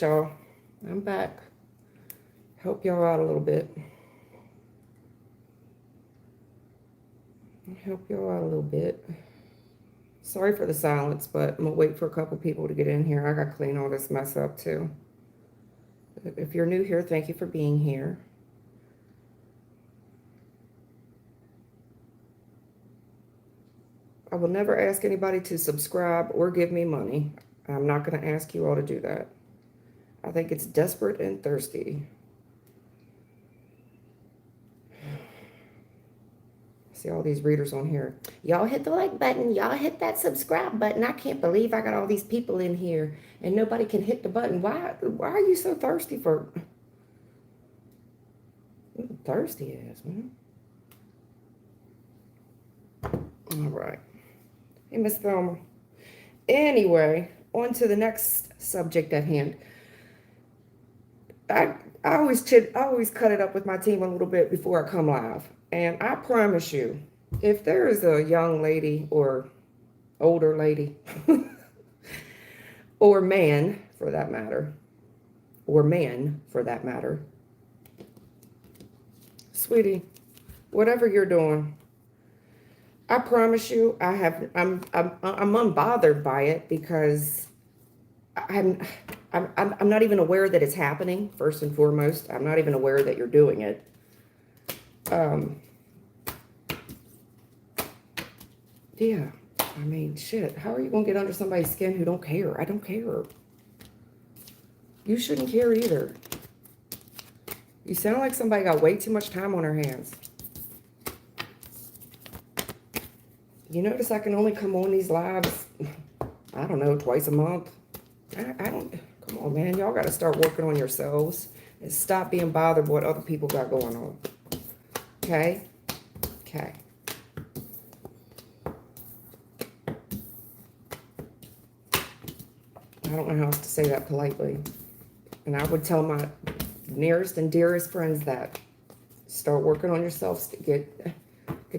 Y'all, I'm back. Help y'all out a little bit. Help y'all out a little bit. Sorry for the silence, but I'm gonna wait for a couple people to get in here. I gotta clean all this mess up too. If you're new here, thank you for being here. I will never ask anybody to subscribe or give me money. I'm not gonna ask you all to do that. I think it's desperate and thirsty. See all these readers on here. Y'all hit the like button. Y'all hit that subscribe button. I can't believe I got all these people in here and nobody can hit the button. Why are you so thirsty for? Thirsty ass, man. All right. Hey, Miss Thelma. Anyway, on to the next subject at hand. I always cut it up with my team a little bit before I come live. And I promise you, if there is a young lady or older lady or man for that matter, or man for that matter, sweetie, whatever you're doing, I promise you, I'm unbothered by it because I'm not even aware that it's happening. First and foremost, I'm not even aware that you're doing it. Yeah, I mean, shit. How are you gonna get under somebody's skin who don't care? I don't care. You shouldn't care either. You sound like somebody got way too much time on their hands. You notice I can only come on these lives, I don't know, twice a month. I don't, come on, man. Y'all got to start working on yourselves and stop being bothered what other people got going on. Okay? Okay. I don't know how else to say that politely. And I would tell my nearest and dearest friends that. Start working on yourselves. Get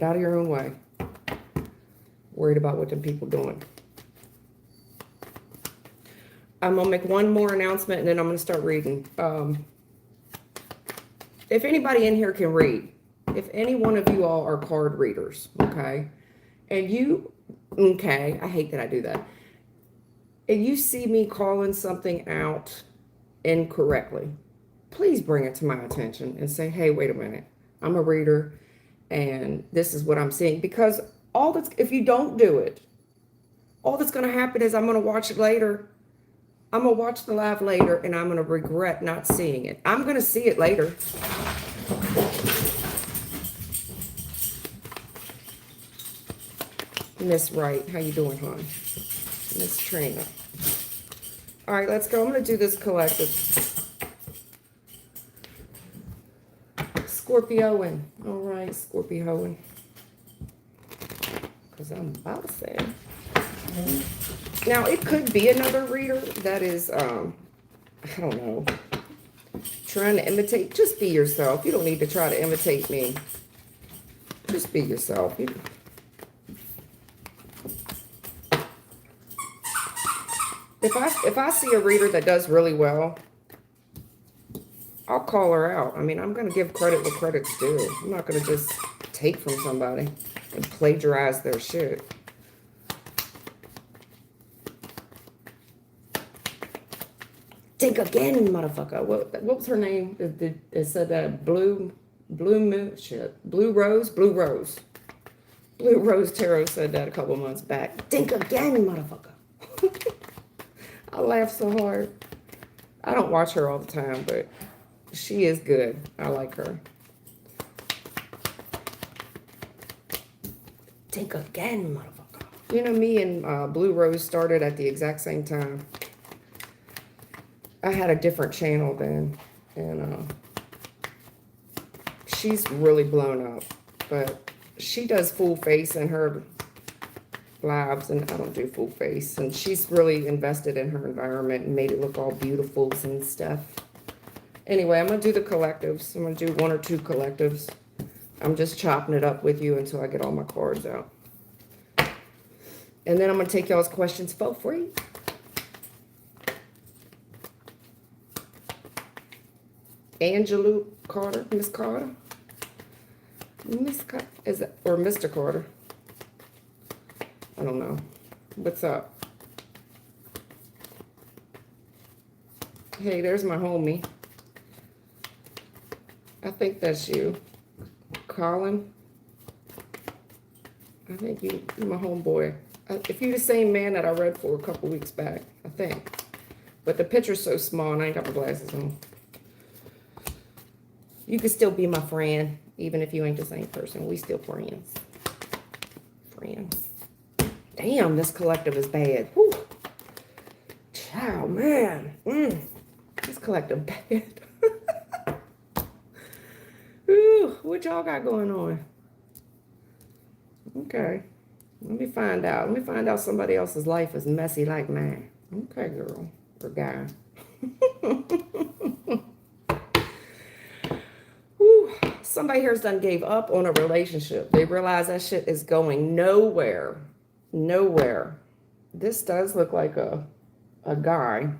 out of your own way. Worried about what the people doing. I'm going to make one more announcement and then I'm going to start reading. If anybody in here can read, if any one of you all are card readers, okay, and you, okay, I hate that I do that. And you see me calling something out incorrectly, please bring it to my attention and say, hey, wait a minute, I'm a reader and this is what I'm seeing. Because if you don't do it, all that's going to happen is I'm going to watch it later. I'm going to watch the live later and I'm going to regret not seeing it. I'm going to see it later. Miss Wright, how you doing, hon? Miss Trina. All right, let's go. I'm going to do this collective. Scorpioing. All right, Scorpioing. Because I'm about to say it. Now, it could be another reader that is, I don't know, trying to imitate. Just be yourself. You don't need to try to imitate me. Just be yourself. If I see a reader that does really well, I'll call her out. I mean, I'm going to give credit where credit's due. I'm not going to just take from somebody and plagiarize their shit. Think again, motherfucker. What was her name? It said that Blue Rose Tarot said that a couple months back. Think again, motherfucker. I laugh so hard. I don't watch her all the time, but she is good. I like her. Think again, motherfucker. You know, me and Blue Rose started at the exact same time. I had a different channel then, and she's really blown up, but she does full face in her lives, and I don't do full face, and she's really invested in her environment and made it look all beautiful and stuff. Anyway, I'm going to do the collectives. I'm going to do one or two collectives. I'm just chopping it up with you until I get all my cards out. And then I'm going to take y'all's questions for free. Angelou Carter, Miss Carter. Miss Carter, is it, or Mr. Carter? I don't know. What's up? Hey, there's my homie. I think that's you. Colin. I think you're my homeboy. If you're the same man that I read for a couple weeks back, I think. But the picture's so small and I ain't got my glasses on. You can still be my friend, even if you ain't the same person. We still friends. Friends. Damn, this collective is bad. Whew. Child, man. This collective bad. Ooh, what y'all got going on? Okay. Let me find out. Let me find out somebody else's life is messy like mine. Okay, girl. Or guy. Whew. Somebody here's done gave up on a relationship. They realize that shit is going nowhere. Nowhere. This does look like a guy,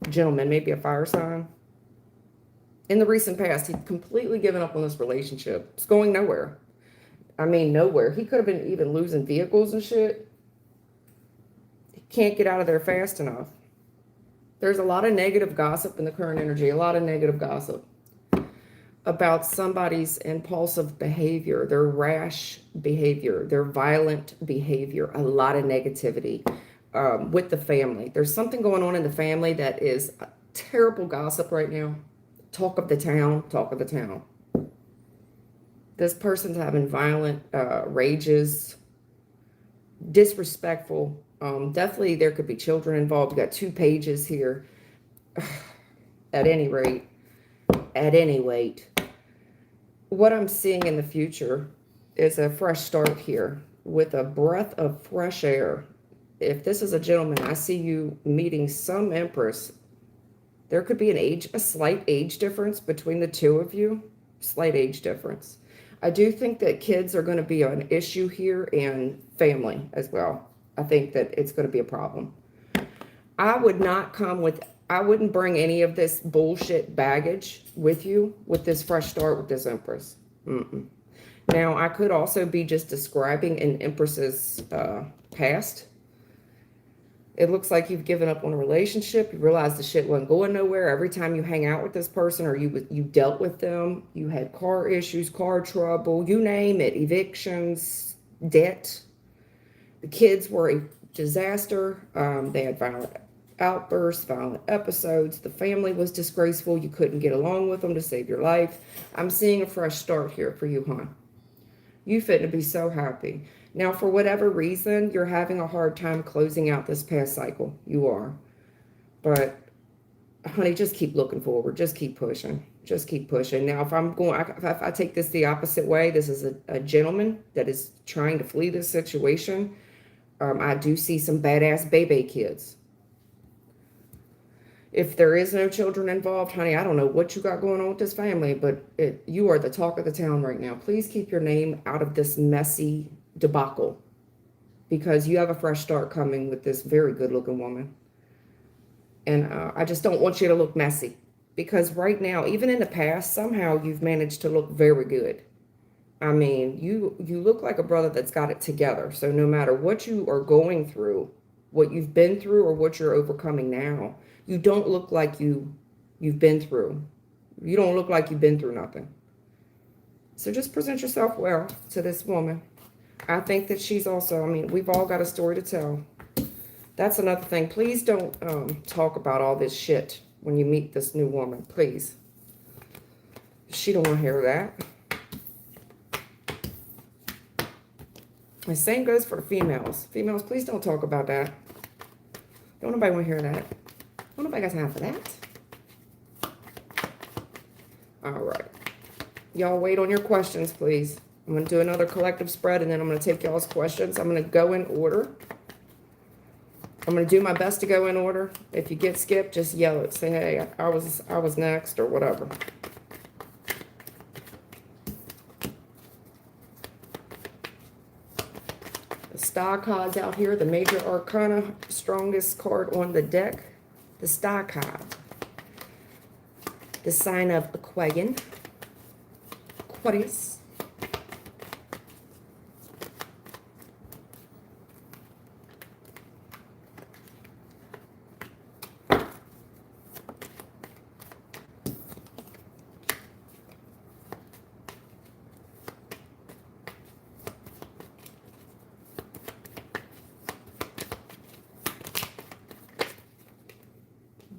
gentleman, maybe a fire sign. In the recent past, he'd completely given up on this relationship. It's going nowhere. I mean, nowhere. He could have been even losing vehicles and shit. He can't get out of there fast enough. There's a lot of negative gossip in the current energy, a lot of negative gossip about somebody's impulsive behavior, their rash behavior, their violent behavior, a lot of negativity with the family. There's something going on in the family that is terrible gossip right now. Talk of the town, talk of the town. This person's having violent rages, disrespectful. Definitely there could be children involved. We got 2 pages here. At any rate, what I'm seeing in the future is a fresh start here with a breath of fresh air. If this is a gentleman, I see you meeting some empress. There could be a slight age difference between the two of you. Slight age difference. I do think that kids are going to be an issue here and family as well. I think that it's going to be a problem. I wouldn't bring any of this bullshit baggage with you with this fresh start with this empress. Now, I could also be just describing an empress's past. It looks like you've given up on a relationship. You realize the shit wasn't going nowhere. Every time you hang out with this person or you dealt with them, you had car issues, car trouble, you name it, evictions, debt. The kids were a disaster. They had violent outbursts, violent episodes. The family was disgraceful. You couldn't get along with them to save your life. I'm seeing a fresh start here for you, hon. You fit to be so happy. Now, for whatever reason, you're having a hard time closing out this past cycle. You are. But, honey, just keep looking forward. Just keep pushing. Just keep pushing. Now, if I take this the opposite way, this is a gentleman that is trying to flee this situation. I do see some badass baby kids. If there is no children involved, honey, I don't know what you got going on with this family, but you are the talk of the town right now. Please keep your name out of this messy debacle because you have a fresh start coming with this very good looking woman. And I just don't want you to look messy because right now, even in the past, somehow you've managed to look very good. I mean, you look like a brother that's got it together. So no matter what you are going through, what you've been through or what you're overcoming now, you don't look like you've been through. You don't look like you've been through nothing. So just present yourself well to this woman. I think that she's also, I mean, we've all got a story to tell. That's another thing. Please don't talk about all this shit when you meet this new woman. Please. She don't want to hear that. The same goes for the females. Females, please don't talk about that. Don't nobody want to hear that. Don't nobody got time for that. All right. Y'all wait on your questions, please. I'm going to do another collective spread, and then I'm going to take y'all's questions. I'm going to go in order. I'm going to do my best to go in order. If you get skipped, just yell it. Say, hey, I was next or whatever. The star cards out here, the major arcana, strongest card on the deck, the star card. the sign of Aquarius. Aquarius.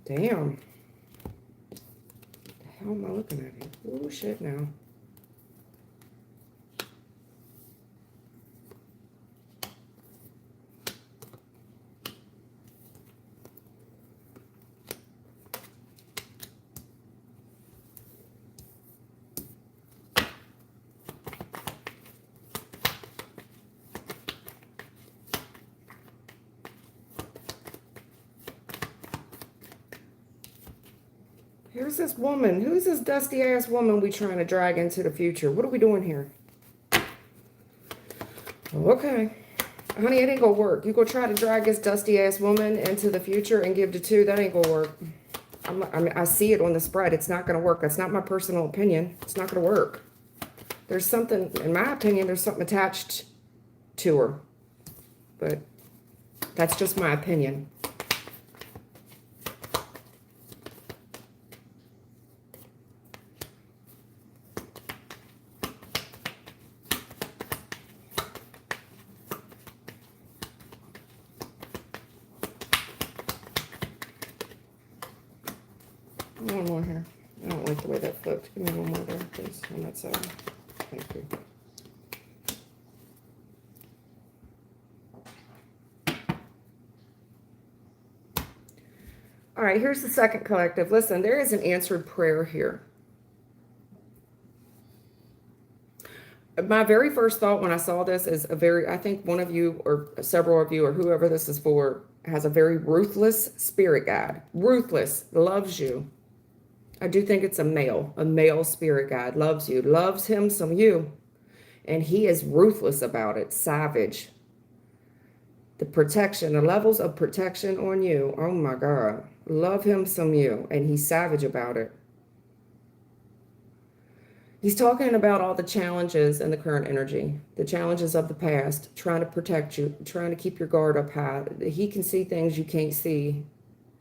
Damn. The hell am I looking at here? Oh, shit now. Here's this woman. Who's this dusty ass woman we trying to drag into the future? What are we doing here? Okay. Honey, it ain't gonna work. You gonna try to drag this dusty ass woman into the future and give to two? That ain't gonna work. I see it on the spread. It's not gonna work. That's not my personal opinion. It's not gonna work. There's something, in my opinion, there's something attached to her. But that's just my opinion. One more here. I don't like the way that flipped. Give me one more there, please, on that side. Thank you. All right, here's the second collective. Listen, there is an answered prayer here. My very first thought when I saw this is I think one of you or several of you or whoever this is for has a very ruthless spirit guide. Ruthless, loves you. I do think it's a male spirit guide, loves you, loves him some you. And he is ruthless about it, savage. The protection, the levels of protection on you, oh my God. Love him some you, and he's savage about it. He's talking about all the challenges in the current energy, the challenges of the past, trying to protect you, trying to keep your guard up high. He can see things you can't see,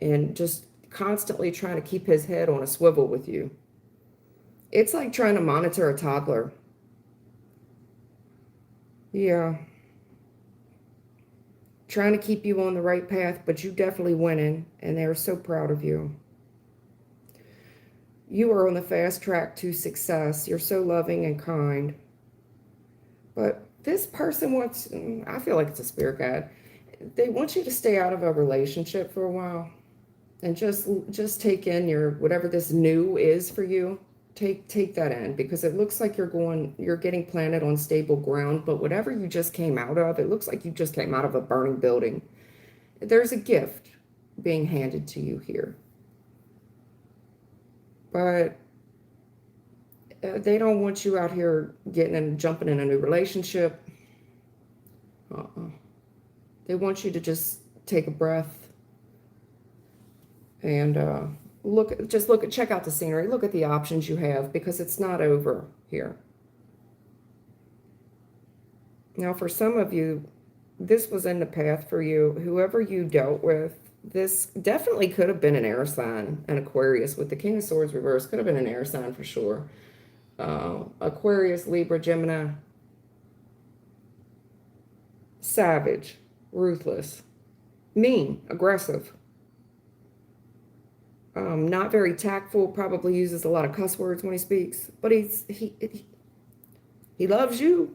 and just constantly trying to keep his head on a swivel with you. It's like trying to monitor a toddler. Yeah. Trying to keep you on the right path, but you definitely winning, and they're so proud of you. You are on the fast track to success. You're so loving and kind. But this person wants, I feel like it's a spirit guide. They want you to stay out of a relationship for a while. And just take in your, whatever this new is for you, take that in, because it looks like you're getting planted on stable ground, but whatever you just came out of, it looks like you just came out of a burning building. There's a gift being handed to you here. But they don't want you out here jumping in a new relationship. They want you to just take a breath. And check out the scenery. Look at the options you have, because it's not over here. Now, for some of you, this was in the path for you. Whoever you dealt with, this definitely could have been an air sign, an Aquarius with the King of Swords reversed. Could have been an air sign for sure. Aquarius, Libra, Gemini. Savage, ruthless, mean, aggressive. Not very tactful, probably uses a lot of cuss words when he speaks, but he loves you.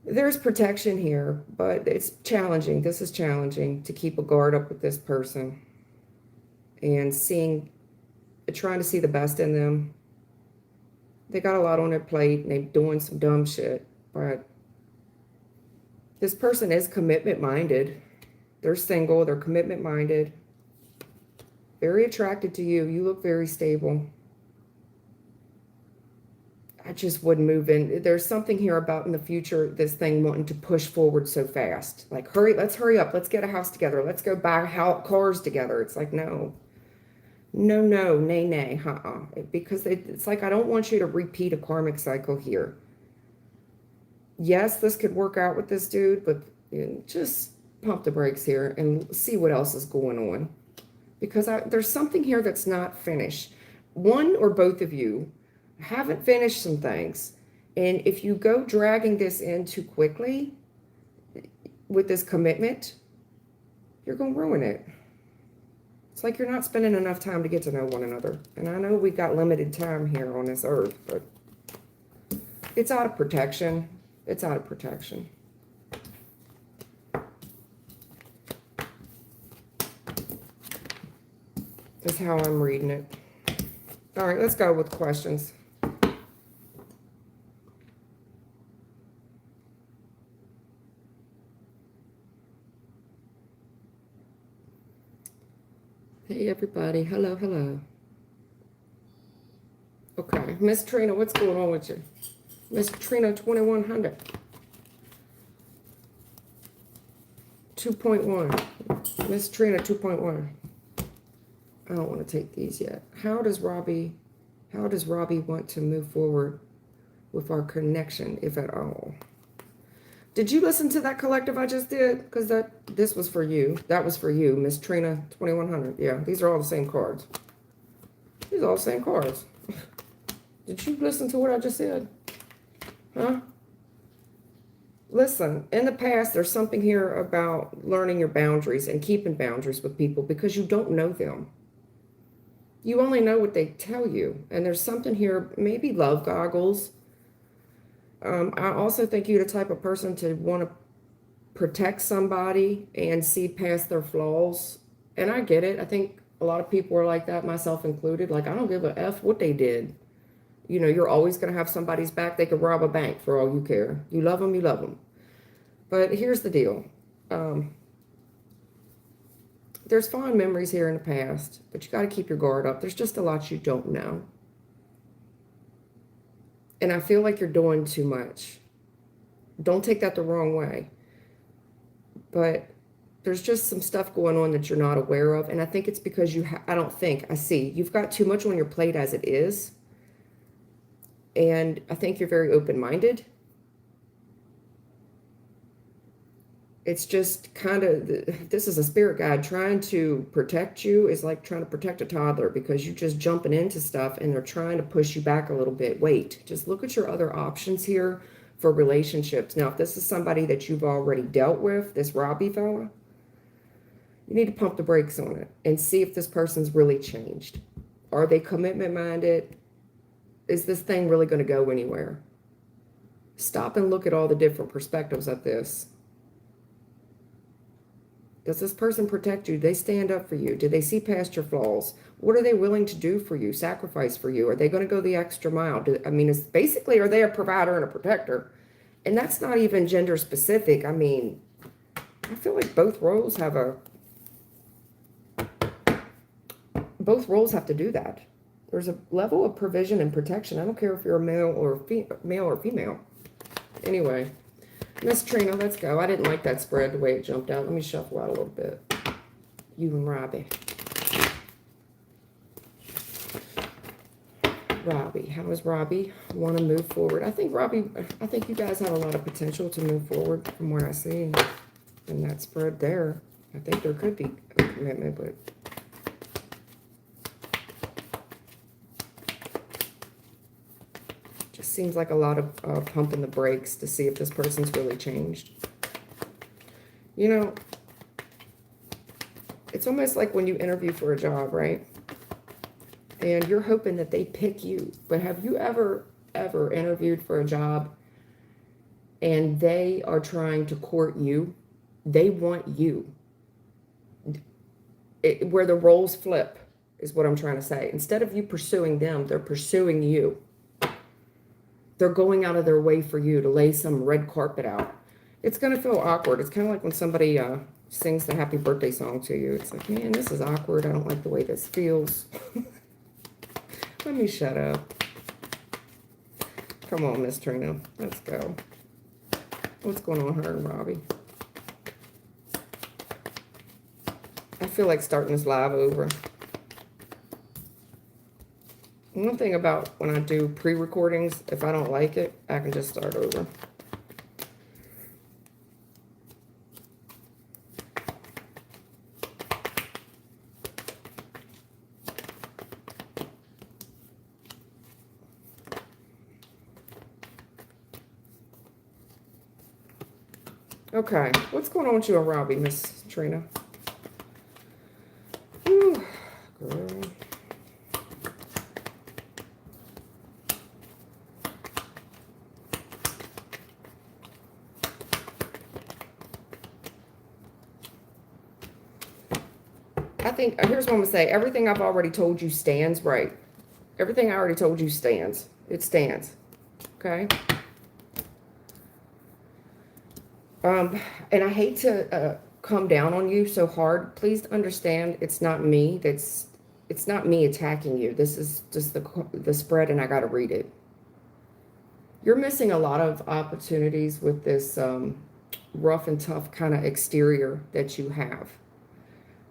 There's protection here, but it's challenging. This is challenging to keep a guard up with this person and trying to see the best in them. They got a lot on their plate and they're doing some dumb shit, but this person is commitment minded. They're single, they're commitment minded. Very attracted to you. You look very stable. I just wouldn't move in. There's something here about in the future, this thing wanting to push forward so fast. Like, let's hurry up. Let's get a house together. Let's go buy cars together. It's like, no. No, no, nay, nay, because it's like I don't want you to repeat a karmic cycle here. Yes, this could work out with this dude, but just pump the brakes here and see what else is going on. Because there's something here that's not finished. One or both of you haven't finished some things. And if you go dragging this in too quickly with this commitment, you're going to ruin it. It's like you're not spending enough time to get to know one another. And I know we got limited time here on this earth, but it's out of protection. It's out of protection. That's how I'm reading it. All right, let's go with questions. Hey, everybody. Hello, hello. Okay, Miss Trina, what's going on with you? Miss Trina 2100. 2.1. Miss Trina 2.1. I don't want to take these yet. How does Robbie want to move forward with our connection, if at all? Did you listen to that collective I just did? Because this was for you. That was for you, Miss Trina 2100. Yeah, these are all the same cards. These are all the same cards. Did you listen to what I just said? Huh? Listen, in the past, there's something here about learning your boundaries and keeping boundaries with people because you don't know them. You only know what they tell you. And there's something here, maybe love goggles. I also think you're the type of person to want to protect somebody and see past their flaws. And I get it. I think a lot of people are like that, myself included. Like, I don't give a F what they did. You know, you're always going to have somebody's back. They could rob a bank for all you care. You love them, you love them. But here's the deal. There's fond memories here in the past, but you got to keep your guard up. There's just a lot you don't know. And I feel like you're doing too much. Don't take that the wrong way. But there's just some stuff going on that you're not aware of. And I think it's because I see. You've got too much on your plate as it is. And I think you're very open-minded. It's just kind of, this is a spirit guide trying to protect you is like trying to protect a toddler because you're just jumping into stuff and they're trying to push you back a little bit. Wait, just look at your other options here for relationships. Now, if this is somebody that you've already dealt with, this Robbie fella, you need to pump the brakes on it and see if this person's really changed. Are they commitment minded? Is this thing really going to go anywhere? Stop and look at all the different perspectives of this. Does this person protect you? Do they stand up for you? Do they see past your flaws? What are they willing to do for you, sacrifice for you? Are they going to go the extra mile? It's basically, are they a provider and a protector? And that's not even gender specific. I mean, I feel like both roles have to do that. There's a level of provision and protection. I don't care if you're a male or female. Anyway. Miss Trina, let's go. I didn't like that spread the way it jumped out. Let me shuffle out a little bit. You and Robbie. Robbie. How does Robbie want to move forward? I think you guys have a lot of potential to move forward from what I see in that spread there. I think there could be a commitment, but seems like a lot of pumping the brakes to see if this person's really changed. You know, it's almost like when you interview for a job, right? And you're hoping that they pick you. But have you ever interviewed for a job and they are trying to court you? They want you. Where the roles flip is what I'm trying to say. Instead of you pursuing them, they're pursuing you. They're going out of their way for you to lay some red carpet out. It's going to feel awkward. It's kind of like when somebody sings the happy birthday song to you. It's like, man, this is awkward. I don't like the way this feels. Let me shut up. Come on, Miss Trina. Let's go. What's going on with her and Robbie? I feel like starting this live over. One thing about when I do pre-recordings, if I don't like it, I can just start over. Okay, what's going on with you and Robbie, Miss Trina? Whew, girl. I think, here's what I'm going to say. Everything I've already told you stands, right? Everything I already told you stands. It stands. Okay? And I hate to come down on you so hard. Please understand it's not me. It's not me attacking you. This is just the spread, and I got to read it. You're missing a lot of opportunities with this rough and tough kind of exterior that you have.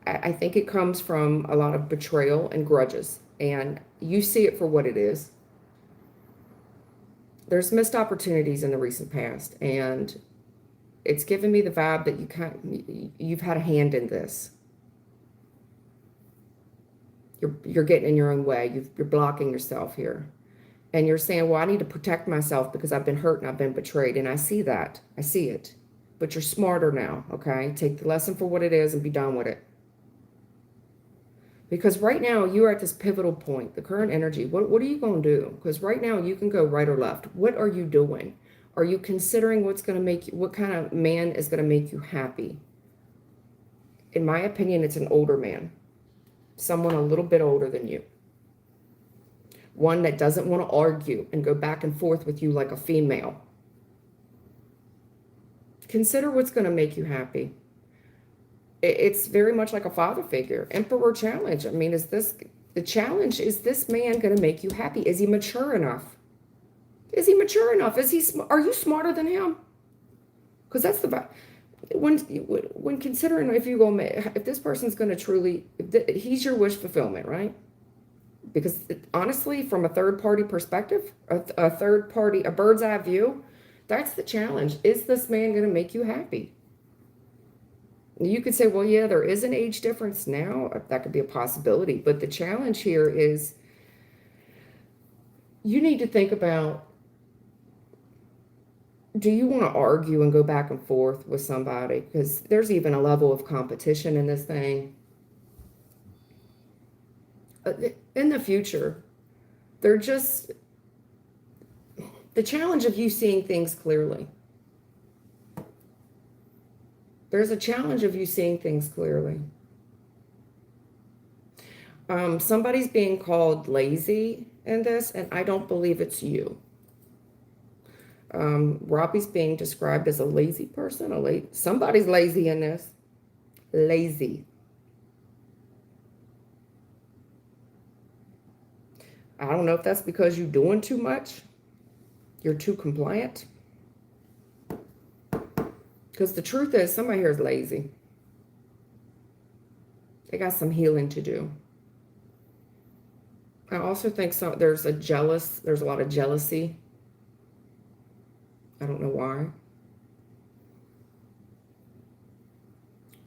I think it comes from a lot of betrayal and grudges, and you see it for what it is. There's missed opportunities in the recent past, and it's given me the vibe that you've had a hand in this. You're getting in your own way. You're blocking yourself here, and you're saying, "Well, I need to protect myself because I've been hurt and I've been betrayed." And I see that. I see it. But you're smarter now. Okay, take the lesson for what it is and be done with it. Because right now you're at this pivotal point, the current energy. What are you going to do? Because right now you can go right or left. What are you doing? Are you considering what's going to make you, what kind of man is going to make you happy? In my opinion, it's an older man. Someone a little bit older than you. One that doesn't want to argue and go back and forth with you like a female. Consider what's going to make you happy. It's very much like a father figure. Emperor challenge. I mean, the challenge? Is this man going to make you happy? Is he mature enough? Is he mature enough? Are you smarter than him? Because that's when considering if this person's going to truly, he's your wish fulfillment, right? Because honestly, from a third party perspective, a third party, a bird's eye view, that's the challenge. Is this man going to make you happy? You could say, well, yeah, there is an age difference now. That could be a possibility. But the challenge here is you need to think about, do you want to argue and go back and forth with somebody? Because there's even a level of competition in this thing. In the future, they're just the challenge of you seeing things clearly. There's a challenge of you seeing things clearly. Somebody's being called lazy in this, and I don't believe it's you. Robbie's being described as a lazy person. Somebody's lazy in this. Lazy. I don't know if that's because you're doing too much. You're too compliant. Because the truth is, somebody here is lazy. They got some healing to do. I also think there's a lot of jealousy. I don't know why.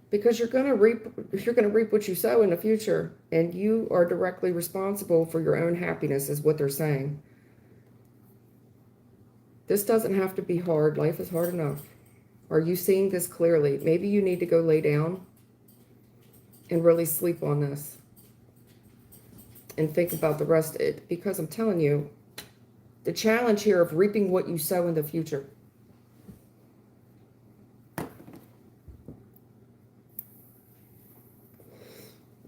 Because you're gonna reap what you sow in the future, and you are directly responsible for your own happiness, is what they're saying. This doesn't have to be hard. Life is hard enough. Are you seeing this clearly? Maybe you need to go lay down and really sleep on this and think about the rest of it, because I'm telling you, the challenge here of reaping what you sow in the future.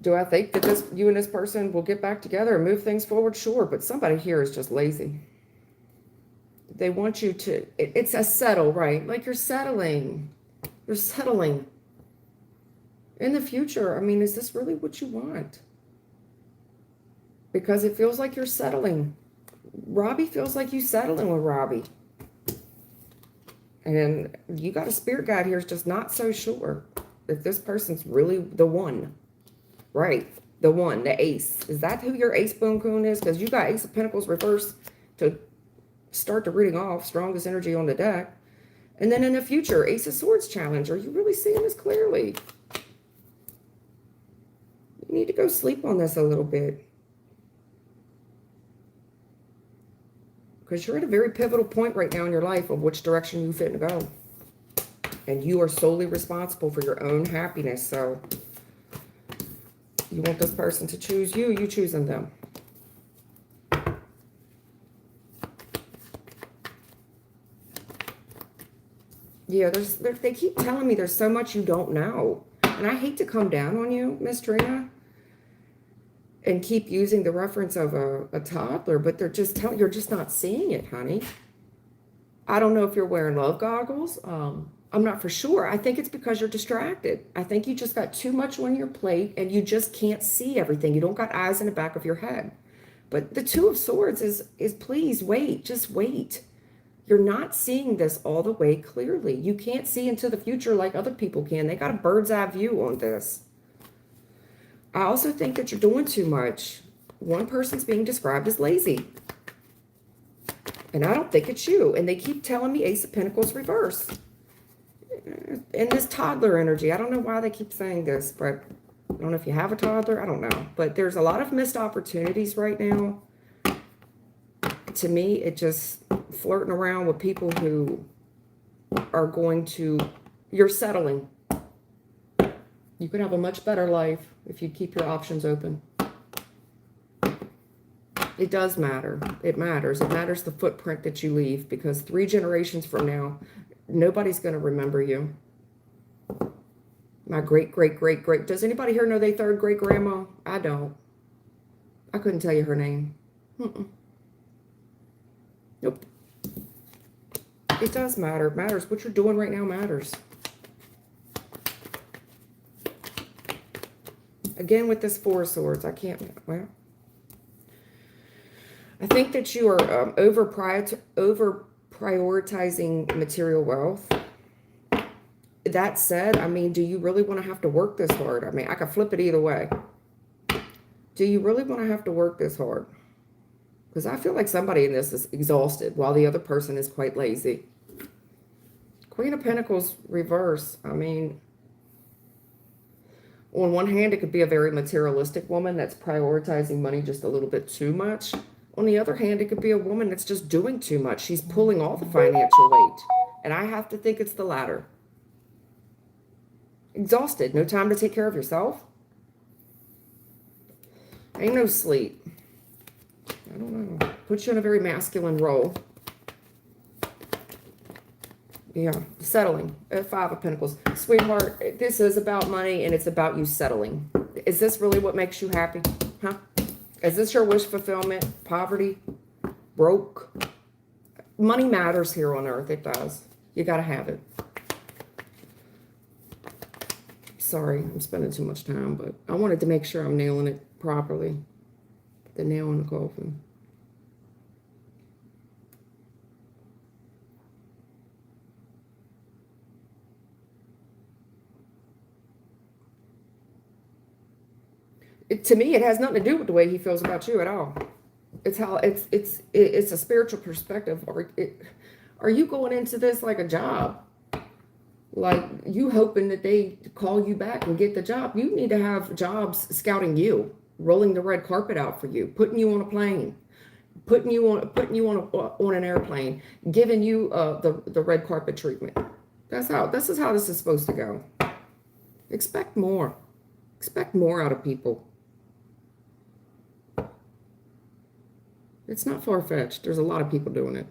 Do I think that you and this person will get back together and move things forward? Sure, but somebody here is just lazy. They want you to, it's a settle, right? Like you're settling. You're settling. In the future, I mean, is this really what you want? Because it feels like you're settling. Robbie feels like you settling with Robbie. And you got a spirit guide here is just not so sure if this person's really the one. Right. The one, the ace. Is that who your ace boon coon is? Because you got Ace of Pentacles reversed to start the reading off. Strongest energy on the deck. And then in the future, Ace of Swords challenge. Are you really seeing this clearly? You need to go sleep on this a little bit. Because you're at a very pivotal point right now in your life of which direction you fit to go. And you are solely responsible for your own happiness. So you want this person to choose you, you choosing them. Yeah, they keep telling me there's so much you don't know. And I hate to come down on you, Miss Trina, and keep using the reference of a toddler, but they're just telling you're just not seeing it, honey. I don't know if you're wearing love goggles. I'm not for sure. I think it's because you're distracted. I think you just got too much on your plate and you just can't see everything. You don't got eyes in the back of your head. But the Two of Swords is please wait, just wait. You're not seeing this all the way clearly. You can't see into the future like other people can. They got a bird's eye view on this. I also think that you're doing too much. One person's being described as lazy. And I don't think it's you. And they keep telling me Ace of Pentacles reverse. And this toddler energy. I don't know why they keep saying this, but I don't know if you have a toddler. I don't know. But there's a lot of missed opportunities right now. To me, it just flirting around with people who are going to... You're settling. You could have a much better life if you keep your options open. It does matter. It matters. It matters the footprint that you leave, because 3 generations from now, nobody's going to remember you. My great, great, great, great. Does anybody here know their third great grandma? I don't. I couldn't tell you her name. Nope. It does matter. It matters. What you're doing right now matters. Again, with this Four of Swords, I can't, well, I think that you are over prioritizing material wealth. That said, I mean, do you really want to have to work this hard? I mean, I could flip it either way. Do you really want to have to work this hard? Because I feel like somebody in this is exhausted while the other person is quite lazy. Queen of Pentacles reverse. I mean, on one hand, it could be a very materialistic woman that's prioritizing money just a little bit too much. On the other hand, it could be a woman that's just doing too much. She's pulling all the financial weight. And I have to think it's the latter. Exhausted. No time to take care of yourself. Ain't no sleep. I don't know. Puts you in a very masculine role. Yeah, settling. 5 of Pentacles. Sweetheart, this is about money and it's about you settling. Is this really what makes you happy? Huh? Is this your wish fulfillment? Poverty? Broke? Money matters here on earth. It does. You got to have it. Sorry, I'm spending too much time, but I wanted to make sure I'm nailing it properly. The nail in the coffin. To me, it has nothing to do with the way he feels about you at all. It's how it's a spiritual perspective. Are you going into this like a job? Like you hoping that they call you back and get the job? You need to have jobs scouting you, rolling the red carpet out for you, putting you on a plane, putting you on an airplane, giving you the red carpet treatment. This is how this is supposed to go. Expect more. Expect more out of people. It's not far-fetched. There's a lot of people doing it.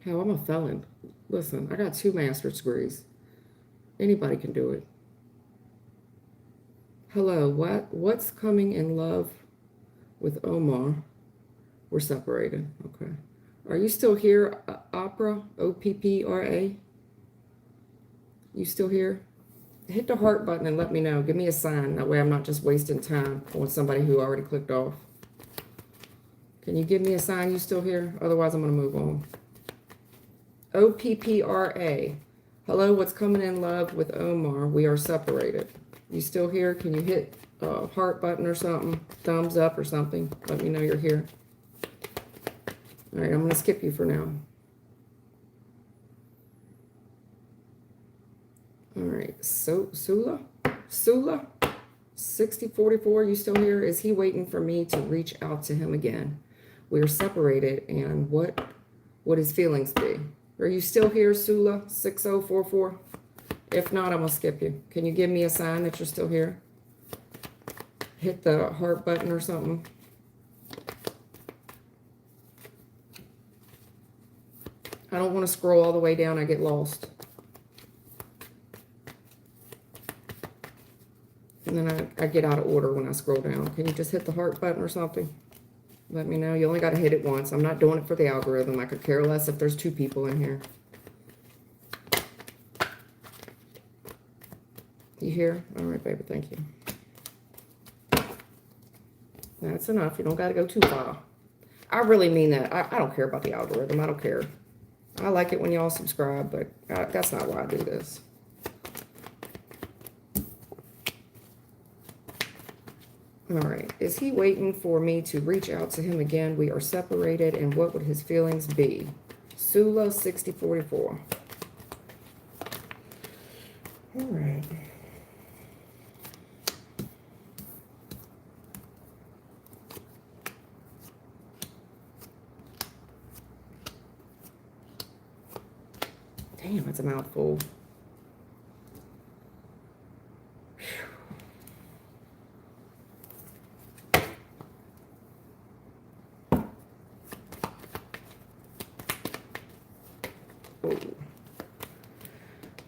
Hell, I'm a felon. Listen, I got 2 master's degrees. Anybody can do it. Hello, what's coming in love with Omar? We're separated. Okay. Are you still here, Opera? O-P-P-R-A? You still here? Hit the heart button and let me know. Give me a sign. That way I'm not just wasting time on somebody who already clicked off. Can you give me a sign you still here? Otherwise, I'm going to move on. OPPRA. Hello, what's coming in love with Omar? We are separated. You still here? Can you hit a heart button or something? Thumbs up or something? Let me know you're here. All right, I'm going to skip you for now. All right, so Sula, 6044, you still here? Is he waiting for me to reach out to him again? We are separated, and what would his feelings be? Are you still here, Sula, 6044? If not, I'm going to skip you. Can you give me a sign that you're still here? Hit the heart button or something. I don't want to scroll all the way down. I get lost. And then I get out of order when I scroll down. Can you just hit the heart button or something? Let me know. You only got to hit it once. I'm not doing it for the algorithm. I could care less if there's 2 people in here. You here? All right, baby. Thank you. That's enough. You don't got to go too far. I really mean that. I don't care about the algorithm. I don't care. I like it when y'all subscribe, but that's not why I do this. All right. Is he waiting for me to reach out to him again? We are separated, and what would his feelings be? Sula, 6044. All right. Damn, it's a mouthful.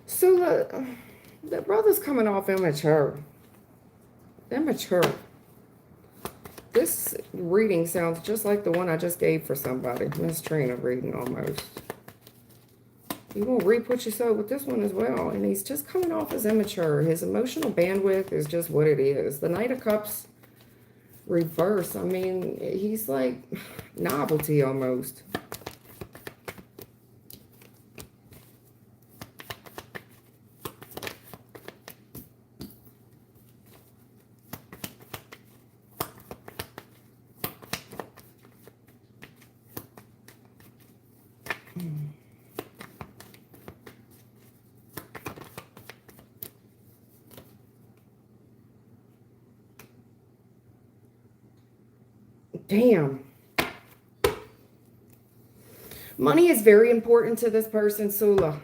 So the brother's coming off immature. Immature. This reading sounds just like the one I just gave for somebody. Miss Trina reading almost. You're going to re-put yourself with this one as well. And he's just coming off as immature. His emotional bandwidth is just what it is. The Knight of Cups reverse. I mean, he's like novelty almost. Damn. Money is very important to this person, Sula.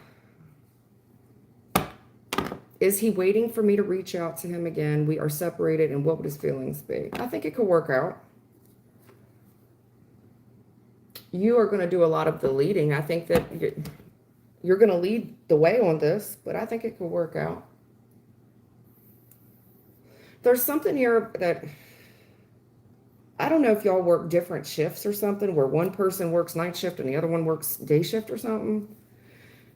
Is he waiting for me to reach out to him again? We are separated, and what would his feelings be? I think it could work out. You are going to do a lot of the leading. I think that you're going to lead the way on this, but I think it could work out. There's something here that... I don't know if y'all work different shifts or something, where one person works night shift and the other one works day shift or something.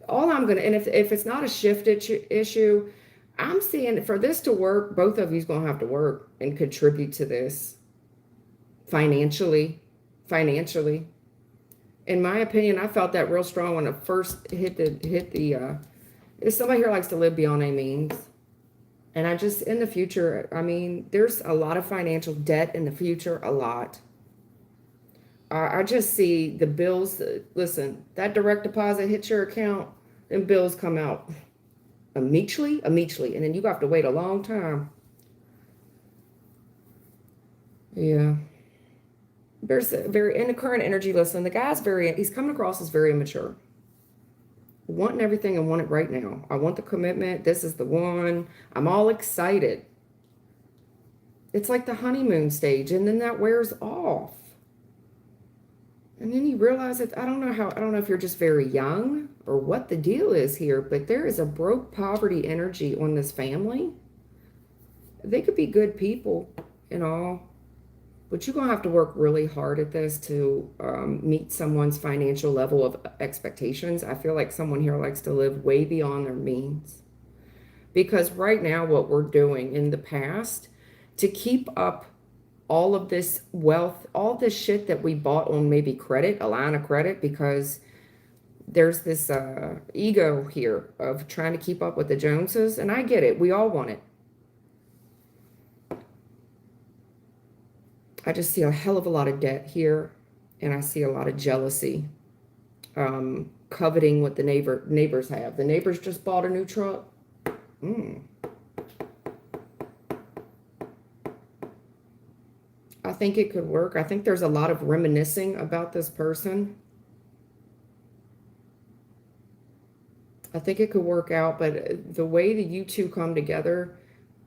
All I'm going to, and if it's not a shift issue, I'm seeing for this to work, both of you's going to have to work and contribute to this financially. In my opinion, I felt that real strong when I first hit the, if somebody here likes to live beyond their means. And I just, in the future, I mean, there's a lot of financial debt in the future, a lot. I just see the bills. Listen, that direct deposit hits your account, and bills come out immediately, and then you have to wait a long time. Yeah. There's in the current energy, listen, the guy's he's coming across as very immature. Wanting everything and want it right now. I want the commitment. This is the one. I'm all excited. It's like the honeymoon stage, and then that wears off. And then you realize that I don't know if you're just very young or what the deal is here, but there is a broke poverty energy on this family. They could be good people and all, but you're going to have to work really hard at this to meet someone's financial level of expectations. I feel like someone here likes to live way beyond their means. Because right now what we're doing in the past, to keep up all of this wealth, all this shit that we bought on maybe credit, a line of credit, because there's this ego here of trying to keep up with the Joneses, and I get it. We all want it. I just see a hell of a lot of debt here, and I see a lot of jealousy, coveting what the neighbors have. The neighbors just bought a new truck. I think it could work. I think there's a lot of reminiscing about this person. I think it could work out, but the way that you two come together,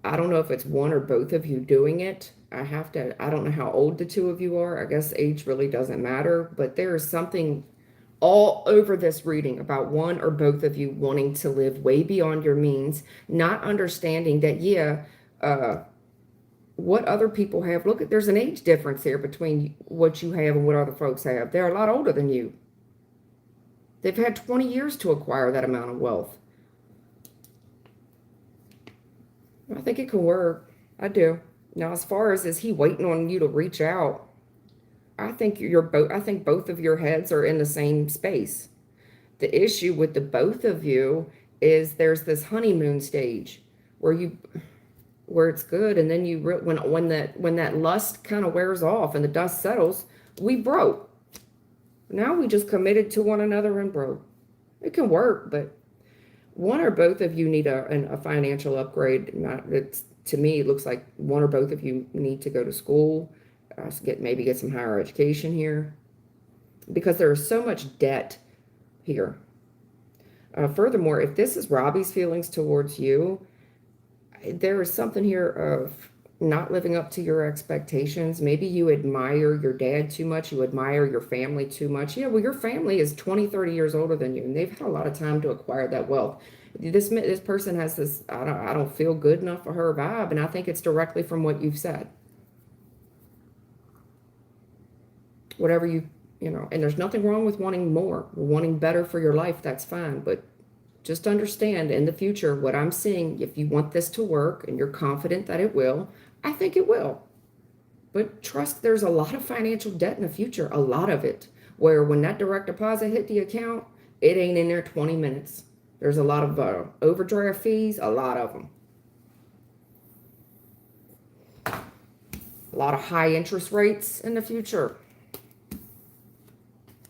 I don't know if it's one or both of you doing it. I don't know how old the two of you are. I guess age really doesn't matter, but there is something all over this reading about one or both of you wanting to live way beyond your means, not understanding that, yeah, what other people have. Look, there's an age difference here between what you have and what other folks have. They're a lot older than you. They've had 20 years to acquire that amount of wealth. I think it can work. I do. Now, as far as is he waiting on you to reach out, I think both of your heads are in the same space. The issue with the both of you is there's this honeymoon stage where it's good, and then when that lust kind of wears off and the dust settles, we broke. Now we just committed to one another and broke. It can work, but one or both of you need a financial upgrade. To me, it looks like one or both of you need to go to school, maybe get some higher education here, because there is so much debt here. Furthermore, if this is Robbie's feelings towards you, there is something here of not living up to your expectations. Maybe you admire your dad too much. You admire your family too much. Yeah, well, your family is 20, 30 years older than you, and they've had a lot of time to acquire that wealth. This person has this, I don't feel good enough for her vibe, and I think it's directly from what you've said. Whatever and there's nothing wrong with wanting more, wanting better for your life, that's fine, but just understand in the future what I'm seeing. If you want this to work and you're confident that it will, I think it will. But trust, there's a lot of financial debt in the future, a lot of it, where when that direct deposit hit the account, it ain't in there 20 minutes. There's a lot of overdraft fees, a lot of them. A lot of high interest rates in the future.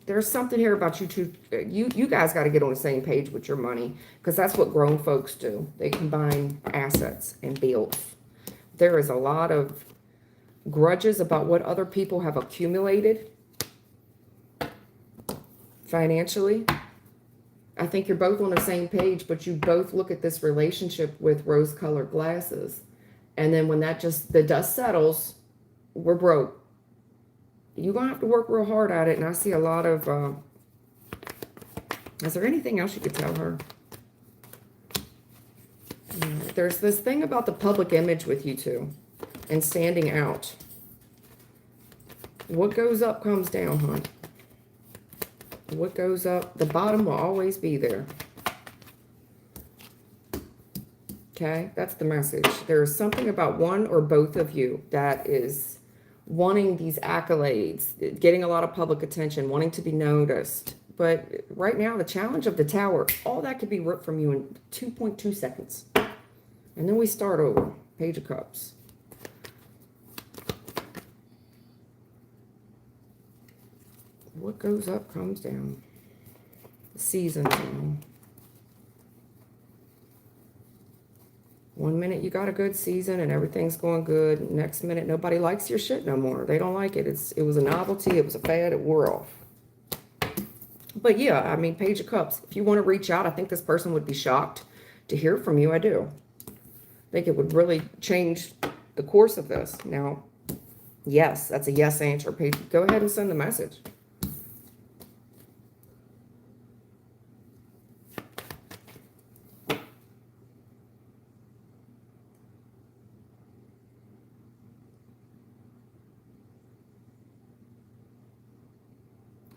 There's something here about you two. You guys got to get on the same page with your money, because that's what grown folks do. They combine assets and bills. There is a lot of grudges about what other people have accumulated financially. I think you're both on the same page, but you both look at this relationship with rose-colored glasses. And then when the dust settles, we're broke. You're going to have to work real hard at it. And I see a lot of, is there anything else you could tell her? There's this thing about the public image with you two and standing out. What goes up comes down, hon. What goes up, the bottom will always be there. Okay, that's the message. There's something about one or both of you that is wanting these accolades, getting a lot of public attention, wanting to be noticed. But right now, the challenge of the tower, all that could be ripped from you in 2.2 seconds. And then we start over. Page of Cups. What goes up comes down. Seasons now. One minute you got a good season and everything's going good. Next minute nobody likes your shit no more. They don't like it. It was a novelty. It was a fad. It wore off. But yeah, I mean, Page of Cups. If you want to reach out, I think this person would be shocked to hear from you. I do. I think it would really change the course of this. Now, yes, that's a yes answer. Go ahead and send the message.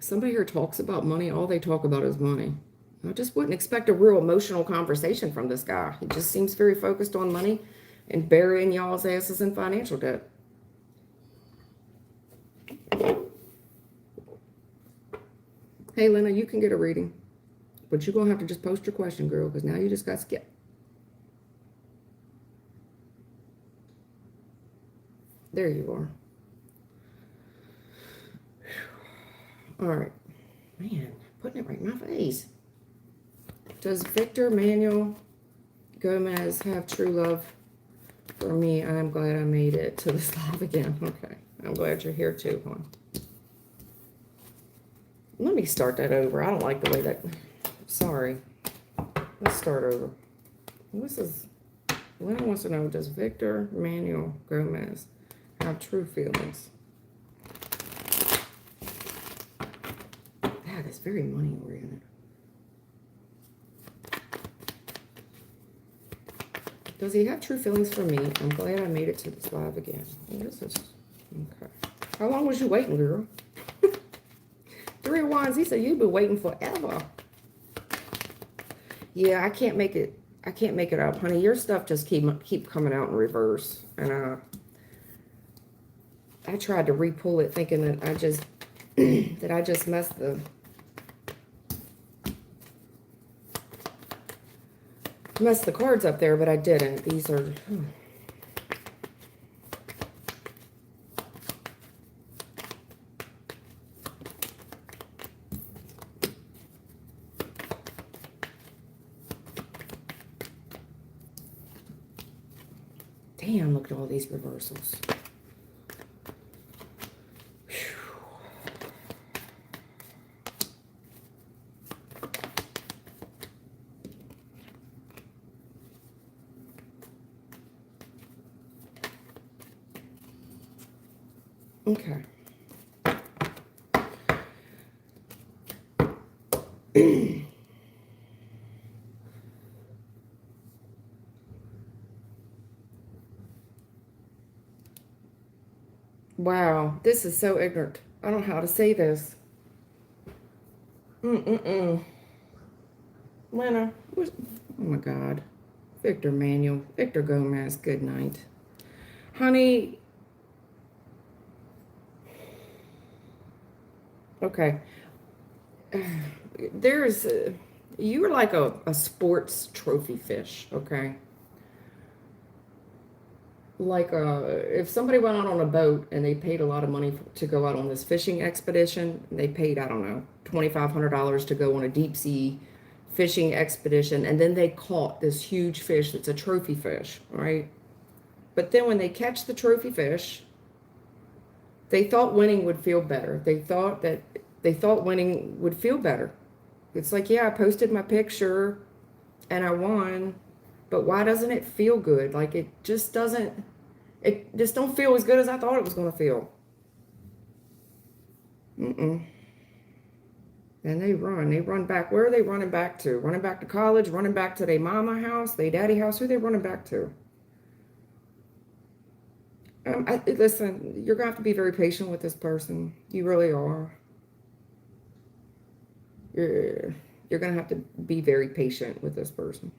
Somebody here talks about money. All they talk about is money. I just wouldn't expect a real emotional conversation from this guy. He just seems very focused on money and burying y'all's asses in financial debt. Hey, Lena, you can get a reading. But you're going to have to just post your question, girl, because now you just got skipped. There you are. All right. Man, putting it right in my face. Does Victor Manuel Gomez have true love for me? I'm glad I made it to this live again. Okay. I'm glad you're here too, hon. Let me start that over. I don't like the way that... Sorry. Let's start over. This is... Lena wants to know, does Victor Manuel Gomez have true feelings? That is very money-oriented. Does he have true feelings for me? I'm glad I made it to this live again. This is... Okay. How long was you waiting, girl? 3 of Wands. He said you've been waiting forever. Yeah, I can't make it. I can't make it up, honey. Your stuff just keep coming out in reverse, and I tried to re-pull it, thinking that I just messed the cards up there, but I didn't. These are. Damn, look at all these reversals. Okay. Wow, this is so ignorant. I don't know how to say this. Lena, oh my God. Victor Manuel, Victor Gomez, good night. Honey, okay. There's, you are like a sports trophy fish, okay? Like if somebody went out on a boat and they paid a lot of money to go out on this fishing expedition, they paid, I don't know, $2,500 to go on a deep sea fishing expedition, and then they caught this huge fish that's a trophy fish, right? But then when they catch the trophy fish, they thought winning would feel better. They thought winning would feel better. It's like, yeah, I posted my picture and I won, but why doesn't it feel good? Like it just don't feel as good as I thought it was going to feel. And they run back. Where are they running back to? Running back to college, running back to their mama house, their daddy house. Who are they running back to? Listen, you're going to have to be very patient with this person. You really are. You're going to have to be very patient with this person.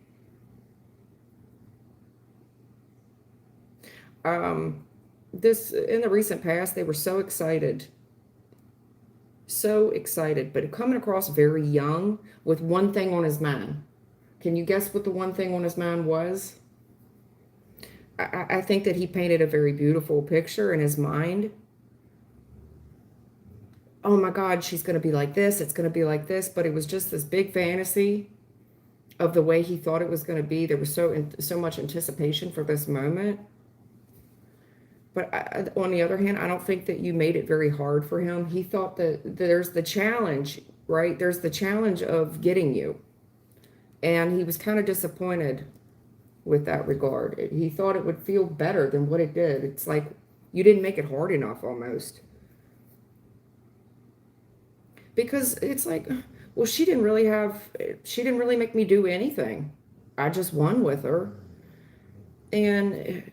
In the recent past, they were so excited, but coming across very young with one thing on his mind. Can you guess what the one thing on his mind was? I think that he painted a very beautiful picture in his mind. Oh my God, she's going to be like this. It's going to be like this. But it was just this big fantasy of the way he thought it was going to be. There was so much anticipation for this moment. But on the other hand, I don't think that you made it very hard for him. He thought that there's the challenge, right? There's the challenge of getting you. And he was kind of disappointed with that regard. He thought it would feel better than what it did. It's like you didn't make it hard enough almost. Because it's like, well, she didn't really make me do anything. I just won with her. And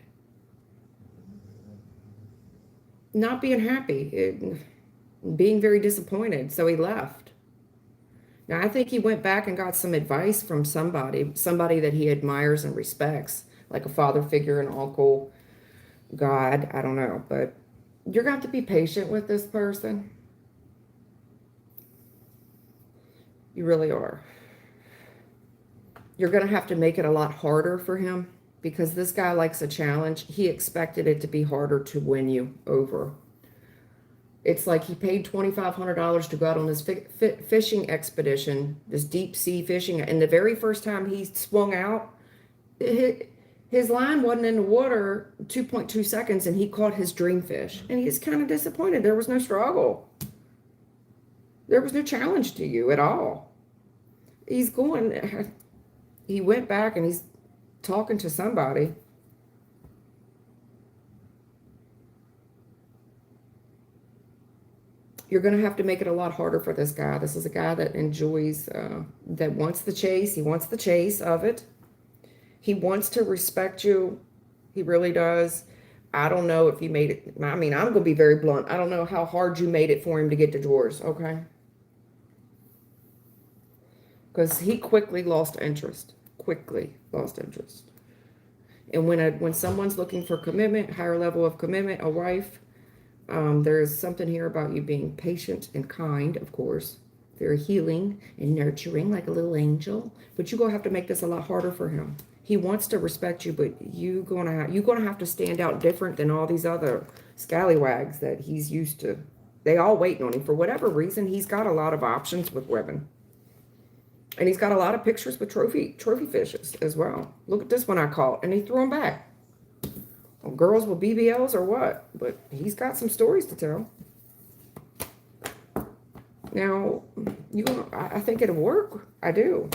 not being happy, being very disappointed. So he left. Now, I think he went back and got some advice from somebody that he admires and respects, like a father figure, an uncle, God, I don't know. But you're going to have to be patient with this person. You really are. You're going to have to make it a lot harder for him because this guy likes a challenge. He expected it to be harder to win you over. It's like he paid $2,500 to go out on this fishing expedition, this deep sea fishing. And the very first time he swung out, his line wasn't in the water 2.2 seconds and he caught his dream fish. And he's kind of disappointed. There was no struggle. There was no challenge to you at all. He went back and he's talking to somebody. You're going to have to make it a lot harder for this guy. This is a guy that enjoys, that wants the chase. He wants the chase of it. He wants to respect you. He really does. I don't know if you made it. I mean, I'm going to be very blunt. I don't know how hard you made it for him to get to drawers, okay? Because he quickly lost interest. Quickly lost interest. And when someone's looking for commitment, higher level of commitment, a wife, there's something here about you being patient and kind, of course. Very healing and nurturing, like a little angel. But you're going to have to make this a lot harder for him. He wants to respect you, but you're going to have to stand out different than all these other scallywags that he's used to. They all waiting on him. For whatever reason, he's got a lot of options with women. And he's got a lot of pictures with trophy fishes as well. Look at this one I caught, and he threw them back. Well, girls with BBLs or what? But he's got some stories to tell. Now, I think it'll work. I do.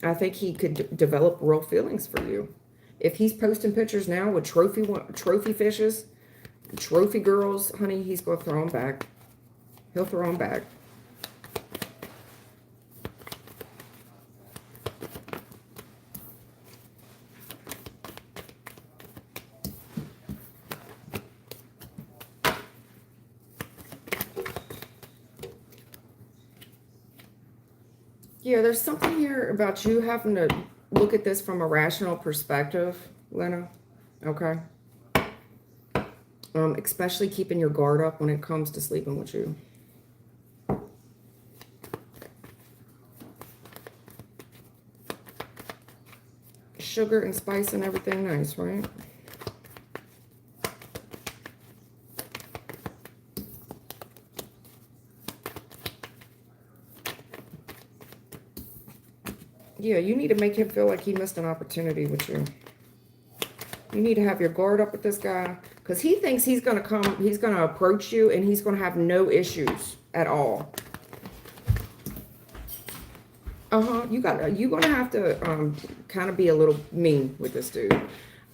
I think he could develop real feelings for you. If he's posting pictures now with trophy fishes, trophy girls, honey, he's going to throw them back. He'll throw them back. Yeah, there's something here about you having to look at this from a rational perspective, Lena. Okay? Especially keeping your guard up when it comes to sleeping with you. Sugar and spice and everything nice, right? Yeah, you need to make him feel like he missed an opportunity with you. You need to have your guard up with this guy because he thinks he's going to approach you and he's going to have no issues at all. You're going to have to kind of be a little mean with this dude.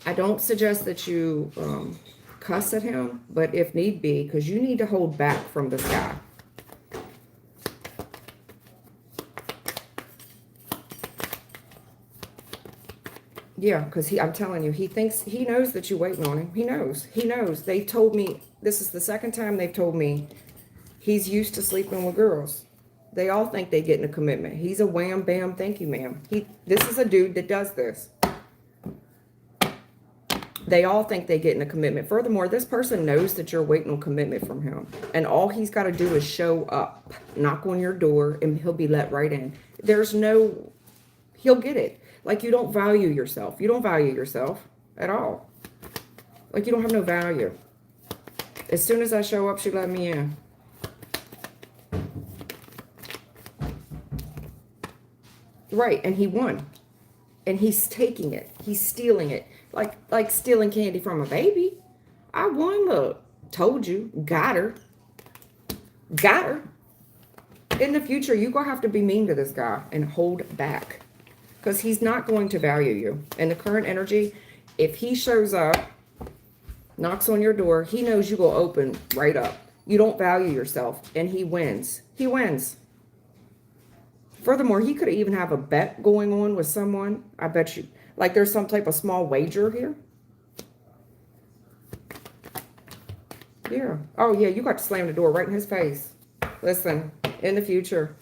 I don't suggest that you cuss at him, but if need be, because you need to hold back from this guy. Yeah, because I'm telling you, he knows that you're waiting on him. He knows. They told me, this is the second time they've told me he's used to sleeping with girls. They all think they get in a commitment. He's a wham, bam, thank you, ma'am. This is a dude that does this. They all think they get in a commitment. Furthermore, this person knows that you're waiting on commitment from him. And all he's got to do is show up, knock on your door, and he'll be let right in. He'll get it. Like, you don't value yourself. You don't value yourself at all. Like, you don't have no value. As soon as I show up, she let me in. Right, and he won. And he's taking it. He's stealing it. Like stealing candy from a baby. I won, look. Told you. Got her. Got her. In the future, you're going to have to be mean to this guy and hold back. Because he's not going to value you. In the current energy, if he shows up, knocks on your door, he knows you will open right up. You don't value yourself, and he wins. He wins. Furthermore, he could even have a bet going on with someone. I bet you. Like there's some type of small wager here. Yeah. Oh, yeah, you got to slam the door right in his face. Listen, in the future,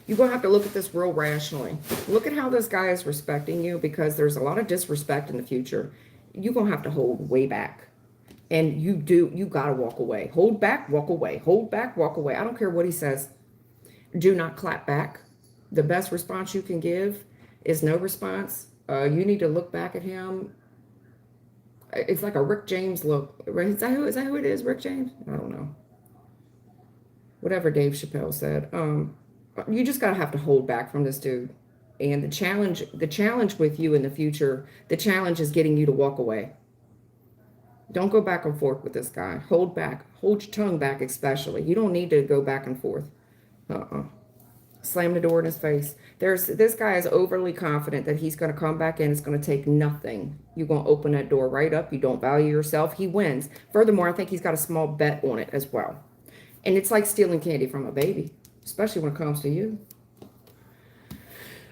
you're going to have to look at this real rationally. Look at how this guy is respecting you, because there's a lot of disrespect in the future. You're going to have to hold way back. And you got to walk away. Hold back, walk away. Hold back, walk away. I don't care what he says. Do not clap back. The best response you can give is no response. You need to look back at him. It's like a Rick James look. Is that who it is? Rick James? I don't know. Whatever Dave Chappelle said. You just gotta have to hold back from this dude. And the challenge with you in the future, the challenge is getting you to walk away. Don't go back and forth with this guy. Hold back. Hold your tongue back, especially. You don't need to go back and forth. Slam the door in his face. This guy is overly confident that he's going to come back in. It's going to take nothing. You're going to open that door right up. You don't value yourself. He wins. Furthermore, I think he's got a small bet on it as well. And it's like stealing candy from a baby, especially when it comes to you.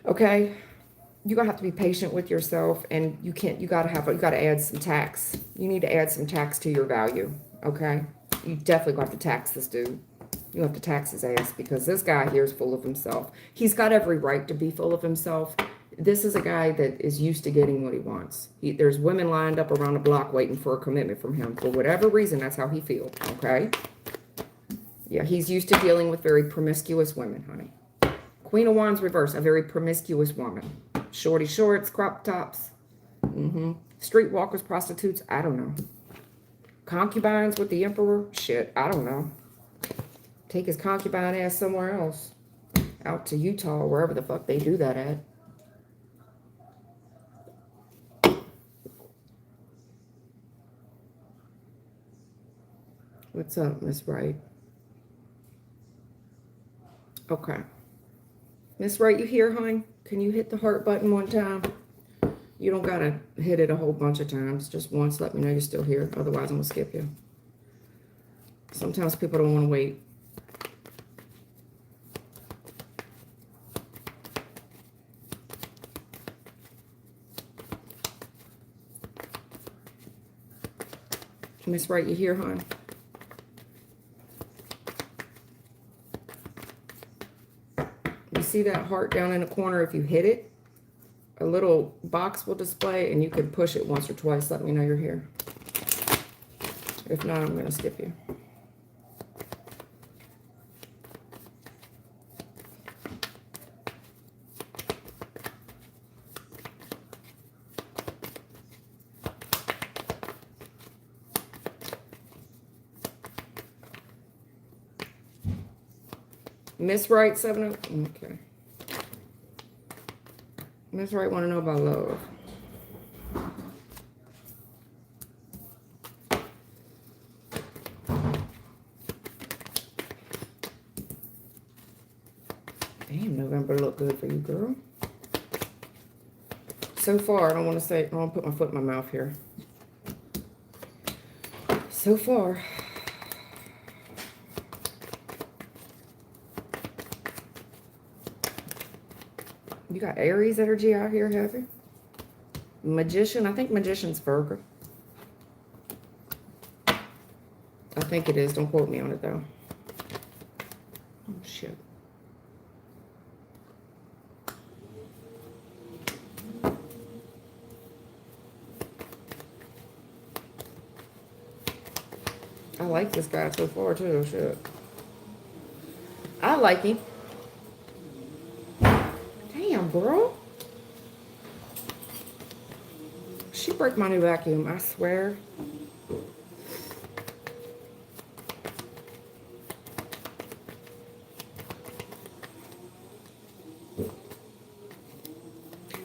Okay? You're going to have to be patient with yourself, and you got to add some tax. You need to add some tax to your value. Okay? You definitely got to tax this dude. You have to tax his ass, because this guy here is full of himself. He's got every right to be full of himself. This is a guy that is used to getting what he wants. There's women lined up around the block waiting for a commitment from him. For whatever reason, that's how he feels, okay? Yeah, he's used to dealing with very promiscuous women, honey. Queen of Wands reverse, a very promiscuous woman. Shorty shorts, crop tops. Streetwalkers, prostitutes, I don't know. Concubines with the emperor, shit, I don't know. Take his concubine ass somewhere else. Out to Utah or wherever the fuck they do that at. What's up, Miss Wright? Okay. Miss Wright, you here, hon? Can you hit the heart button one time? You don't gotta hit it a whole bunch of times. Just once, let me know you're still here. Otherwise, I'm gonna skip you. Sometimes people don't want to wait. Miss Wright, you here, hon? You see that heart down in the corner? If you hit it, a little box will display, and you can push it once or twice. Let me know you're here. If not, I'm going to skip you. Miss Wright, 7. Okay. Miss Wright want to know about love. Damn, November look good for you, girl. So far, I don't want to put my foot in my mouth here. So far. You got Aries energy out here, have you? Magician. I think Magician's Virgo. I think it is. Don't quote me on it, though. Oh, shit. I like this guy so far, too. Shit. I like him. Damn, girl. She broke my new vacuum, I swear.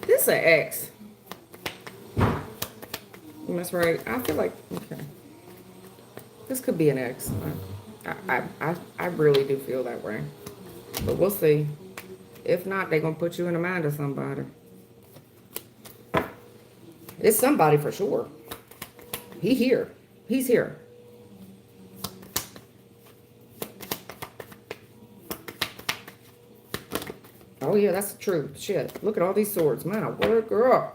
This is an X. That's right. I feel like, okay. This could be an X. I really do feel that way. But we'll see. If not, they're going to put you in the mind of somebody. It's somebody for sure. He's here. Oh, yeah, that's the truth. Shit. Look at all these swords. Man, I word, girl.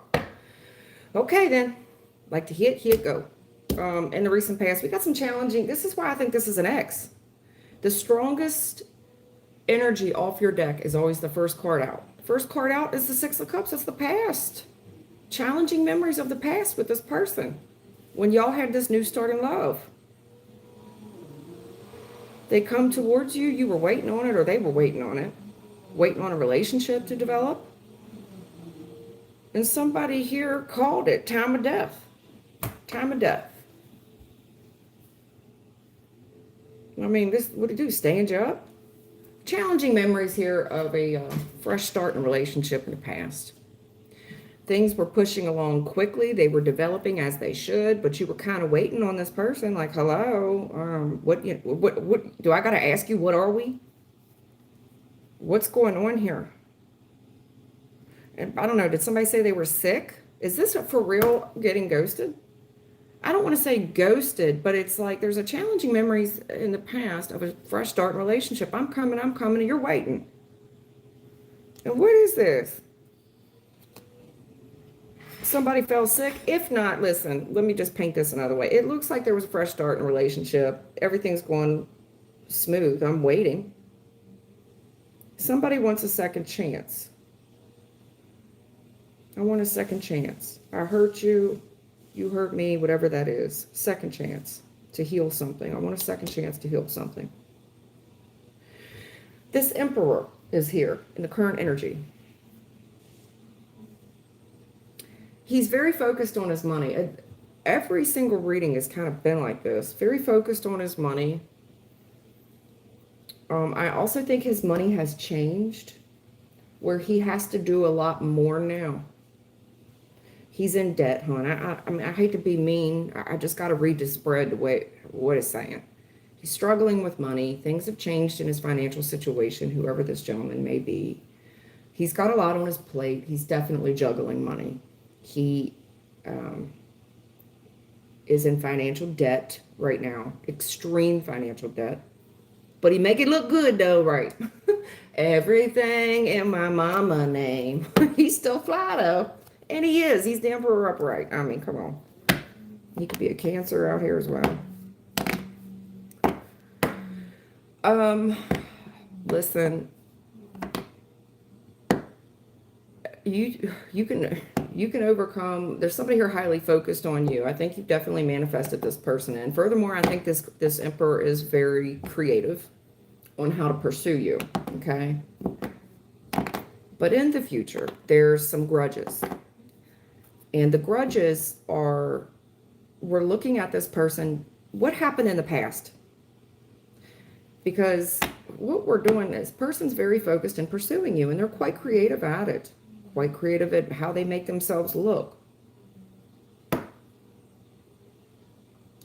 Okay, then. Like to hit, go. In the recent past, we got some challenging. This is why I think this is an X. The strongest energy off your deck is always the first card out. First card out is the Six of Cups. It's the past. Challenging memories of the past with this person. When y'all had this new start in love. They come towards you. You were waiting on it, or they were waiting on it. Waiting on a relationship to develop. And somebody here called it time of death. Time of death. I mean, this, what did it do? Stand you up? Challenging memories here of a fresh start in a relationship in the past. Things were pushing along quickly. They were developing as they should, but you were kind of waiting on this person, like, hello, what do I got to ask you? What are we? What's going on here? And I don't know. Did somebody say they were sick? Is this for real getting ghosted? I don't want to say ghosted, but it's like there's a challenging memories in the past of a fresh start relationship. I'm coming, and you're waiting. And what is this? Somebody fell sick? If not, listen, let me just paint this another way. It looks like there was a fresh start in a relationship. Everything's going smooth. I'm waiting. Somebody wants a second chance. I want a second chance. I hurt you. You hurt me, whatever that is. Second chance to heal something. I want a second chance to heal something. This emperor is here in the current energy. He's very focused on his money. Every single reading has kind of been like this. Very focused on his money. I also think his money has changed, where he has to do a lot more now. He's in debt, hon. I mean, I hate to be mean. I just got to read the spread the way what it's saying. He's struggling with money. Things have changed in his financial situation, whoever this gentleman may be. He's got a lot on his plate. He's definitely juggling money. He is in financial debt right now, extreme financial debt. But he make it look good though, right? Everything in my mama name. He's still fly though. And he is. He's the emperor upright. I mean, come on. He could be a Cancer out here as well. Listen. You can overcome. There's somebody here highly focused on you. I think you've definitely manifested this person. And furthermore, I think this emperor is very creative on how to pursue you. Okay. But in the future, there's some grudges. And the grudges are, we're looking at this person, what happened in the past? Because what we're doing, this person's very focused in pursuing you, and they're quite creative at it. Quite creative at how they make themselves look.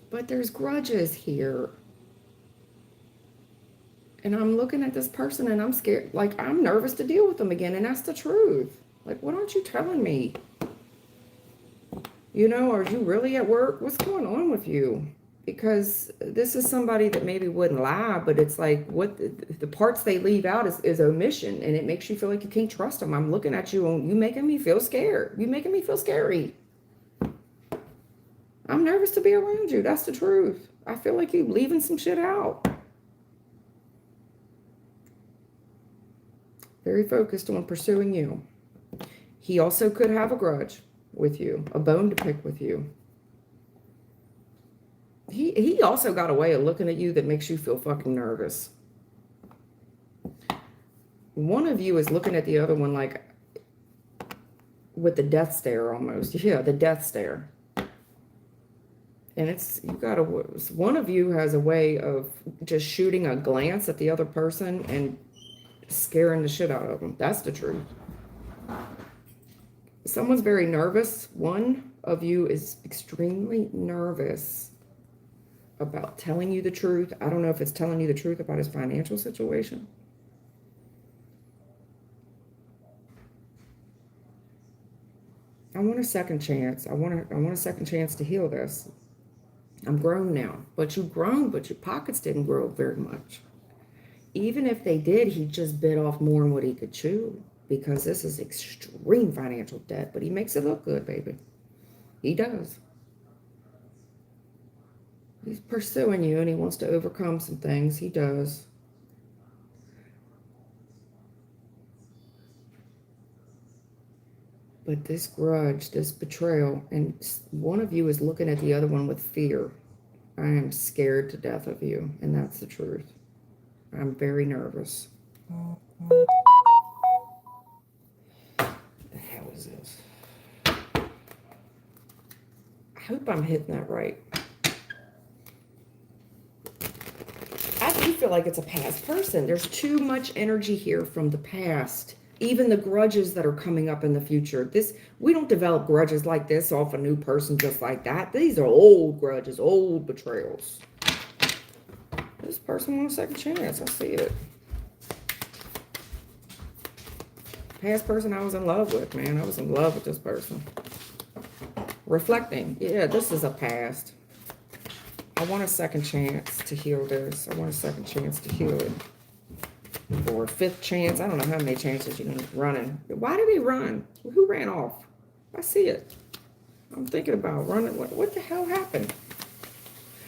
But there's grudges here. And I'm looking at this person and I'm scared. Like, I'm nervous to deal with them again, and that's the truth. Like, what aren't you telling me? You know, are you really at work? What's going on with you? Because this is somebody that maybe wouldn't lie, but it's like what the parts they leave out is omission, and it makes you feel like you can't trust them. I'm looking at you and you making me feel scared. You making me feel scary. I'm nervous to be around you. That's the truth. I feel like you're leaving some shit out. Very focused on pursuing you. He also could have a grudge with you, a bone to pick with you. He also got a way of looking at you that makes you feel fucking nervous. One of you is looking at the other one like with the death stare almost. Yeah, the death stare. And it's, you gotta, one of you has a way of just shooting a glance at the other person and scaring the shit out of them. That's the truth. Someone's very nervous. One of you is extremely nervous about telling you the truth. I don't know if it's telling you the truth about his financial situation. I want a second chance. I want a second chance to heal this. I'm grown now. But you've grown, but your pockets didn't grow very much. Even if they did, he just bit off more than what he could chew. Because this is extreme financial debt. But he makes it look good, baby. He does. He's pursuing you and he wants to overcome some things. He does. But this grudge, this betrayal, and one of you is looking at the other one with fear. I am scared to death of you, and that's the truth. I'm very nervous. What the hell is this? hope I'm hitting that right. I do feel like it's a past person. There's too much energy here from the past. Even the grudges that are coming up in the future. We don't develop grudges like this off a new person just like that. These are old grudges, old betrayals. This person wants a second chance. I see it. Past person I was in love with, man. I was in love with this person. Reflecting. Yeah, this is a past. I want a second chance to heal this. I want a second chance to heal it. Or a fifth chance. I don't know how many chances you need running. Why did he run? Who ran off? I see it. I'm thinking about running. What the hell happened?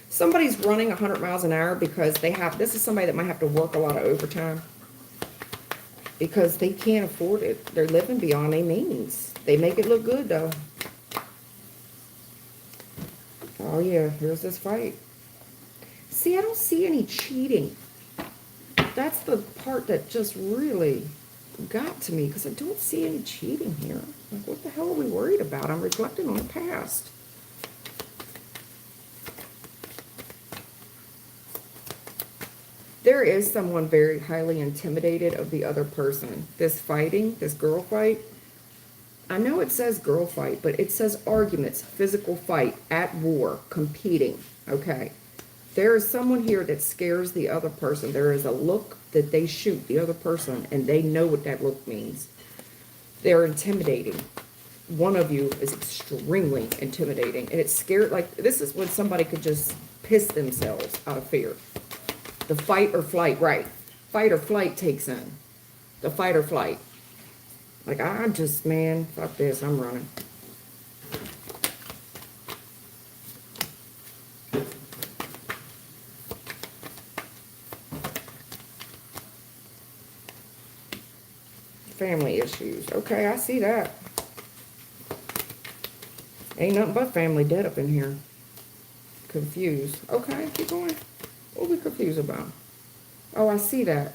Somebody's running 100 miles an hour because this is somebody that might have to work a lot of overtime. Because they can't afford it. They're living beyond their means. They make it look good, though. Oh, yeah. Here's this fight. See, I don't see any cheating. That's the part that just really got to me. Because I don't see any cheating here. Like, what the hell are we worried about? I'm reflecting on the past. There is someone very highly intimidated of the other person. This fighting, this girl fight, I know it says girl fight, but it says arguments, physical fight, at war, competing, okay? There is someone here that scares the other person. There is a look that they shoot the other person, and they know what that look means. They're intimidating. One of you is extremely intimidating, and it's scared. Like, this is when somebody could just piss themselves out of fear. The fight or flight, right. Fight or flight takes in. The fight or flight. Like, I'm just, man, fuck this, I'm running. Family issues. Okay, I see that. Ain't nothing but family dead up in here. Confused. Okay, keep going. What are we confused about? Oh, I see that.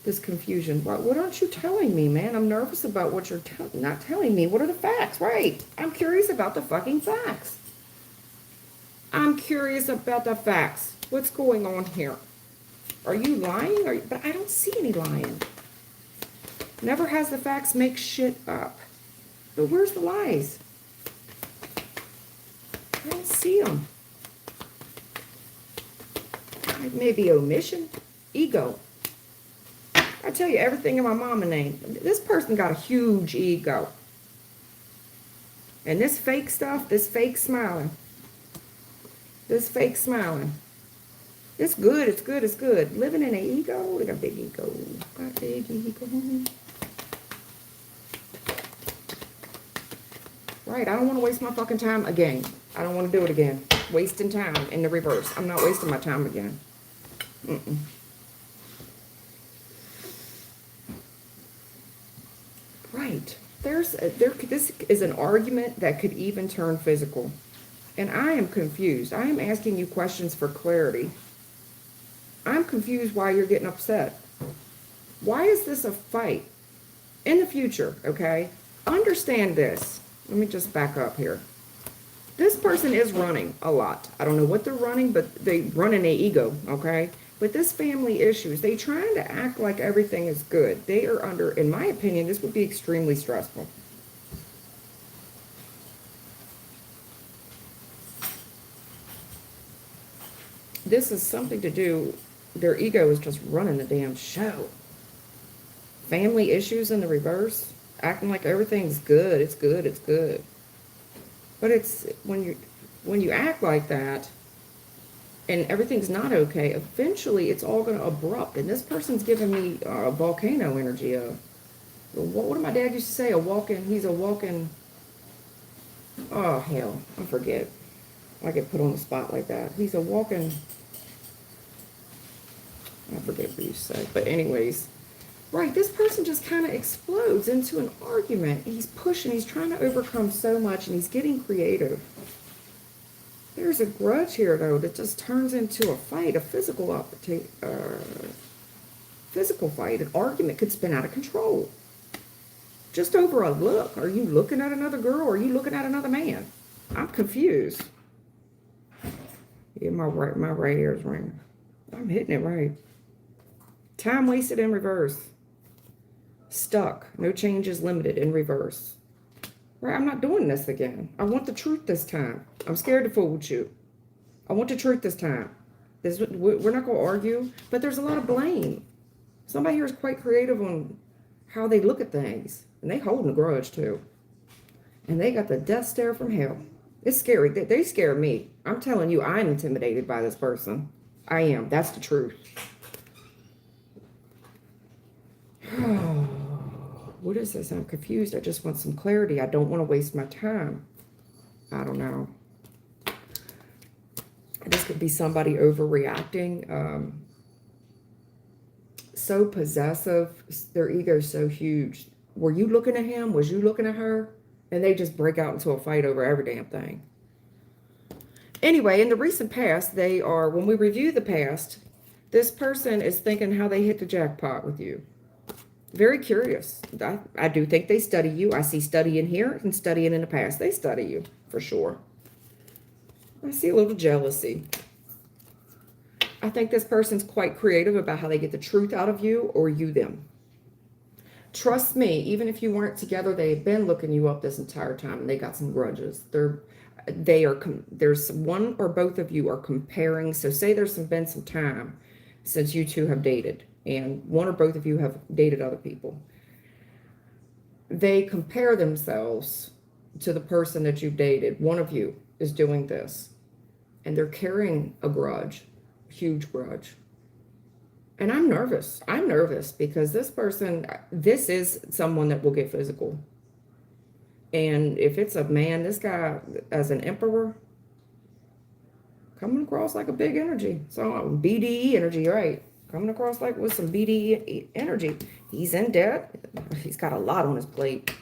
This confusion. What aren't you telling me, man? I'm nervous about what you're not telling me. What are the facts? Right. I'm curious about the fucking facts. I'm curious about the facts. What's going on here? Are you lying? But I don't see any lying. Never has the facts make shit up. But where's the lies? I don't see them. Maybe omission, ego. I tell you everything in my mama name. This person got a huge ego. And this fake stuff, this fake smiling. This fake smiling. It's good, it's good, it's good. Living in an ego, they got a big ego. Got a big ego. Right, I don't want to waste my fucking time again. I don't want to do it again. Wasting time in the reverse. I'm not wasting my time again. Mm-mm. Right. This is an argument that could even turn physical. And I am confused. I am asking you questions for clarity. I'm confused why you're getting upset. Why is this a fight? In the future, okay? Understand this. Let me just back up here. This person is running a lot. I don't know what they're running, but they run in their ego, okay? But this family issues, they trying to act like everything is good. They are under, in my opinion, this would be extremely stressful. This is something to do, their ego is just running the damn show. Family issues in the reverse, acting like everything's good, it's good, it's good. But it's, when you act like that, and everything's not okay, eventually it's all going to erupt. And this person's giving me volcano energy. What did my dad used to say? He's a walking, oh, hell, I forget. I get put on the spot like that. He's a walking, I forget what you say. But anyways, right, this person just kind of explodes into an argument. He's pushing, he's trying to overcome so much, and he's getting creative. There's a grudge here, though, that just turns into a fight, a physical fight. An argument could spin out of control. Just over a look. Are you looking at another girl, or are you looking at another man? I'm confused. Yeah, my right ear is ringing. I'm hitting it right. Time wasted in reverse. Stuck. No changes limited in reverse. Right, I'm not doing this again. I want the truth this time. I'm scared to fool with you. I want the truth this time. We're not going to argue, but there's a lot of blame. Somebody here is quite creative on how they look at things. And they holding a grudge too. And they got the death stare from hell. It's scary. They scare me. I'm telling you, I'm intimidated by this person. I am. That's the truth. What is this? I'm confused. I just want some clarity. I don't want to waste my time. I don't know. This could be somebody overreacting. So possessive. Their ego's so huge. Were you looking at him? Was you looking at her? And they just break out into a fight over every damn thing. Anyway, in the recent past, when we review the past, this person is thinking how they hit the jackpot with you. Very curious. I do think they study you. I see studying here and studying in the past. They study you, for sure. I see a little jealousy. I think this person's quite creative about how they get the truth out of you or you them. Trust me, even if you weren't together, they've been looking you up this entire time and they got some grudges. There's one or both of you are comparing. So say there's been some time since you two have dated and one or both of you have dated other people. They compare themselves to the person that you've dated. One of you is doing this and they're carrying a grudge, huge grudge. And I'm nervous. I'm nervous because this is someone that will get physical. And if it's a man, this guy as an emperor, coming across like a big energy. So BDE energy, right? Coming across like with some BDE energy. He's in debt. He's got a lot on his plate.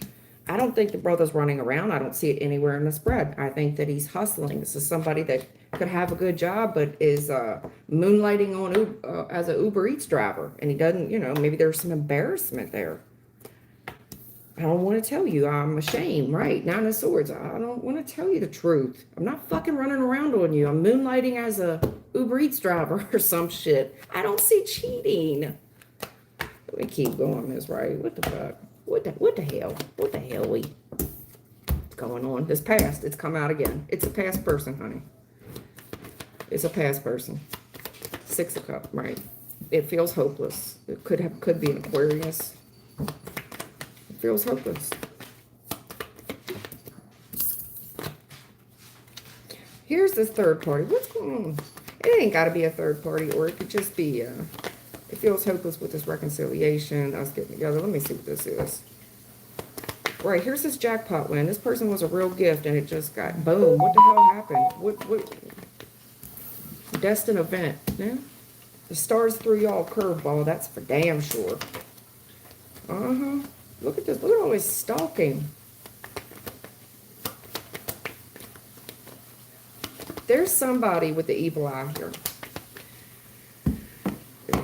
I don't think the brother's running around. I don't see it anywhere in the spread. I think that he's hustling. This is somebody that could have a good job, but is moonlighting on as an Uber Eats driver. And he doesn't, maybe there's some embarrassment there. I don't want to tell you. I'm ashamed, right? Nine of Swords. I don't want to tell you the truth. I'm not fucking running around on you. I'm moonlighting as a Uber Eats driver or some shit. I don't see cheating. Let me keep going this, right? What the fuck? What the hell? What the hell what's going on? This past, it's come out again. It's a past person, honey. It's a past person. Six of Cups, right? It feels hopeless. It could be an Aquarius. It feels hopeless. Here's this third party. What's going on? It ain't got to be a third party, or it could just be it feels hopeless with this reconciliation, us getting together. Let me see what this is. Right, here's this jackpot win. This person was a real gift, and it just got boom. What the hell happened? What destined event? Yeah? The stars threw y'all a curveball. That's for damn sure. Look at this. Look at all this stalking. There's somebody with the evil eye here.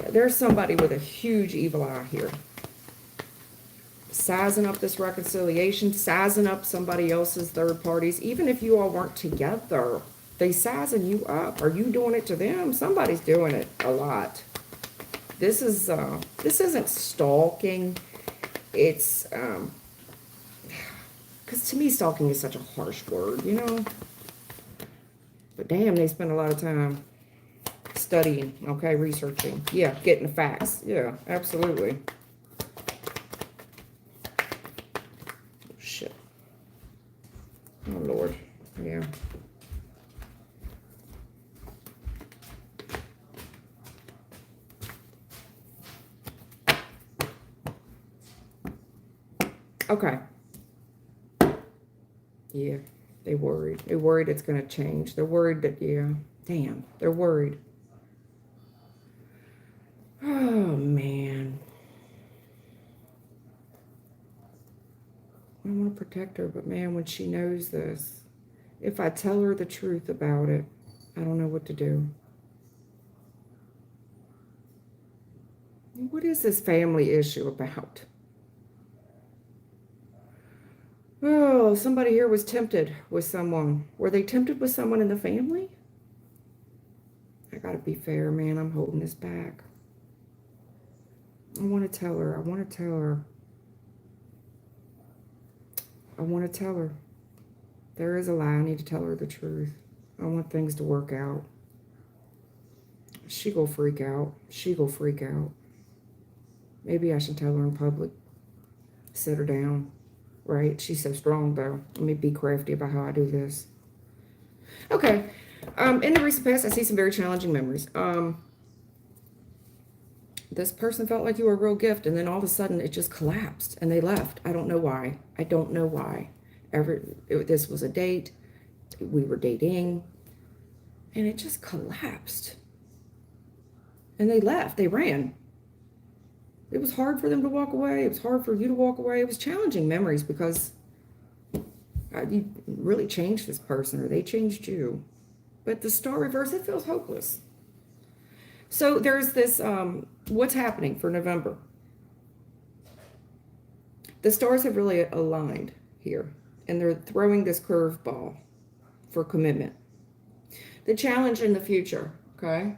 There's somebody with a huge evil eye here. Sizing up this reconciliation, sizing up somebody else's third parties. Even if you all weren't together, they sizing you up. Are you doing it to them? Somebody's doing it a lot. This isn't stalking. It's, because to me, stalking is such a harsh word, But damn, they spend a lot of time studying, okay, researching. Yeah, getting the facts. Yeah, absolutely. Shit. Oh, Lord. Yeah. Okay. Yeah, they worried. They're worried it's going to change. They're worried that, yeah, damn, they're worried. Oh, man. I want to protect her, but man, when she knows this, if I tell her the truth about it, I don't know what to do. What is this family issue about? Oh, somebody here was tempted with someone. Were they tempted with someone in the family? I gotta be fair, man. I'm holding this back. I want to tell her. I want to tell her. I want to tell her. There is a lie. I need to tell her the truth. I want things to work out. She go freak out. She go freak out. Maybe I should tell her in public. Sit her down. Right? She's so strong, though. Let me be crafty about how I do this. Okay. In the recent past, I see some very challenging memories. This person felt like you were a real gift, and then all of a sudden it just collapsed, and they left. I don't know why. I don't know why. This was a date. We were dating, and it just collapsed. And they left. They ran. It was hard for them to walk away. It was hard for you to walk away. It was challenging memories because you really changed this person, or they changed you. But the star reverse, it feels hopeless. So there's this, what's happening for November? The stars have really aligned here, and they're throwing this curveball for commitment. The challenge in the future, okay?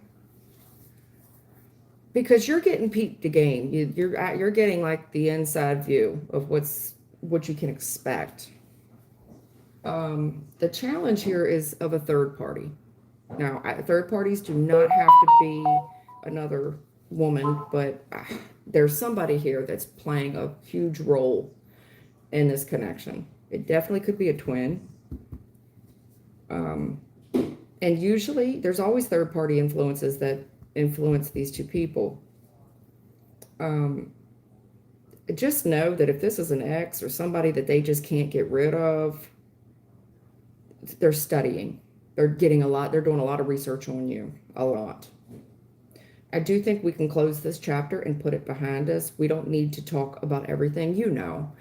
Because you're getting peeped the game. You're getting like the inside view of what you can expect. The challenge here is of a third party. Now, third parties do not have to be another woman, but there's somebody here that's playing a huge role in this connection. It definitely could be a twin. And usually, there's always third party influences that influence these two people. Just know that if this is an ex or somebody that they just can't get rid of, they're studying. They're doing a lot of research on you. A lot. I do think we can close this chapter and put it behind us. We don't need to talk about everything. You know.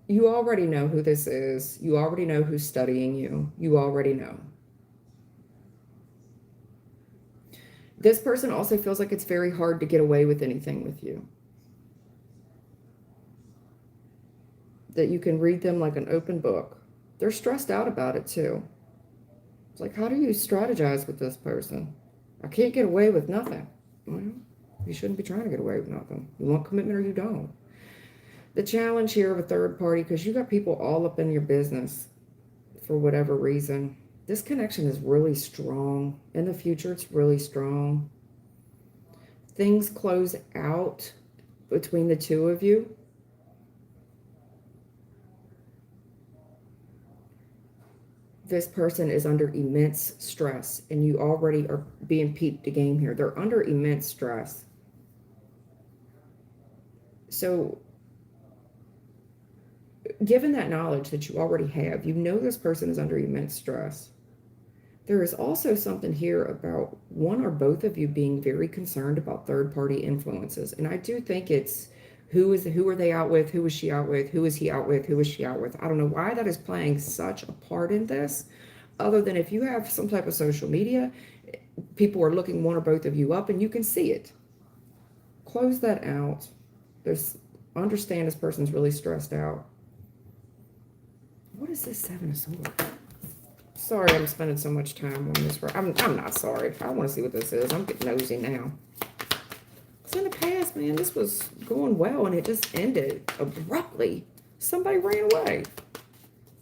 You already know who this is. You already know who's studying you. You already know. This person also feels like it's very hard to get away with anything with you. That you can read them like an open book. They're stressed out about it too. It's like, how do you strategize with this person? I can't get away with nothing. Well, you shouldn't be trying to get away with nothing. You want commitment or you don't. The challenge here of a third party, because you got people all up in your business for whatever reason. This connection is really strong. In the future, it's really strong. Things close out between the two of you. This person is under immense stress, and you already are being peeped the game here. They're under immense stress. So, given that knowledge that you already have, you know this person is under immense stress. There is also something here about one or both of you being very concerned about third-party influences. And I do think it's who are they out with? Who is she out with? Who is he out with? Who is she out with? I don't know why that is playing such a part in this, other than if you have some type of social media, people are looking one or both of you up and you can see it. Close that out. Understand this person's really stressed out. What is this Seven of Swords? Sorry, I'm spending so much time on this. I'm not sorry. I want to see what this is. I'm getting nosy now. Because in the past, man, this was going well and it just ended abruptly. Somebody ran away.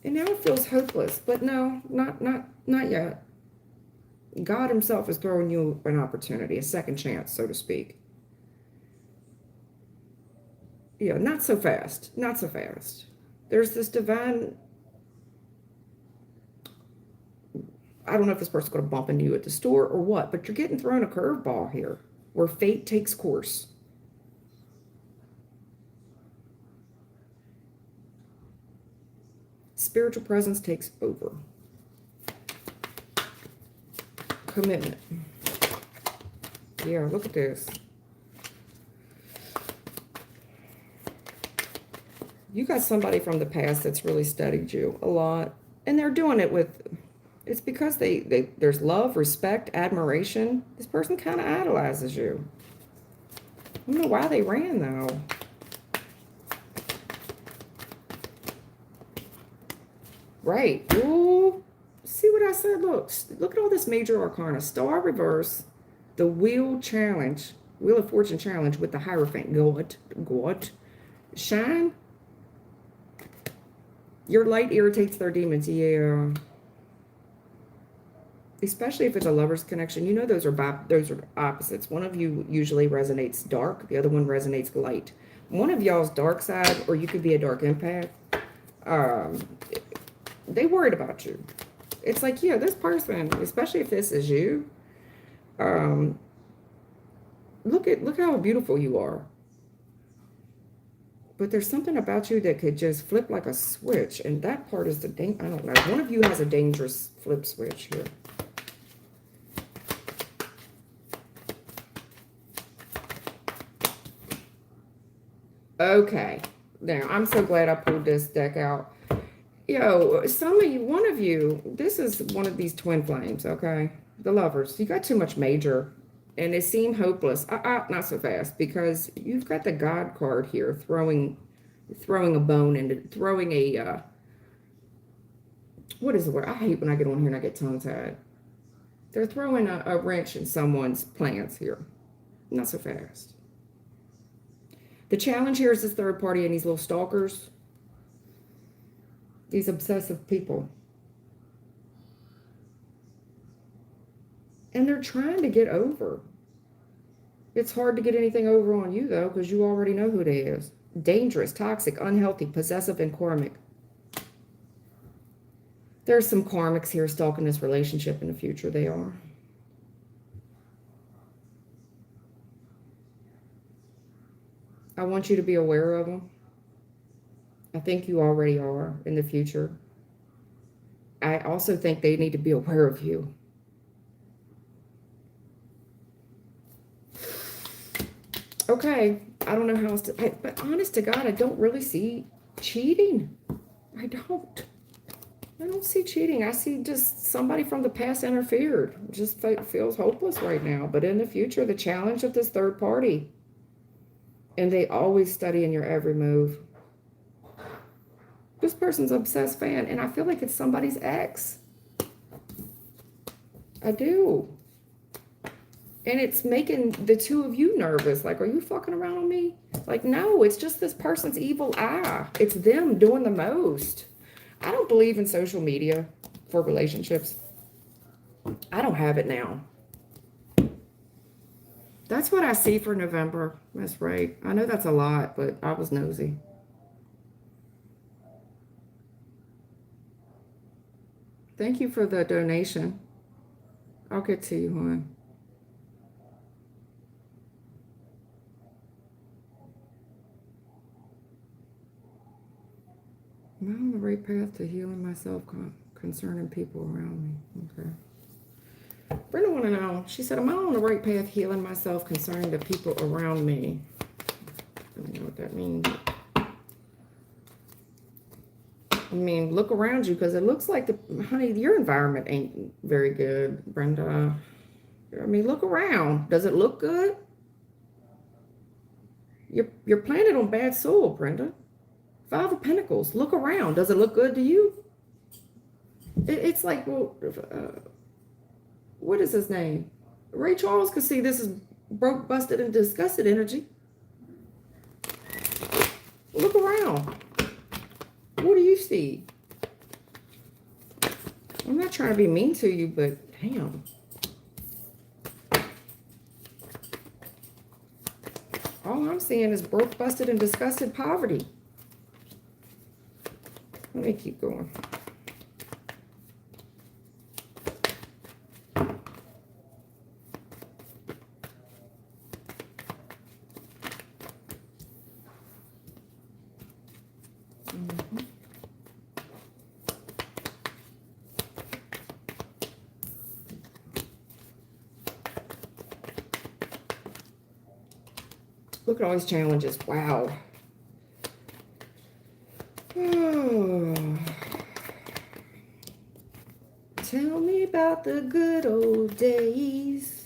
And now it feels hopeless. But no, not yet. God himself is throwing you an opportunity, a second chance, so to speak. Yeah, not so fast. Not so fast. There's this divine... I don't know if this person's going to bump into you at the store or what, but you're getting thrown a curveball here where fate takes course. Spiritual presence takes over. Commitment. Yeah, look at this. You got somebody from the past that's really studied you a lot, and they're doing it with... It's because there's love, respect, admiration. This person kind of idolizes you. I don't know why they ran, though. great. Ooh, see what I said? Look at all this major arcana. Star reverse, the Wheel Challenge, Wheel of Fortune Challenge with the Hierophant. God. Shine. Your light irritates their demons. Yeah. Especially if it's a lover's connection. You know those are opposites. One of you usually resonates dark. The other one resonates light. One of y'all's dark side, or you could be a dark empath. They worried about you. It's like, yeah, this person, especially if this is you, look how beautiful you are. But there's something about you that could just flip like a switch, and that part is I don't know. One of you has a dangerous flip switch here. Okay. Now, I'm so glad I pulled this deck out. Yo, some of you, one of you, this is one of these twin flames, okay? The lovers. You got too much major, and they seem hopeless. Not so fast, because you've got the God card here, throwing a bone into, throwing a, what is the word? I hate when I get on here and I get tongue-tied. They're throwing a wrench in someone's plans here. Not so fast. The challenge here is this third party and these little stalkers. These obsessive people. And they're trying to get over. It's hard to get anything over on you, though, because you already know who it is. Dangerous, toxic, unhealthy, possessive, and karmic. There's some karmics here stalking this relationship in the future. They are. I want you to be aware of them. I think you already are in the future. I also think they need to be aware of you. Okay, I don't know how else to, but honest to God, I don't really see cheating. I don't see cheating. I see just somebody from the past interfered. It just feels hopeless right now. But in the future, the challenge of this third party. And they always study in your every move. This person's an obsessed fan, and I feel like it's somebody's ex. I do. And it's making the two of you nervous. Like, are you fucking around on me? Like, no, it's just this person's evil eye. It's them doing the most. I don't believe in social media for relationships. I don't have it now. That's what I see for November. That's right. I know that's a lot, but I was nosy. Thank you for the donation. I'll get to you, hon. Am I on the right path to healing myself concerning people around me? Okay. Brenda want to know, she said, am I on the right path healing myself concerning the people around me? I don't know what that means. I mean, look around you, because it looks like, honey, your environment ain't very good, Brenda. I mean, look around. Does it look good? You're planted on bad soil, Brenda. 5 of Pentacles. Look around. Does it look good to you? It's like, well, what is his name? Ray Charles could see this is broke, busted, and disgusted energy. Look around. What do you see? I'm not trying to be mean to you, but damn. All I'm seeing is broke, busted, and disgusted poverty. Let me keep going. Look at all these challenges. Wow. Oh. Tell me about the good old days.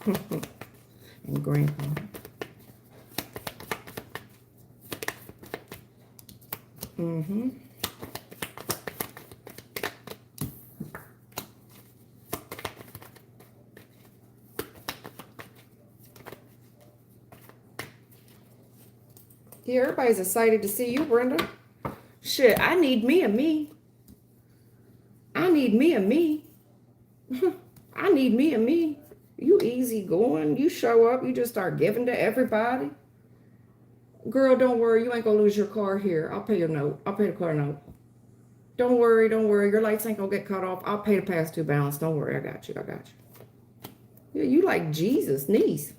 And Grandpa. Yeah, everybody's excited to see you, Brenda. Shit, I need me a me. I need me a me. I need me a me. You easy going. You show up. You just start giving to everybody. Girl, don't worry. You ain't going to lose your car here. I'll pay your note. I'll pay the car note. Don't worry. Don't worry. Your lights ain't going to get cut off. I'll pay the past due balance. Don't worry. I got you. I got you. Yeah, you like Jesus' niece.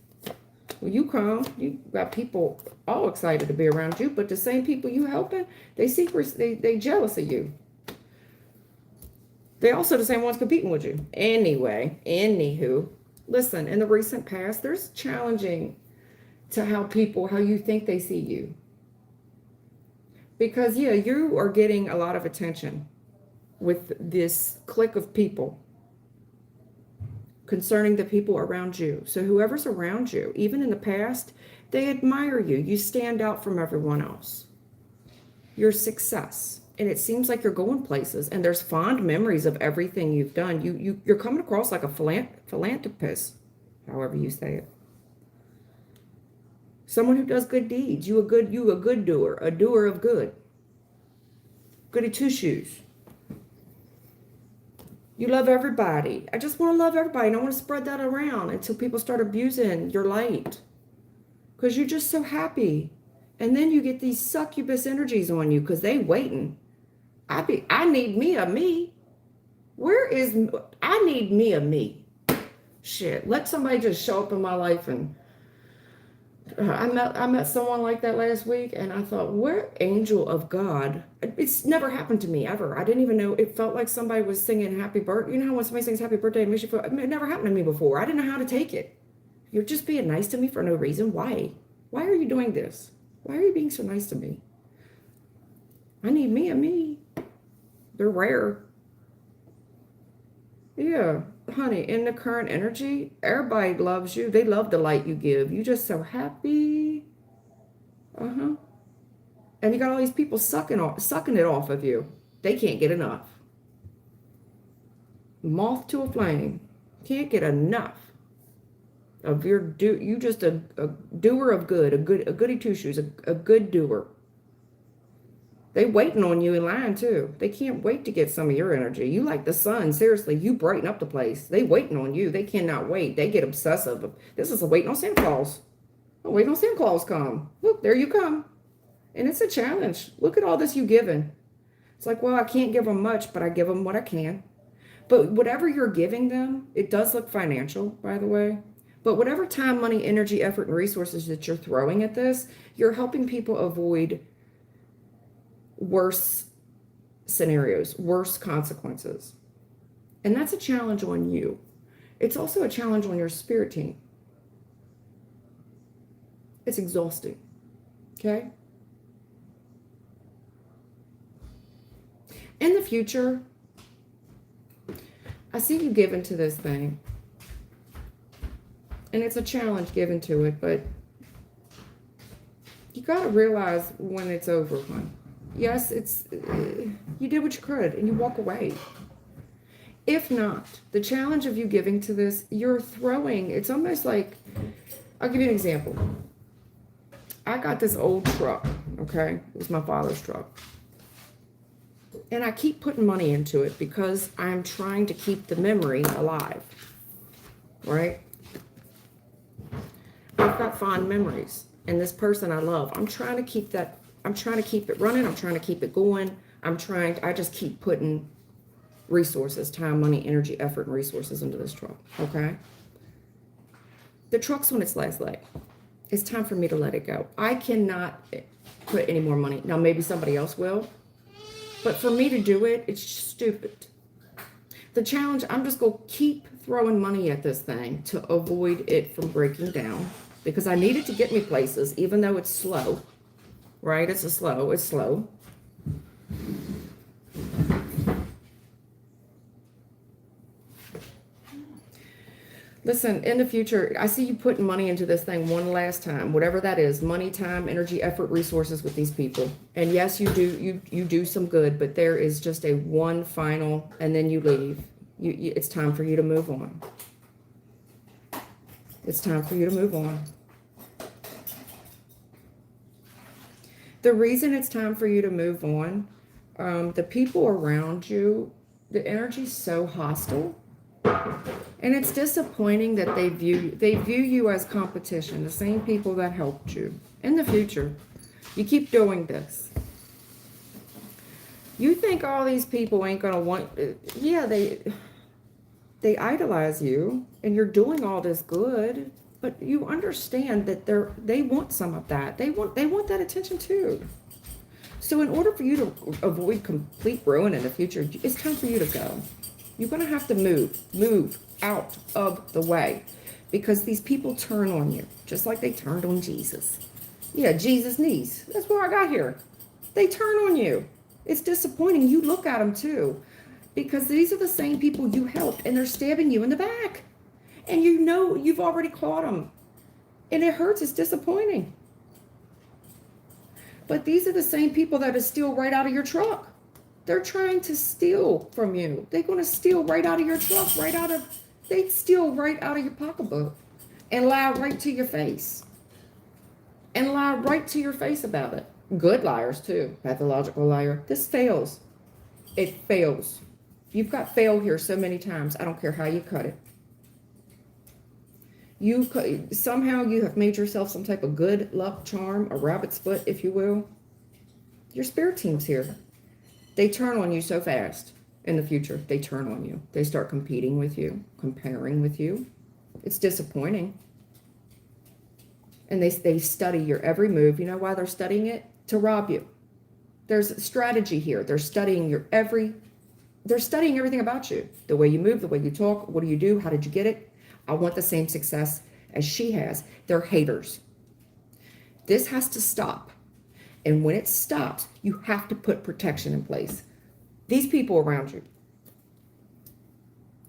When you come, you got people all excited to be around you, but the same people you helping, they jealous of you. They also the same ones competing with you. Anyway, anywho, listen, in the recent past, there's challenging to how you think they see you. Because, yeah, you are getting a lot of attention with this clique of people concerning the people around you. So whoever's around you, even in the past, they admire you. You stand out from everyone else. Your success. And it seems like you're going places, and there's fond memories of everything you've done. You're coming across like a philanthropist, however you say it. Someone who does good deeds. You a good doer, a doer of good. Goody two shoes. You love everybody. I just want to love everybody, and I want to spread that around until people start abusing your light. Because you're just so happy. And then you get these succubus energies on you because they waiting. I need me a me. I need me a me. Shit, let somebody just show up in my life. And I met someone like that last week, and I thought, where angel of God? It's never happened to me ever. I didn't even know. It felt like somebody was singing happy birthday. You know how when somebody sings happy birthday, it makes you feel, it never happened to me before. I didn't know how to take it. You're just being nice to me for no reason. Why? Why are you doing this? Why are you being so nice to me? I need me a me. They're rare. Yeah, honey, in the current energy, everybody loves you. They love the light you give. You just so happy. Uh-huh. And you got all these people sucking it off of you. They can't get enough. Moth to a flame. Can't get enough of you just a doer of good, a goody two shoes, a good doer. They waiting on you in line too. They can't wait to get some of your energy. You like the sun. Seriously, you brighten up the place. They waiting on you. They cannot wait. They get obsessive. This is a waiting on Santa Claus. I'm waiting on Santa Claus come. Look, there you come. And it's a challenge. Look at all this you giving. It's like, well, I can't give them much, but I give them what I can. But whatever you're giving them, it does look financial, by the way. But whatever time, money, energy, effort, and resources that you're throwing at this, you're helping people avoid worse scenarios, worse consequences. And that's a challenge on you. It's also a challenge on your spirit team. It's exhausting. Okay? In the future, I see you given to this thing. And it's a challenge given to it, but you got to realize when it's over, hon. Yes, you did what you could and you walk away. If not, the challenge of you giving to this, you're throwing, it's almost like, I'll give you an example. I got this old truck, okay? It was my father's truck. And I keep putting money into it because I'm trying to keep the memory alive, right? I've got fond memories. And this person I love, I'm trying to keep it running. I'm trying to keep it going. I just keep putting resources, time, money, energy, effort, and resources into this truck, okay? The truck's on its last leg. It's time for me to let it go. I cannot put any more money. Now, maybe somebody else will. But for me to do it, it's stupid. The challenge, I'm just going to keep throwing money at this thing to avoid it from breaking down. Because I need it to get me places, even though it's slow. Right? It's slow. Listen, in the future, I see you putting money into this thing one last time, whatever that is, money, time, energy, effort, resources with these people. And yes, you do some good, but there is just a one final, and then you leave. It's time for you to move on. It's time for you to move on. The reason it's time for you to move on, the people around you, the energy's so hostile. And it's disappointing that they view you as competition, the same people that helped you. In the future, you keep doing this. You think all these people ain't gonna want, yeah, they idolize you and you're doing all this good, but you understand that they want some of that. They want that attention too. So in order for you to avoid complete ruin in the future, it's time for you to go. You're going to have to move out of the way, because these people turn on you just like they turned on Jesus. Yeah, Jesus' knees. That's where I got here. They turn on you. It's disappointing. You look at them too, because these are the same people you helped, and they're stabbing you in the back. And you know you've already caught them. And it hurts. It's disappointing. But these are the same people that steal right out of your truck. They're trying to steal from you. They're going to steal right out of your truck, they steal right out of your pocketbook and lie right to your face. And lie right to your face about it. Good liars too. Pathological liar. This fails. It fails. You've got fail here so many times. I don't care how you cut it. Somehow you have made yourself some type of good luck charm, a rabbit's foot, if you will. Your spirit team's here. They turn on you so fast in the future. They turn on you. They start competing with you, comparing with you. It's disappointing. And they study your every move. You know why they're studying it? To rob you. There's a strategy here. They're studying they're studying everything about you. The way you move, the way you talk, what do you do? How did you get it? I want the same success as she has. They're haters. This has to stop. And when it stops, you have to put protection in place. These people around you.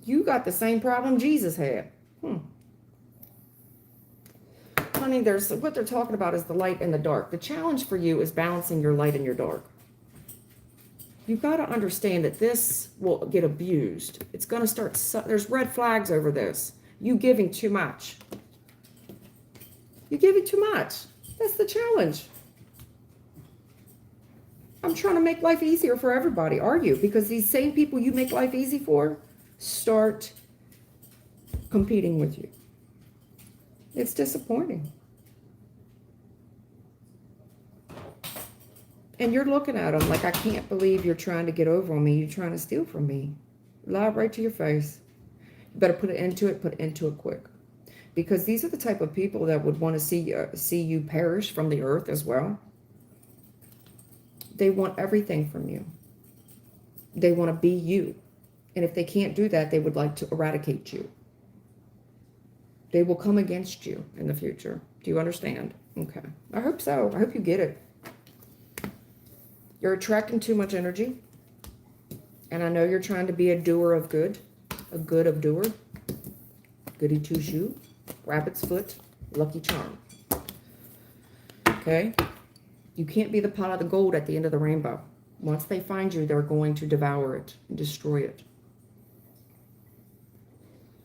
You got the same problem Jesus had. Honey, what they're talking about is the light and the dark. The challenge for you is balancing your light and your dark. You've got to understand that this will get abused. It's going to start, there's red flags over this. You giving too much. You're giving too much. That's the challenge. I'm trying to make life easier for everybody. Are you? Because these same people you make life easy for start competing with you. It's disappointing. And you're looking at them like, I can't believe you're trying to get over on me. You're trying to steal from me. Lie right to your face. You better put it into it quick. Because these are the type of people that would want to see you perish from the earth as well. They want everything from you. They want to be you. And if they can't do that, they would like to eradicate you. They will come against you in the future. Do you understand? Okay. I hope so. I hope you get it. You're attracting too much energy. And I know you're trying to be a doer of good. A good of doer. Goody two shoe. Rabbit's foot. Lucky charm. Okay? You can't be the pot of the gold at the end of the rainbow. Once they find you, they're going to devour it and destroy it.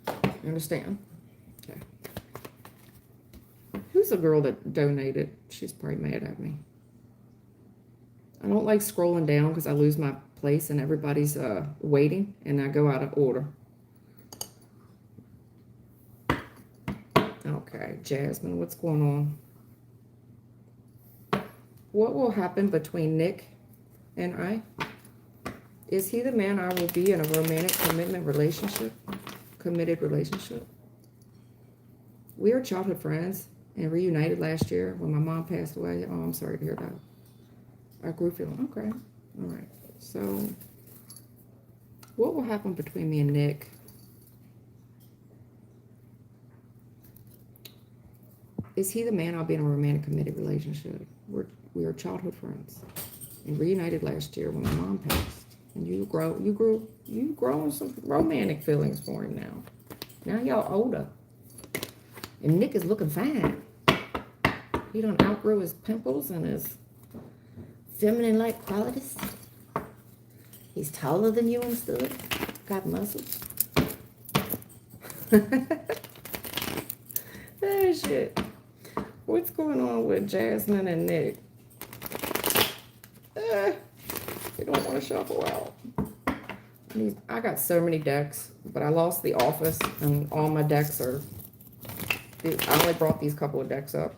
You understand? Okay. Who's the girl that donated? She's probably mad at me. I don't like scrolling down because I lose my place and everybody's waiting and I go out of order. Okay, Jasmine, what's going on? What will happen between Nick and I? Is he the man I will be in a romantic committed relationship? We are childhood friends and reunited last year when my mom passed away. Oh, I'm sorry to hear that. I grew feeling, okay. All right. So, what will happen between me and Nick? Is he the man I'll be in a romantic committed relationship? We are childhood friends and reunited last year when my mom passed. And you grown some romantic feelings for him now. Now y'all older. And Nick is looking fine. He don't outgrow his pimples and his feminine-like qualities. He's taller than you and stuff. Got muscles. Oh, shit. What's going on with Jasmine and Nick? want to shuffle out. I got so many decks, but I lost the office, and all my decks are... I only brought these couple of decks up.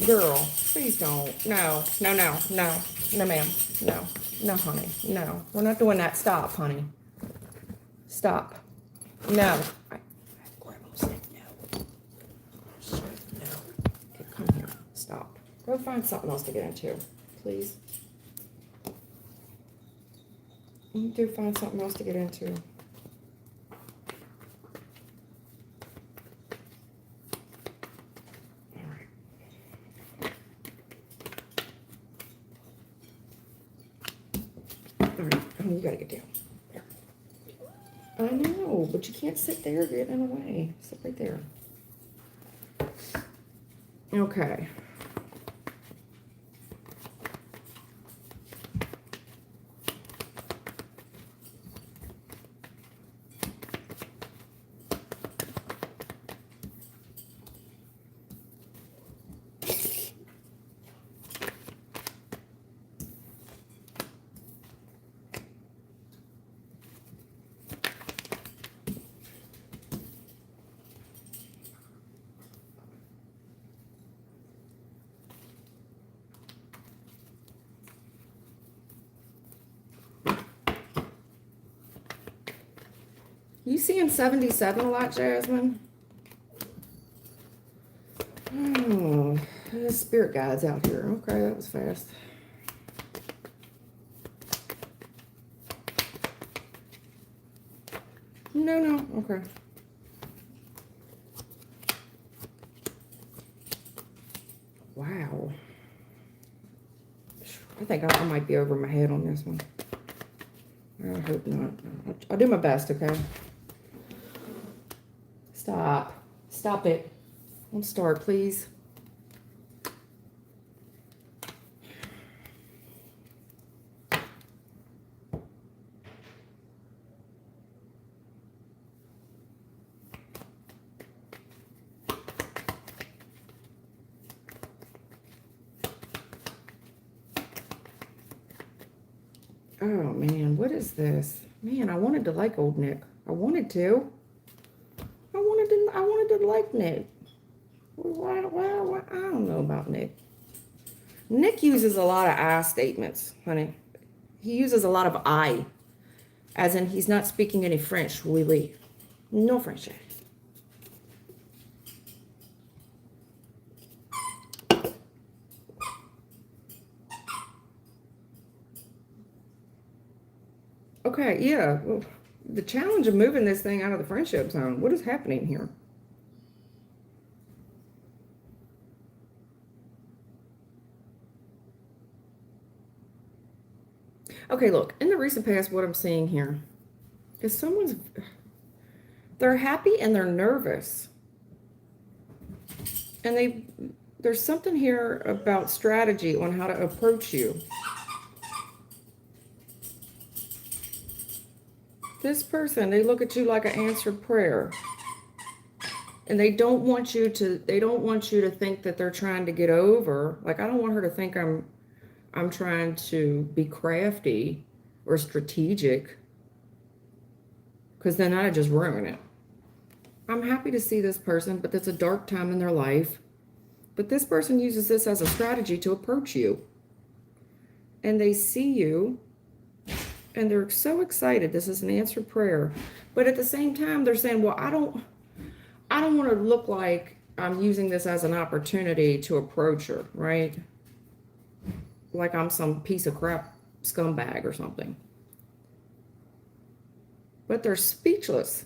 Girl, please don't. No, no, no, no. No, ma'am. No. No, honey. No. We're not doing that. Stop, honey. Stop. No. Grandma said no. No. Okay, come here. Stop. Go find something else to get into, please. You do find something else to get into. You gotta get down. There. I know, but you can't sit there. You're getting in the way. Sit right there. Okay. You seeing 77 a lot, Jasmine? Oh, there's spirit guides out here. Okay, that was fast. No, no, okay. Wow. I think I might be over my head on this one. I hope not. I'll do my best, okay? Stop. Stop it. Don't start, please. Oh, man, what is this? Man, I wanted to like old Nick. I wanted to. I wanted to like Nick. Why, I don't know about Nick. Nick uses a lot of I statements, honey. He uses a lot of I. As in, he's not speaking any French, oui, oui. No French. Okay, yeah. Well, the challenge of moving this thing out of the friendship zone. What is happening here? Okay, look, in the recent past, what I'm seeing here is they're happy and they're nervous. And there's something here about strategy on how to approach you. This person, they look at you like an answered prayer. And they don't want you to think that they're trying to get over. Like, I don't want her to think I'm trying to be crafty or strategic, because then I'd just ruin it. I'm happy to see this person, but it's a dark time in their life. But this person uses this as a strategy to approach you. And they see you, and they're so excited. This is an answered prayer. But at the same time, they're saying, well, I don't want to look like I'm using this as an opportunity to approach her, right? Like I'm some piece of crap scumbag or something. But they're speechless.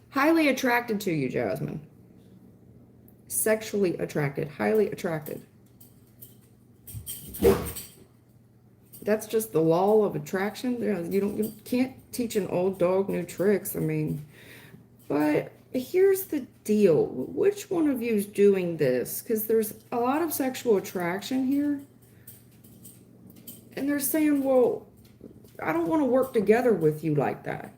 Highly attracted to you, Jasmine. Sexually attracted, highly attracted. That's just the law of attraction. You can't teach an old dog new tricks. I mean, but here's the deal. Which one of you is doing this? Because there's a lot of sexual attraction here. And they're saying, well, I don't want to work together with you like that.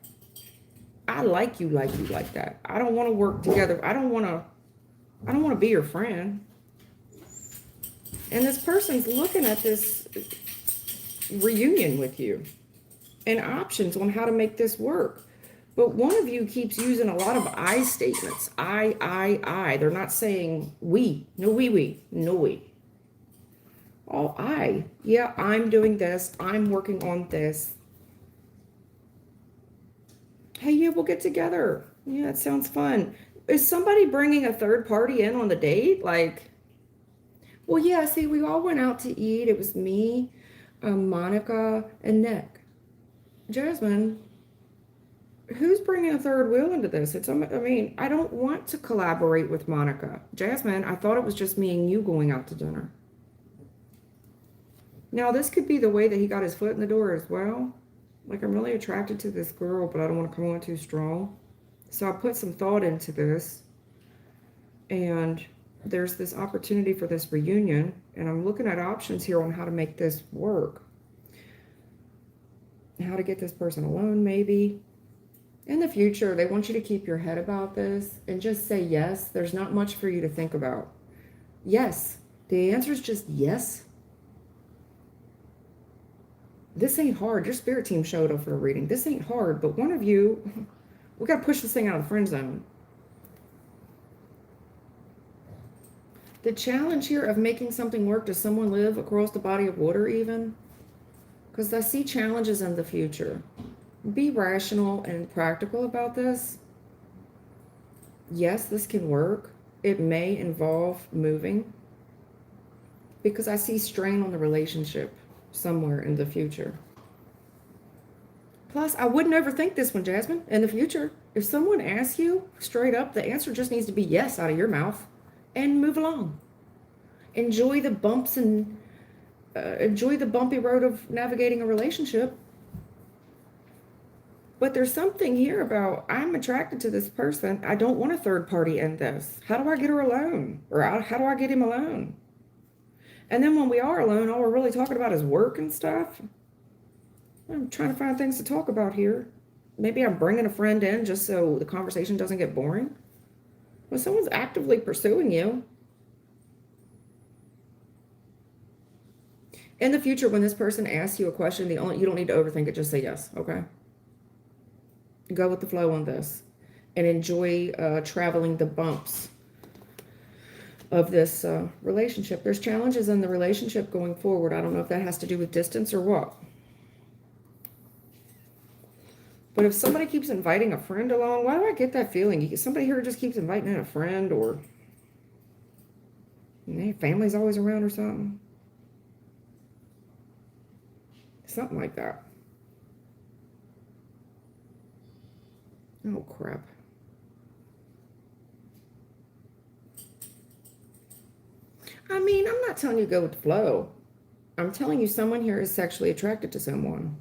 I like you like that. I don't want to work together. I don't want to be your friend. And this person's looking at this reunion with you and options on how to make this work. But one of you keeps using a lot of I statements. I. They're not saying we. No we. No we. All I. Yeah, I'm doing this. I'm working on this. Hey, yeah, we'll get together. Yeah, it sounds fun. Is somebody bringing a third party in on the date? Like, well, yeah, see, we all went out to eat. It was me, Monica, and Nick. Jasmine, who's bringing a third wheel into this? I mean, I don't want to collaborate with Monica. Jasmine, I thought it was just me and you going out to dinner. Now, this could be the way that he got his foot in the door as well. Like, I'm really attracted to this girl, but I don't want to come on too strong. So I put some thought into this. And there's this opportunity for this reunion. And I'm looking at options here on how to make this work. How to get this person alone, maybe. In the future, they want you to keep your head about this and just say yes. There's not much for you to think about. Yes. The answer is just yes. This ain't hard. Your spirit team showed up for a reading. This ain't hard, but one of you, we got to push this thing out of the friend zone. The challenge here of making something work, does someone live across the body of water even? Because I see challenges in the future. Be rational and practical about this. Yes, this can work. It may involve moving. Because I see strain on the relationship somewhere in the future. Plus, I wouldn't overthink this one, Jasmine. In the future, if someone asks you straight up, the answer just needs to be yes out of your mouth and move along. Enjoy the bumps and enjoy the bumpy road of navigating a relationship. But there's something here about, I'm attracted to this person. I don't want a third party in this. How do I get her alone? Or how do I get him alone? And then when we are alone, all we're really talking about is work and stuff. I'm trying to find things to talk about here. Maybe I'm bringing a friend in just so the conversation doesn't get boring. When someone's actively pursuing you, in the future, when this person asks you a question, you don't need to overthink it. Just say yes, okay? Go with the flow on this. And enjoy traveling the bumps of this relationship. There's challenges in the relationship going forward. I don't know if that has to do with distance or what. But if somebody keeps inviting a friend along, why do I get that feeling? Somebody here just keeps inviting in a friend, or family's always around or something. Something like that. Oh, crap. I mean, I'm not telling you to go with the flow. I'm telling you someone here is sexually attracted to someone.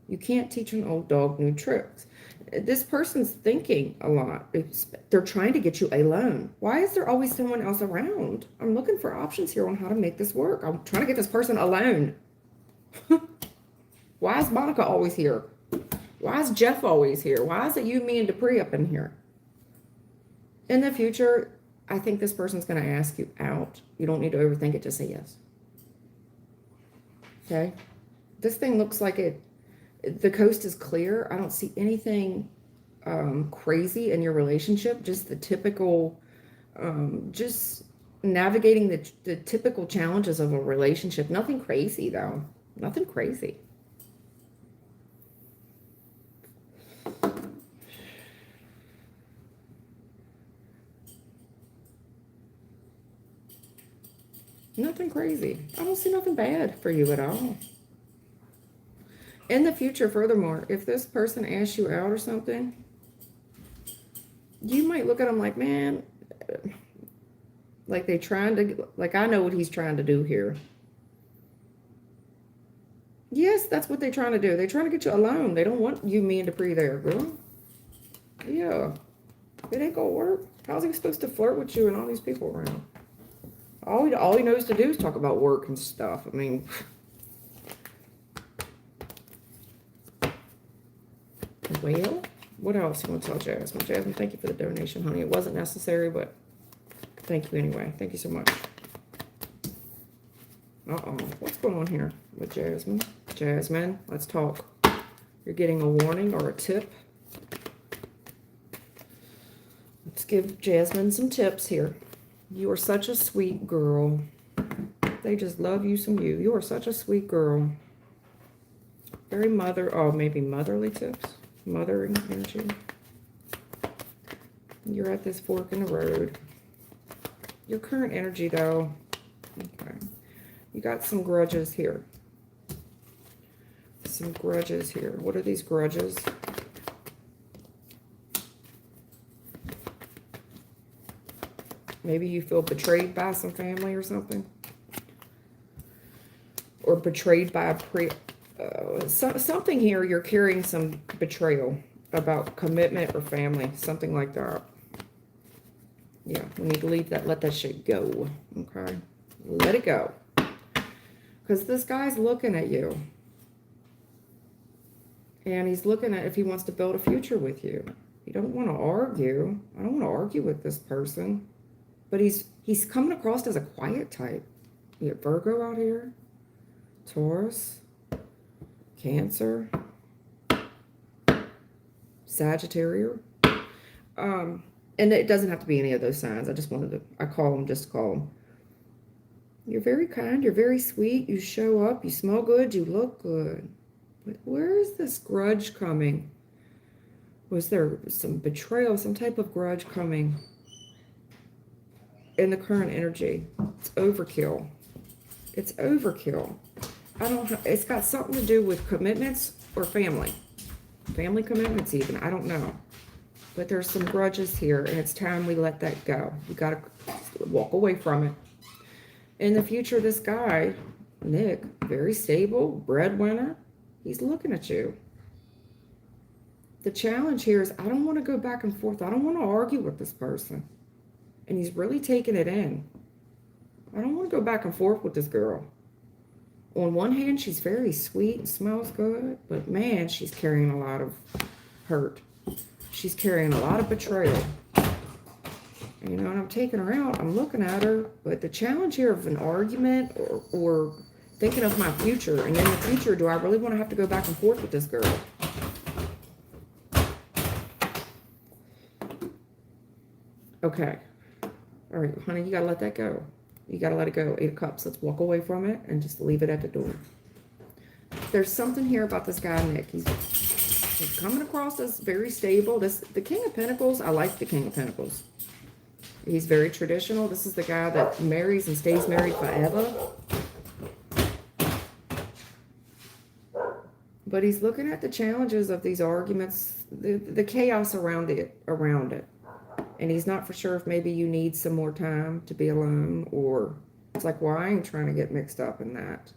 You can't teach an old dog new tricks. This person's thinking a lot. They're trying to get you alone. Why is there always someone else around? I'm looking for options here on how to make this work. I'm trying to get this person alone. Why is Monica always here? Why is Jeff always here? Why is it you, me, and Dupree up in here? In the future, I think this person's going to ask you out. You don't need to overthink it. Just say yes. Okay? This thing looks like the coast is clear. I don't see anything crazy in your relationship. Just the typical, just navigating the typical challenges of a relationship. Nothing crazy, though. Nothing crazy. Nothing crazy. I don't see nothing bad for you at all. In the future, furthermore, if this person asks you out or something, you might look at them like, man, like they trying to, like, I know what he's trying to do here. Yes, that's what they're trying to do. They're trying to get you alone. They don't want you, me, and Dupree there, girl. Yeah. It ain't gonna work. How's he supposed to flirt with you and all these people around? All he knows to do is talk about work and stuff. I mean, well, what else you want to tell Jasmine? Jasmine, thank you for the donation, honey. It wasn't necessary, but thank you anyway. Thank you so much. Uh-oh. What's going on here with Jasmine? Jasmine, let's talk. You're getting a warning or a tip. Let's give Jasmine some tips here. You are such a sweet girl. They just love you some you. You are such a sweet girl. Very maybe motherly tips. Mothering energy. You're at this fork in the road. Your current energy, though. Okay. You got some grudges here. Some grudges here. What are these grudges? Maybe you feel betrayed by some family or something. Or betrayed by something here. You're carrying some betrayal about commitment or family. Something like that. Yeah, we need to leave that. Let that shit go. Okay? Let it go. Because this guy's looking at you. And he's looking at if he wants to build a future with you. You don't want to argue. I don't want to argue with this person. But he's coming across as a quiet type. You got Virgo out here. Taurus. Cancer. Sagittarius. And it doesn't have to be any of those signs. I call them just to call them. You're very kind. You're very sweet. You show up. You smell good. You look good. But where is this grudge coming? Was there some betrayal, some type of grudge coming in the current energy? It's overkill. It's overkill. It's got something to do with commitments or family. Family commitments even. I don't know. But there's some grudges here, and it's time we let that go. We got to walk away from it. In the future, this guy, Nick, very stable, breadwinner, he's looking at you. The challenge here is I don't want to go back and forth. I don't want to argue with this person. And he's really taking it in. I don't want to go back and forth with this girl. On one hand, she's very sweet and smells good, but man, she's carrying a lot of hurt. She's carrying a lot of betrayal. You know, and I'm taking her out. I'm looking at her. But the challenge here of an argument or thinking of my future. And in the future, do I really want to have to go back and forth with this girl? Okay. All right, honey, you got to let that go. You got to let it go. 8 of Cups. Let's walk away from it and just leave it at the door. There's something here about this guy, Nick. He's coming across as very stable. The King of Pentacles, I like the King of Pentacles. He's very traditional. This is the guy that marries and stays married forever. But he's looking at the challenges of these arguments, the chaos around it. And he's not for sure if maybe you need some more time to be alone, or it's like, well, I ain't trying to get mixed up in that.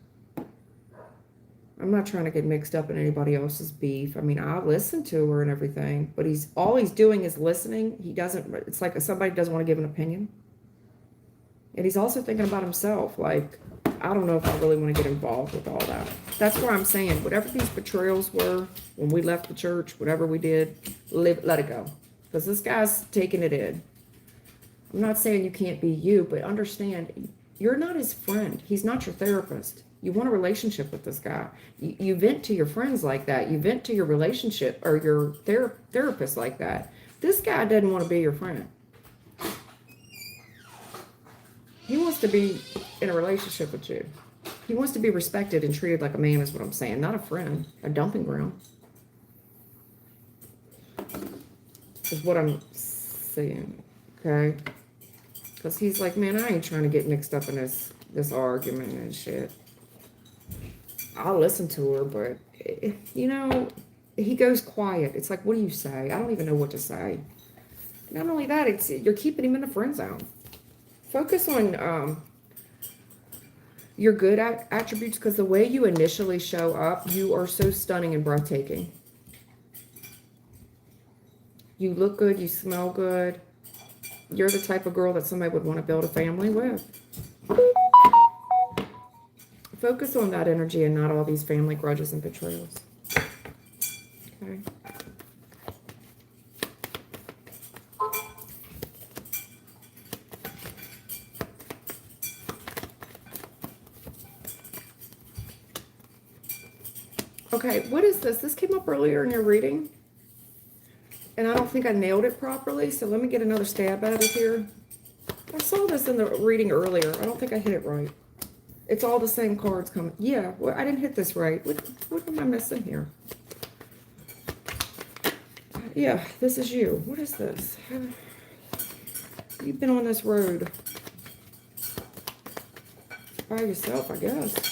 I'm not trying to get mixed up in anybody else's beef. I mean, I'll listen to her and everything, but all he's doing is listening. It's like somebody doesn't want to give an opinion. And he's also thinking about himself. Like, I don't know if I really want to get involved with all that. That's why I'm saying, whatever these betrayals were when we left the church, whatever we did, let it go. Because this guy's taking it in. I'm not saying you can't be you, but understand, you're not his friend. He's not your therapist. You want a relationship with this guy. You vent to your friends like that. You vent to your relationship or your therapist like that. This guy doesn't want to be your friend. He wants to be in a relationship with you. He wants to be respected and treated like a man is what I'm saying. Not a friend. A dumping ground. Is what I'm saying. Okay? Because he's like, man, I ain't trying to get mixed up in this argument and shit. I'll listen to her, but, you know, he goes quiet. It's like, what do you say? I don't even know what to say. Not only that, you're keeping him in the friend zone. Focus on your good attributes, because the way you initially show up, you are so stunning and breathtaking. You look good. You smell good. You're the type of girl that somebody would want to build a family with. Focus on that energy and not all these family grudges and betrayals. Okay. Okay, what is this? This came up earlier in your reading. And I don't think I nailed it properly, so let me get another stab at it here. I saw this in the reading earlier. I don't think I hit it right. It's all the same cards coming. Yeah, well, I didn't hit this right. What am I missing here? Yeah, this is you. What is this? You've been on this road by yourself, I guess.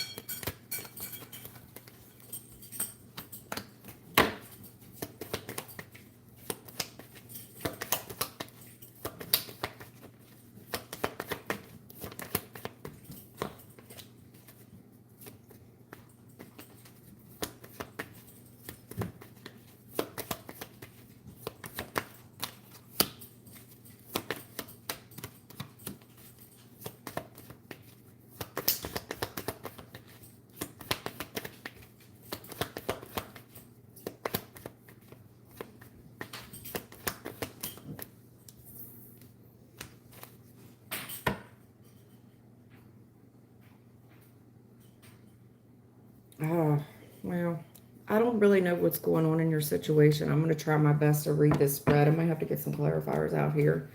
Oh, well, I don't really know what's going on in your situation. I'm going to try my best to read this spread. I might have to get some clarifiers out here.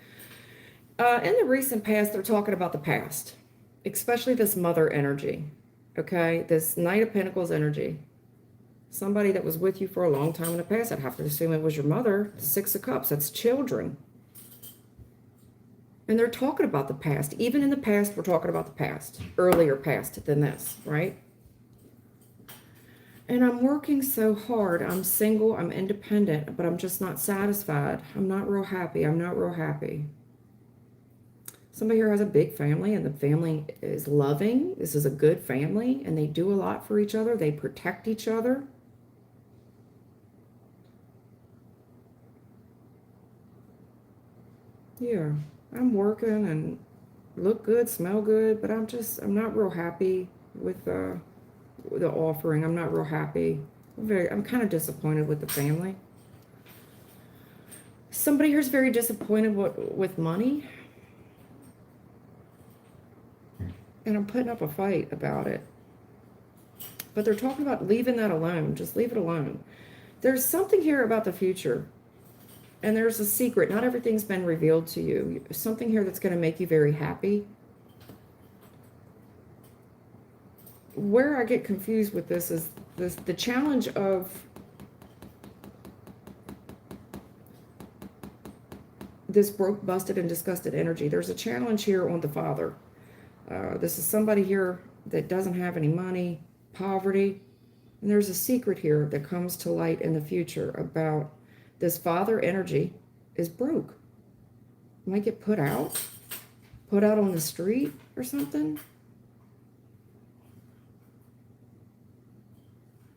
In the recent past, they're talking about the past, especially this mother energy, okay? This Knight of Pentacles energy. Somebody that was with you for a long time in the past. I'd have to assume it was your mother. The Six of Cups, that's children. And they're talking about the past. Even in the past, we're talking about the past. Earlier past than this, right? And I'm working so hard. I'm single, I'm independent, but I'm just not satisfied. I'm not real happy. I'm not real happy. Somebody here has a big family and the family is loving. This is a good family and they do a lot for each other. They protect each other. Yeah, I'm working and look good, smell good, but I'm not real happy with the offering. I'm not real happy. I'm kind of disappointed with the family. Somebody here's very disappointed with money. And I'm putting up a fight about it. But they're talking about leaving that alone. Just leave it alone. There's something here about the future. And there's a secret. Not everything's been revealed to you. Something here that's going to make you very happy. Where I get confused with this is the challenge of this broke, busted, and disgusted energy. There's a challenge here on the father. This is somebody here that doesn't have any money, poverty. And there's a secret here that comes to light in the future about this father energy is broke. Might get put out on the street or something.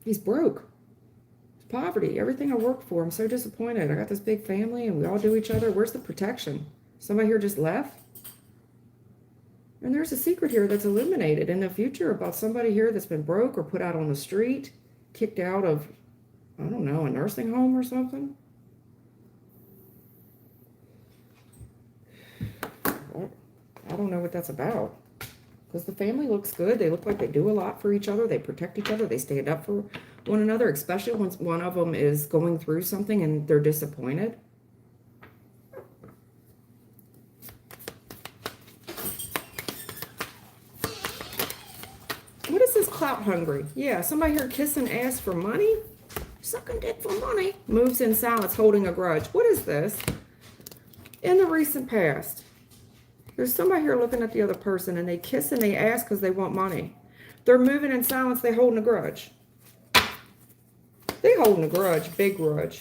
He's broke. It's poverty. Everything I worked for. I'm so disappointed. I got this big family and we all do each other. Where's the protection? Somebody here just left? And there's a secret here that's illuminated in the future about somebody here that's been broke or put out on the street, kicked out of, I don't know, a nursing home or something. I don't know what that's about. Because the family looks good. They look like they do a lot for each other. They protect each other. They stand up for one another, especially when one of them is going through something and they're disappointed. What is this clout hungry? Yeah, somebody here kissing ass for money? Sucking dick for money. Moves in silence, holding a grudge. What is this? In the recent past, there's somebody here looking at the other person and they kiss and they ask because they want money. They're moving in silence. They holding a grudge. They holding a grudge. Big grudge.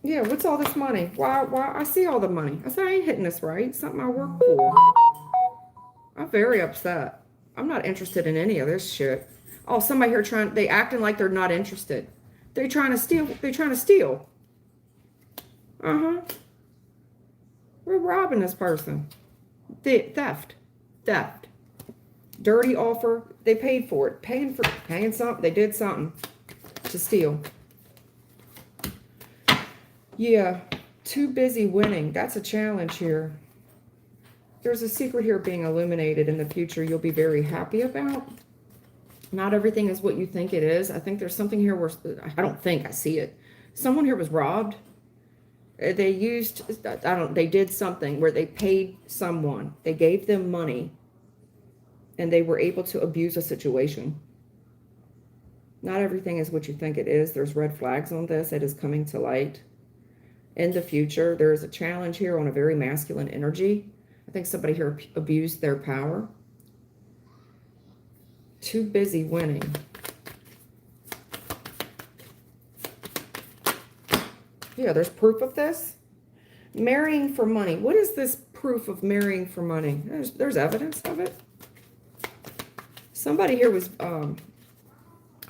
Yeah, what's all this money? Why? I see all the money. I said, I ain't hitting this right. Something I work for. I'm very upset. I'm not interested in any of this shit. Oh, somebody here they acting like they're not interested. They're trying to steal. They're trying to steal. Uh-huh. We're robbing this person. Theft. Dirty offer. They paid for it. Paying something. They did something to steal. Yeah. Too busy winning. That's a challenge here. There's a secret here being illuminated in the future you'll be very happy about. Not everything is what you think it is. I think there's something here where, I don't think, I see it. Someone here was robbed. They used, they did something where they paid someone. They gave them money and they were able to abuse a situation. Not everything is what you think it is. There's red flags on this. It is coming to light. In the future, there is a challenge here on a very masculine energy. I think somebody here abused their power. Too busy winning. Yeah, there's proof of this. Marrying for money. What is this proof of marrying for money? There's evidence of it. Somebody here was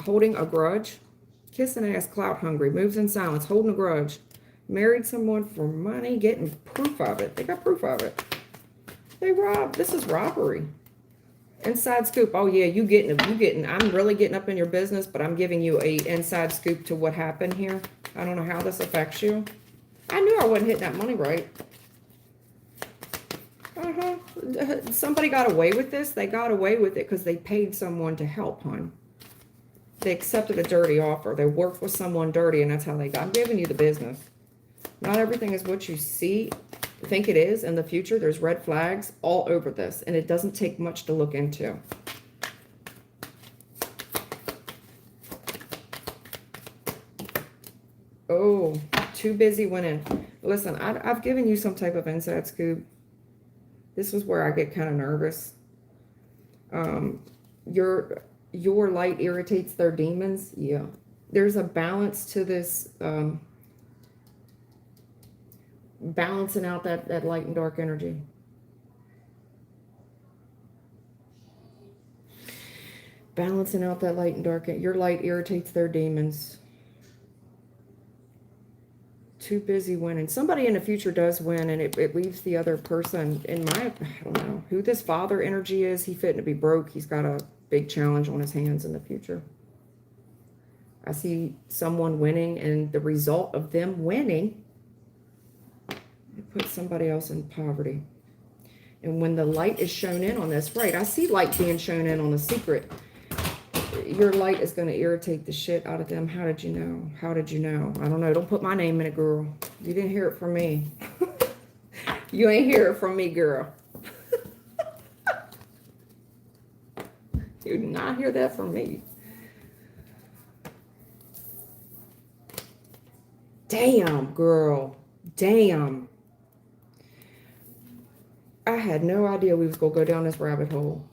holding a grudge. Kissing ass, clout hungry, moves in silence, holding a grudge. Married someone for money, getting proof of it. They got proof of it. They robbed. This is robbery. Inside scoop. Oh yeah, you getting. I'm really getting up in your business, but I'm giving you a inside scoop to what happened here. I don't know how this affects you. I knew I wasn't hitting that money right. Somebody got away with this. They got away with it because they paid someone to help, hon. They accepted a dirty offer. They worked with someone dirty, and that's how they got. I'm giving you the business. Not everything is what you think it is in the future. There's red flags all over this, and it doesn't take much to look into. Oh, too busy winning. Listen, I've given you some type of inside scoop. This is where I get kind of nervous. Your light irritates their demons. Yeah. There's a balance to this, balancing out that light and dark energy. Balancing out that light and dark. Your light irritates their demons. Too busy winning. Somebody in the future does win, and it leaves the other person in I don't know who this father energy is. He fitting to be broke. He's got a big challenge on his hands in the future. I see someone winning, and the result of them winning, it puts somebody else in poverty. And when the light is shown in on this, right, I see light being shown in on the secret. Your light is going to irritate the shit out of them. How did you know? How did you know? I don't know. Don't put my name in it, girl. You didn't hear it from me. You ain't hear it from me, girl. You did not hear that from me. Damn, girl. Damn. I had no idea we was going to go down this rabbit hole.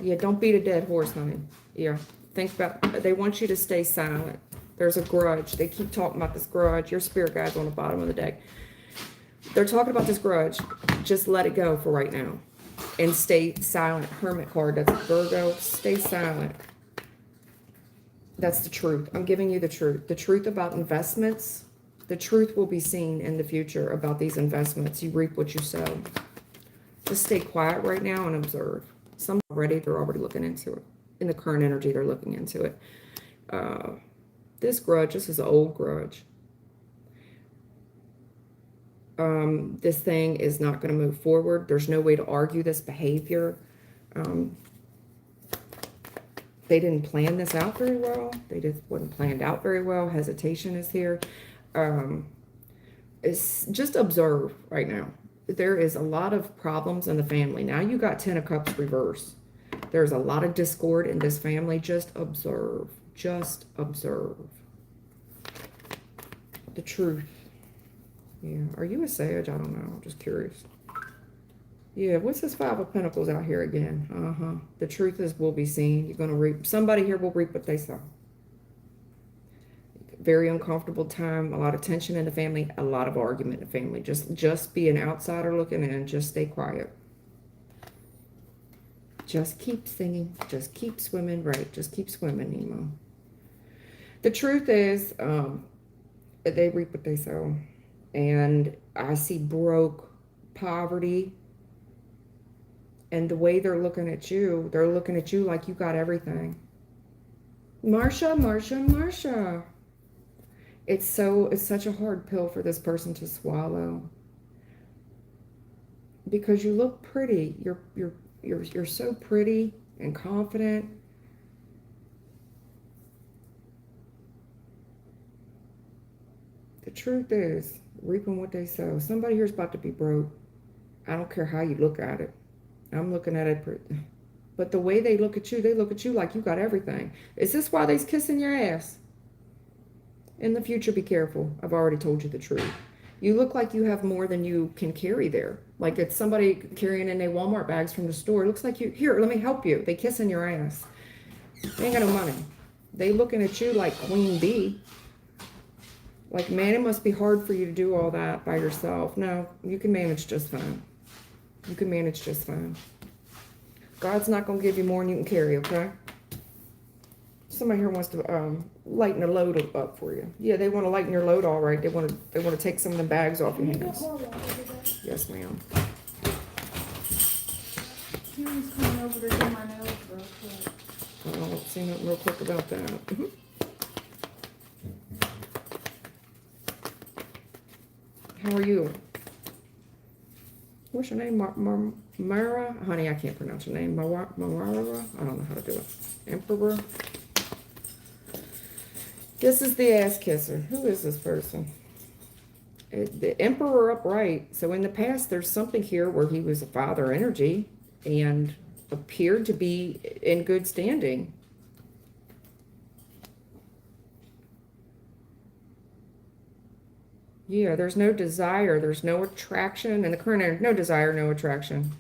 Yeah, don't beat a dead horse, honey. Yeah, think about, they want you to stay silent. There's a grudge. They keep talking about this grudge. Your spirit guide's on the bottom of the deck. They're talking about this grudge. Just let it go for right now. And stay silent. Hermit card, that's Virgo. Stay silent. That's the truth. I'm giving you the truth. The truth about investments. The truth will be seen in the future about these investments. You reap what you sow. Just stay quiet right now and observe. Some they're already looking into it. In the current energy, they're looking into it. This grudge, this is an old grudge. This thing is not going to move forward. There's no way to argue this behavior. They didn't plan this out very well. They just wasn't planned out very well. Hesitation is here. It's just observe right now. There is a lot of problems in the family. Now you got 10 of Cups reverse. There's a lot of discord in this family. Just observe. Just observe. The truth. Yeah. Are you a sage? I don't know. I'm just curious. Yeah. What's this Five of Pentacles out here again? The truth is will be seen. You're going to reap. Somebody here will reap what they sow. Very uncomfortable time, a lot of tension in the family, a lot of argument in the family. Just be an outsider looking in, just stay quiet. Just keep singing, just keep swimming, right? Just keep swimming, Nemo. The truth is, they reap what they sow. And I see broke, poverty. And the way they're looking at you like you got everything. Marsha. It's such a hard pill for this person to swallow. Because you look pretty. You're so pretty and confident. The truth is, reaping what they sow. Somebody here's about to be broke. I don't care how you look at it. I'm looking at it, but the way they look at you like you got everything. Is this why they's kissing your ass? In the future, be careful. I've already told you the truth. You look like you have more than you can carry there. Like it's somebody carrying in their Walmart bags from the store. It looks like you, here, let me help you. They kissing your ass. They ain't got no money. They looking at you like Queen Bee. Like, man, it must be hard for you to do all that by yourself. No, you can manage just fine. You can manage just fine. God's not going to give you more than you can carry, okay? Somebody here wants to lighten the load up for you. Yeah, they want to lighten your load, all right. They want to take some of the bags off your hands. Yes, ma'am. Kieran's coming over to do my nails real quick. I don't see nothing real quick about that. How are you? What's your name? Mara? Honey, I can't pronounce your name. Mara? I don't know how to do it. Emperor? This is the ass kisser. Who is this person? The Emperor upright. So in the past, there's something here where he was a father energy and appeared to be in good standing. Yeah, there's no desire. There's no attraction. In the current energy, no desire, no attraction.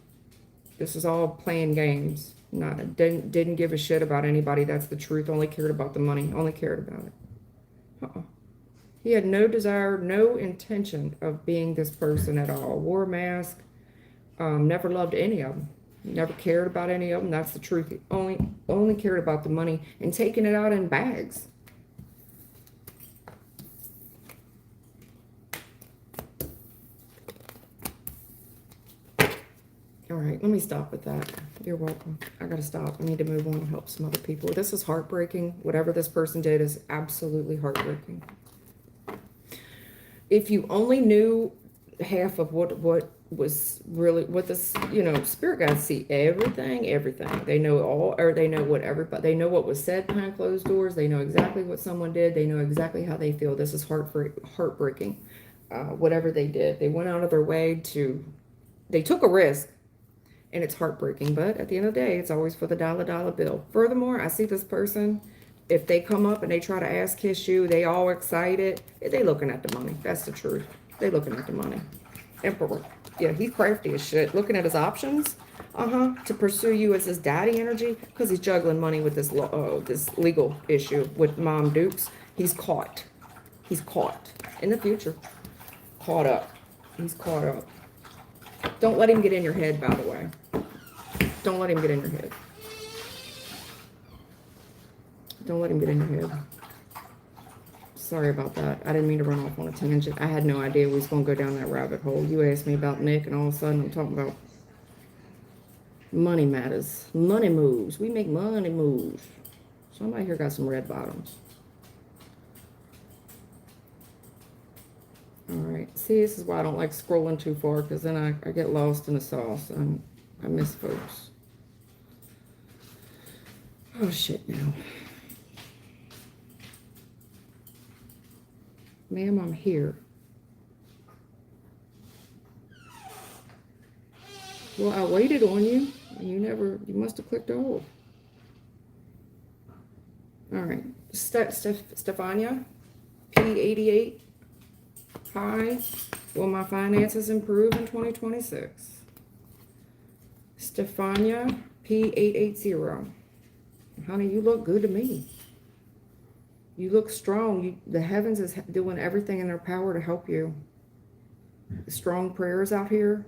This is all playing games. Didn't give a shit about anybody. That's the truth. Only cared about the money. Only cared about it. He had no desire, no intention of being this person at all. Wore a mask. Never loved any of them. Never cared about any of them. That's the truth. He only cared about the money and taking it out in bags. All right, let me stop with that. You're welcome. I gotta stop. I need to move on and help some other people. This is heartbreaking. Whatever this person did is absolutely heartbreaking. If you only knew half of what was really, what this, spirit guides see everything. They know all, or they know what everybody, they know what was said behind closed doors. They know exactly what someone did. They know exactly how they feel. This is heartbreaking. Whatever they did, they went out of their way they took a risk. And it's heartbreaking, but at the end of the day, it's always for the dollar bill. Furthermore, I see this person, if they come up and they try to ass kiss you, they all excited. They looking at the money. That's the truth. They looking at the money. Emperor. Yeah, he's crafty as shit. Looking at his options, to pursue you as his daddy energy, because he's juggling money with this legal issue with Mom Dukes. He's caught. He's caught. In the future. Caught up. He's caught up. Don't let him get in your head, by the way. Don't let him get in your head. Don't let him get in your head. Sorry about that. I didn't mean to run off on a tangent. I had no idea we was going to go down that rabbit hole. You asked me about Nick, and all of a sudden I'm talking about money matters. Money moves. We make money moves. Somebody here got some red bottoms. All right. See, this is why I don't like scrolling too far, because then I get lost in the sauce and I miss folks. Oh, shit, now. Ma'am, I'm here. Well, I waited on you. You must have clicked off. All right. Stefania, P88. Hi. Will my finances improve in 2026? Stefania, P880. Honey, you look good to me. You look strong. The heavens is doing everything in their power to help you. Strong prayers out here.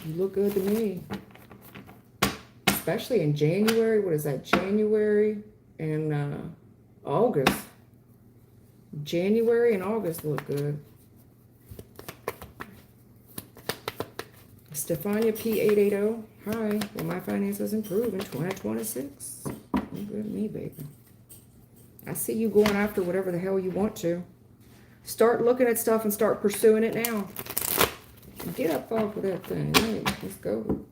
You look good to me. Especially in January. What is that? January and August. January and August look good. Stefania P880. Hi. Will my finances improve in 2026? Look good at me, baby. I see you going after whatever the hell you want to. Start looking at stuff and start pursuing it now. Get up off of that thing. Hey, let's go.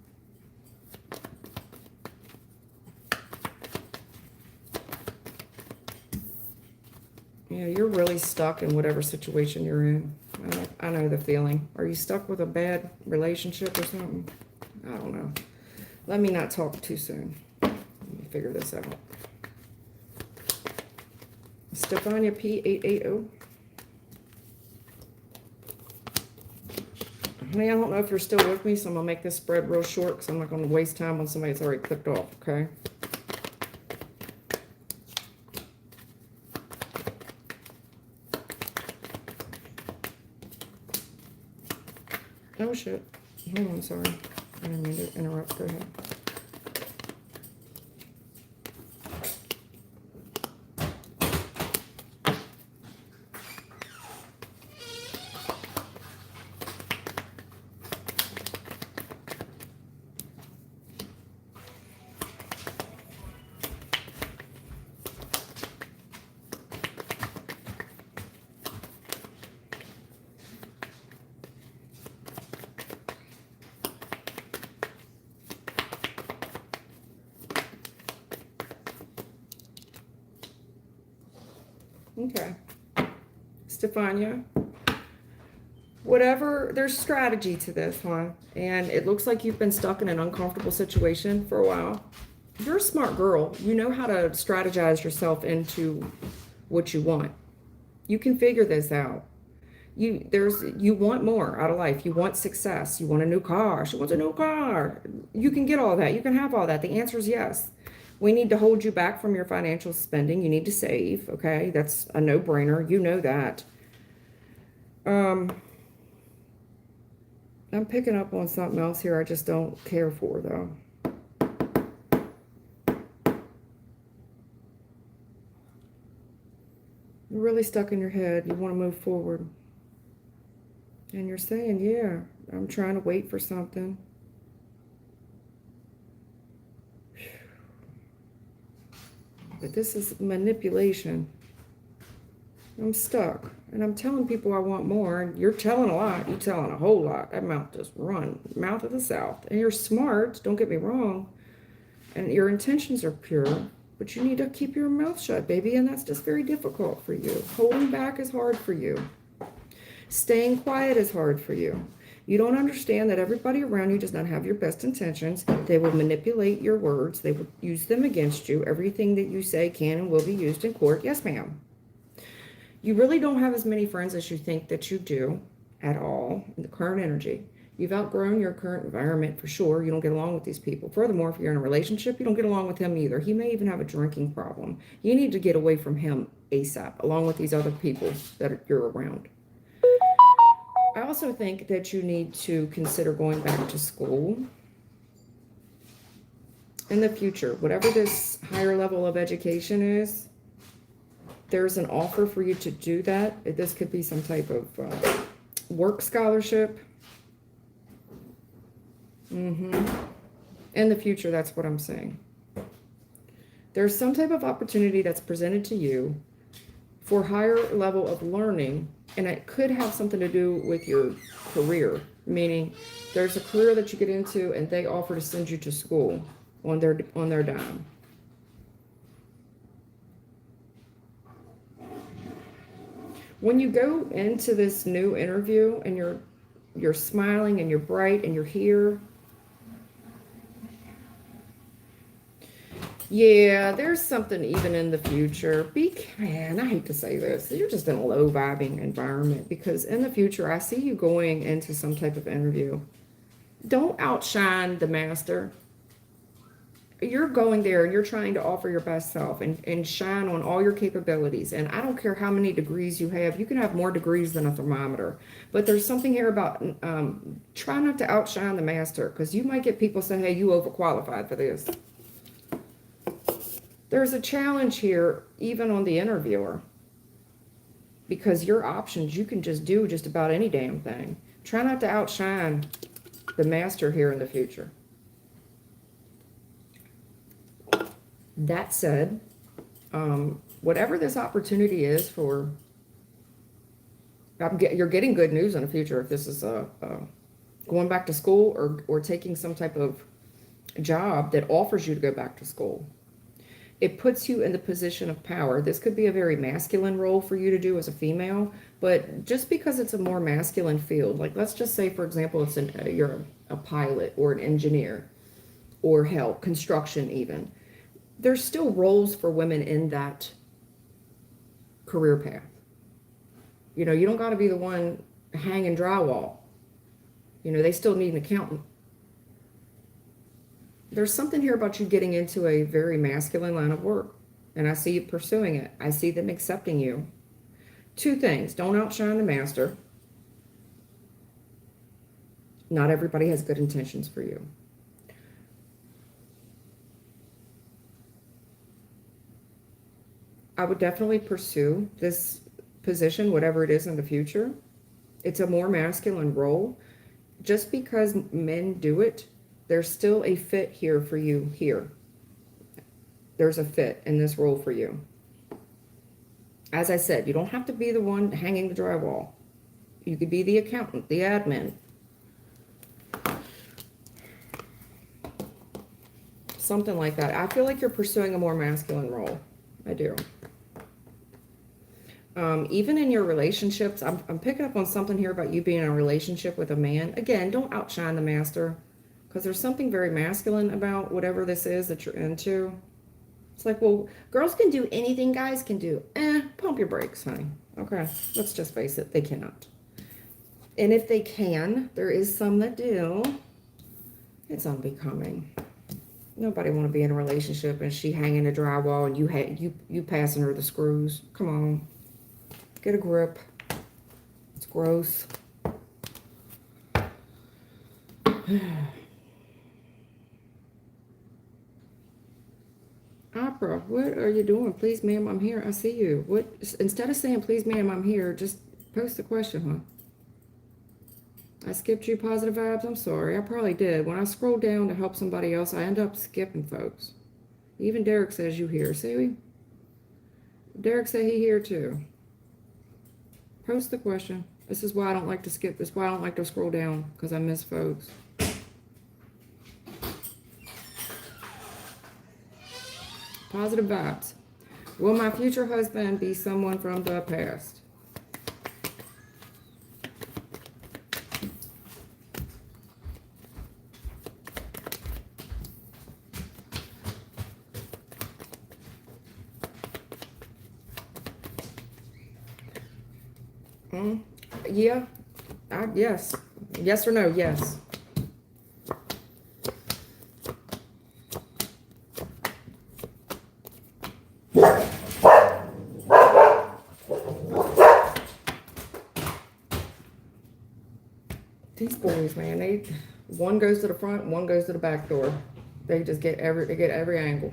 Yeah, you're really stuck in whatever situation you're in. I know the feeling. Are you stuck with a bad relationship or something? I don't know. Let me not talk too soon. Let me figure this out. Stefania P880. Honey, I don't know if you're still with me, so I'm going to make this spread real short because I'm not going to waste time on somebody that's already clicked off, okay? Oh, shit. Hold on, sorry. I didn't mean to interrupt. Go ahead. Okay. Stefania, whatever, there's strategy to this, huh? And it looks like you've been stuck in an uncomfortable situation for a while. You're a smart girl. You know how to strategize yourself into what you want. You can figure this out. You want more out of life. You want success. You want a new car. She wants a new car. You can get all that. You can have all that. The answer is yes. We need to hold you back from your financial spending. You need to save, okay? That's a no-brainer. You know that. I'm picking up on something else here I just don't care for, though. You're really stuck in your head. You want to move forward. And you're saying, yeah, I'm trying to wait for something. But this is manipulation. I'm stuck. And I'm telling people I want more. And you're telling a lot. You're telling a whole lot. That mouth just run. Mouth of the South. And you're smart. Don't get me wrong. And your intentions are pure. But you need to keep your mouth shut, baby. And that's just very difficult for you. Holding back is hard for you. Staying quiet is hard for you. You don't understand that everybody around you does not have your best intentions. They will manipulate your words. They will use them against you. Everything that you say can and will be used in court. Yes, ma'am. You really don't have as many friends as you think that you do at all in the current energy. You've outgrown your current environment for sure. You don't get along with these people. Furthermore, if you're in a relationship, you don't get along with him either. He may even have a drinking problem. You need to get away from him ASAP, along with these other people that you're around. I also think that you need to consider going back to school in the future. Whatever this higher level of education is, there's an offer for you to do that. This could be some type of work scholarship. In the future, that's what I'm saying. There's some type of opportunity that's presented to you for higher level of learning, and it could have something to do with your career, meaning there's a career that you get into and they offer to send you to school on their dime. When you go into this new interview and you're smiling and you're bright and you're here, yeah, there's something even in the future. Man, I hate to say this. You're just in a low vibing environment because in the future, I see you going into some type of interview. Don't outshine the master. You're going there and you're trying to offer your best self and shine on all your capabilities. And I don't care how many degrees you have. You can have more degrees than a thermometer. But there's something here about try not to outshine the master because you might get people say, hey, you overqualified for this. There's a challenge here, even on the interviewer, because your options, you can just do just about any damn thing. Try not to outshine the master here in the future. That said, whatever this opportunity is for, you're getting good news in the future if this is going back to school or taking some type of job that offers you to go back to school. It puts you in the position of power. This could be a very masculine role for you to do as a female, but just because it's a more masculine field, like let's just say, for example, you're a pilot or an engineer or hell, construction even. There's still roles for women in that career path. You know, you don't got to be the one hanging drywall. You know, they still need an accountant. There's something here about you getting into a very masculine line of work. And I see you pursuing it. I see them accepting you. Two things. Don't outshine the master. Not everybody has good intentions for you. I would definitely pursue this position, whatever it is in the future. It's a more masculine role. Just because men do it, there's still a fit here for you here. There's a fit in this role for you. As I said, you don't have to be the one hanging the drywall. You could be the accountant, the admin. Something like that. I feel like you're pursuing a more masculine role. I do. Even in your relationships, I'm picking up on something here about you being in a relationship with a man. Again, don't outshine the master, because there's something very masculine about whatever this is that you're into. It's like, well, girls can do anything guys can do. Pump your brakes, honey. Okay, let's just face it, they cannot. And if they can, there is some that do. It's unbecoming. Nobody want to be in a relationship and she hanging the drywall and you passing her the screws. Come on. Get a grip. It's gross. Opera, what are you doing? Please, ma'am, I'm here. I see you. What? Instead of saying, please, ma'am, I'm here, just post the question, huh? I skipped you, positive vibes. I'm sorry. I probably did. When I scroll down to help somebody else, I end up skipping folks. Even Derek says you here. See? Derek said he here too. Post the question. This is why I don't like to skip. This is why I don't like to scroll down, because I miss folks. Positive vibes. Will my future husband be someone from the past? Yeah. Yes. Yes or no? Yes. These boys, man, one goes to the front, one goes to the back door. They just get every angle.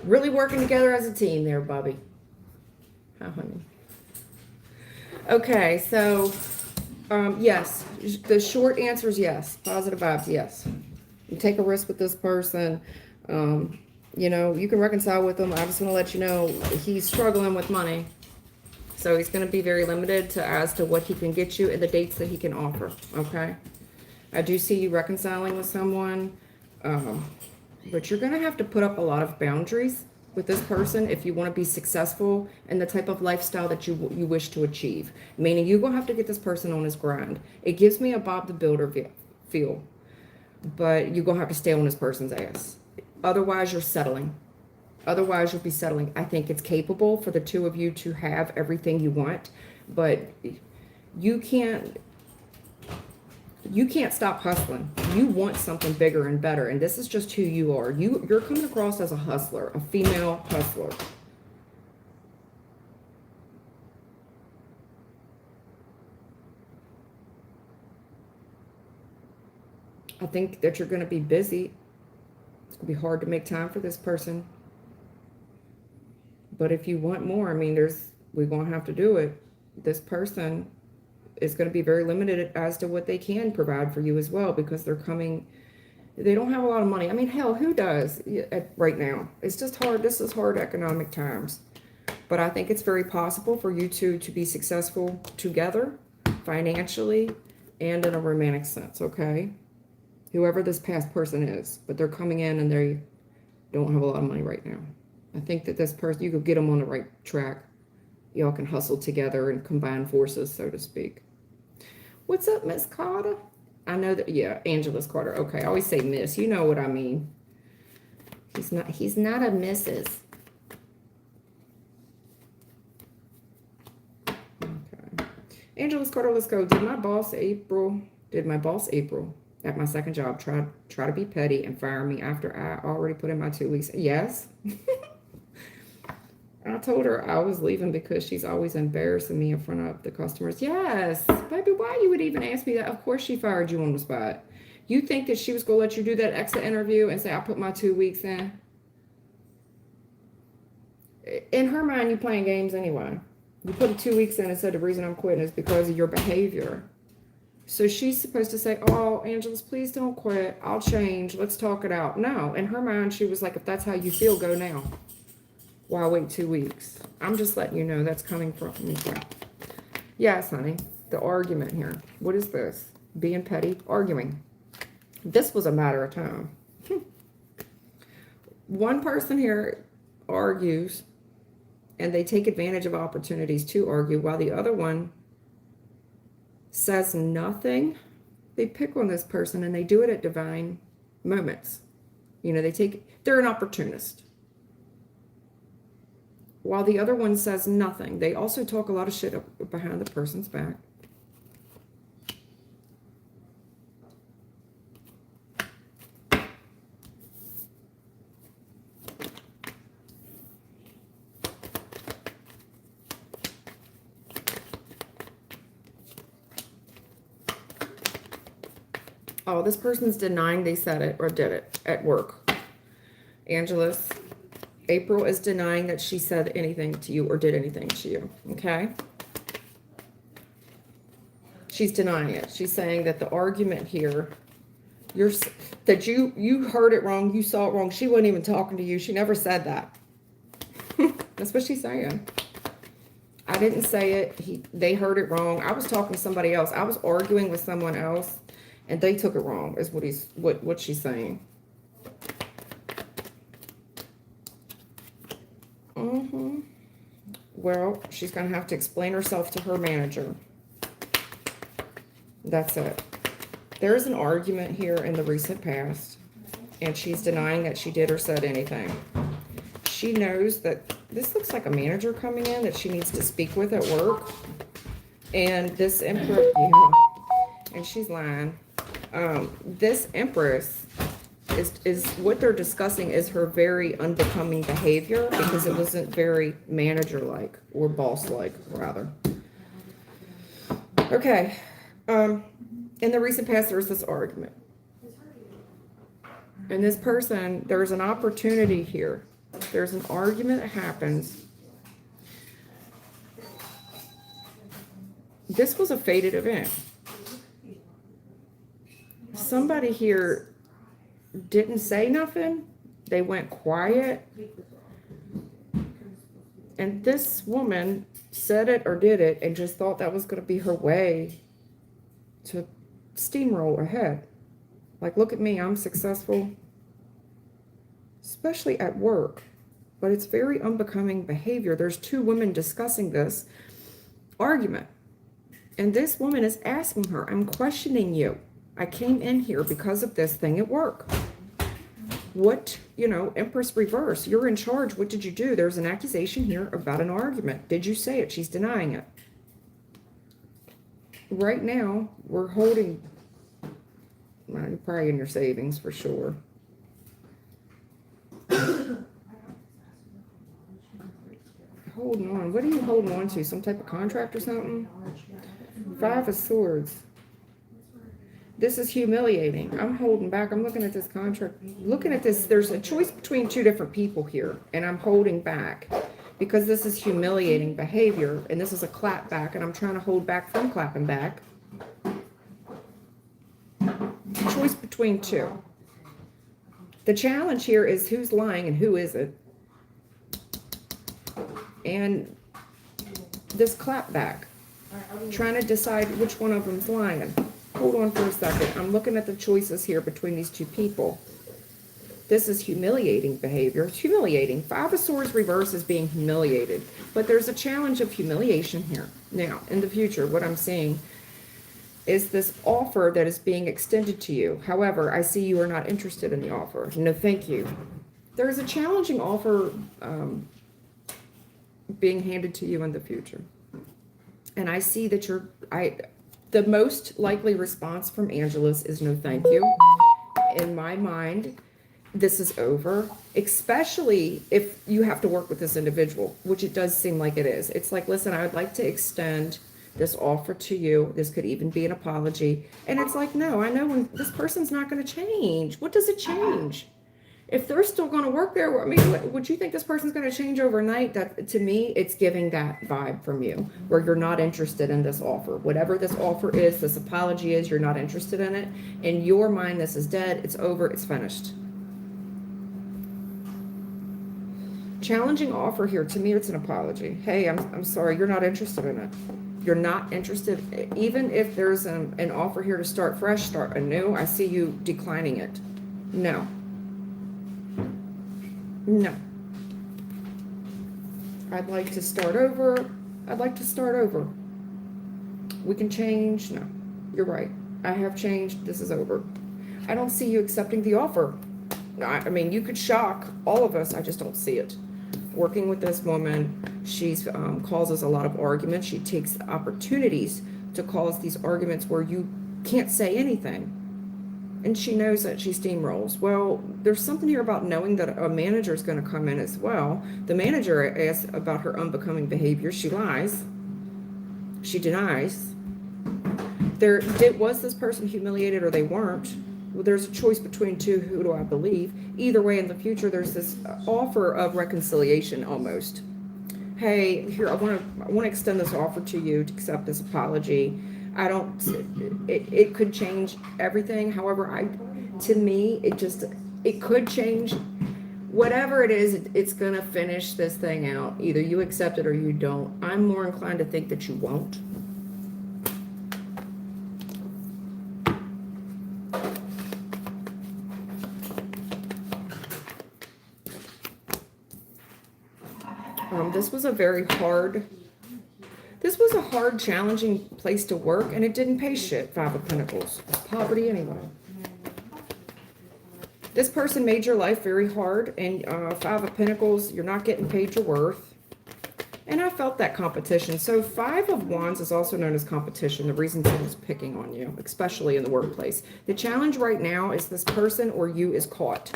Really working together as a team there, Bobby. How honey. Okay, so yes, the short answer is yes. Positive vibes, yes. You take a risk with this person. You know, you can reconcile with him. I just want to let you know he's struggling with money. So he's going to be very limited as to what he can get you and the dates that he can offer, okay? I do see you reconciling with someone, but you're going to have to put up a lot of boundaries with this person if you want to be successful in the type of lifestyle that you wish to achieve. Meaning you're going to have to get this person on his grind. It gives me a Bob the Builder feel, but you're going to have to stay on this person's ass. Otherwise, you're settling. Otherwise, you'll be settling. I think it's capable for the two of you to have everything you want, but you can't stop hustling. You want something bigger and better, and this is just who you are. You're coming across as a hustler, a female hustler. I think that you're going to be busy. It's going to be hard to make time for this person. But if you want more, I mean, we're going to have to do it. This person is going to be very limited as to what they can provide for you as well, because they don't have a lot of money. I mean, hell, who does right now? It's just hard. This is hard economic times. But I think it's very possible for you two to be successful together, financially, and in a romantic sense, okay? Whoever this past person is. But they're coming in and they don't have a lot of money right now. I think that this person, you could get them on the right track. Y'all can hustle together and combine forces, so to speak. What's up, Miss Carter? I know that, yeah, Angela's Carter. Okay, I always say Miss. You know what I mean. He's not a Mrs. Okay. Angela's Carter, let's go. Did my boss April at my second job try to be petty and fire me after I already put in my 2 weeks? Yes. I told her I was leaving because she's always embarrassing me in front of the customers. Yes, baby, why you would even ask me that? Of course she fired you on the spot. You think that she was going to let you do that exit interview and say, I put my 2 weeks in? In her mind, you playing games anyway. You put a 2 weeks in and said the reason I'm quitting is because of your behavior. So she's supposed to say, oh, Angeles, please don't quit. I'll change. Let's talk it out. No, in her mind, she was like, if that's how you feel, go now. Why wait 2 weeks? I'm just letting you know that's coming from me. Yes, honey. The argument here. What is this? Being petty, arguing. This was a matter of time. One person here argues and they take advantage of opportunities to argue while the other one says nothing. They pick on this person and they do it at divine moments. You know, they're an opportunist. While the other one says nothing. They also talk a lot of shit up behind the person's back. Oh, this person's denying they said it or did it at work. Angeles. April is denying that she said anything to you or did anything to you, okay? She's denying it. She's saying that the argument here, that you heard it wrong, you saw it wrong. She wasn't even talking to you. She never said that. That's what she's saying. I didn't say it. They heard it wrong. I was talking to somebody else. I was arguing with someone else, and they took it wrong, is what she's saying. Well, she's going to have to explain herself to her manager. That's it. There's an argument here in the recent past, and she's denying that she did or said anything. She knows that this looks like a manager coming in that she needs to speak with at work. And this Empress, yeah, and she's lying. This Empress is what they're discussing is her very unbecoming behavior because it wasn't very manager-like or boss-like, rather. Okay. In the recent past, there was this argument. And this person, there's an opportunity here. There's an argument that happens. This was a fated event. Somebody here didn't say nothing. They went quiet. And this woman said it or did it and just thought that was going to be her way to steamroll ahead. Like, look at me, I'm successful. Especially at work. But it's very unbecoming behavior. There's two women discussing this argument. And this woman is asking her, I'm questioning you. I came in here because of this thing at work. What, Empress reverse, you're in charge. What did you do? There's an accusation here about an argument. Did you say it? She's denying it. Right now, we're holding, well, you're probably in your savings for sure. Holding on. What are you holding on to? Some type of contract or something? 5 of Swords. This is humiliating. I'm holding back. I'm looking at this contract. Looking at this, there's a choice between two different people here, and I'm holding back because this is humiliating behavior, and this is a clap back, and I'm trying to hold back from clapping back. Choice between two. The challenge here is who's lying and who isn't. and this clapback. Trying to decide which one of them's lying. Hold on for a second. I'm looking at the choices here between these two people. This is humiliating behavior. It's humiliating. Five of Swords reverse is being humiliated. But there's a challenge of humiliation here. Now, in the future, what I'm seeing is this offer that is being extended to you. However, I see you are not interested in the offer. No, thank you. There is a challenging offer being handed to you in the future. And I see that the most likely response from Angela's is no thank you. In my mind, this is over, especially if you have to work with this individual, which it does seem like it is. It's like, listen, I would like to extend this offer to you. This could even be an apology. And it's like, no, I know when this person's not going to change. What does it change? If they're still going to work there, I mean, would you think this person's going to change overnight? That, to me, it's giving that vibe from you, where you're not interested in this offer. Whatever this offer is, this apology is, you're not interested in it. In your mind, this is dead. It's over. It's finished. Challenging offer here. To me, it's an apology. Hey, I'm sorry. You're not interested in it. You're not interested. Even if there's an offer here to start fresh, start anew, I see you declining it. No. No. I'd like to start over. I'd like to start over. We can change. No, you're right. I have changed. This is over. I don't see you accepting the offer. I mean, you could shock all of us. I just don't see it. Working with this woman, she's causes a lot of arguments. She takes opportunities to cause these arguments where you can't say anything. And she knows that she steamrolls. Well, there's something here about knowing that a manager is going to come in as well. The manager asks about her unbecoming behavior. She lies. She denies. Was this person humiliated or they weren't? Well, there's a choice between two. Who do I believe? Either way, in the future, there's this offer of reconciliation almost. Hey, here, I want to extend this offer to you to accept this apology. It could change everything. However, to me, it could change. Whatever it is, it's going to finish this thing out. Either you accept it or you don't. I'm more inclined to think that you won't. This was a hard, challenging place to work, and it didn't pay shit. Five of Pentacles. Poverty anyway. This person made your life very hard, and Five of Pentacles, you're not getting paid your worth. And I felt that competition. So Five of Wands is also known as competition. The reason someone's picking on you, especially in the workplace. The challenge right now is this person or you is caught.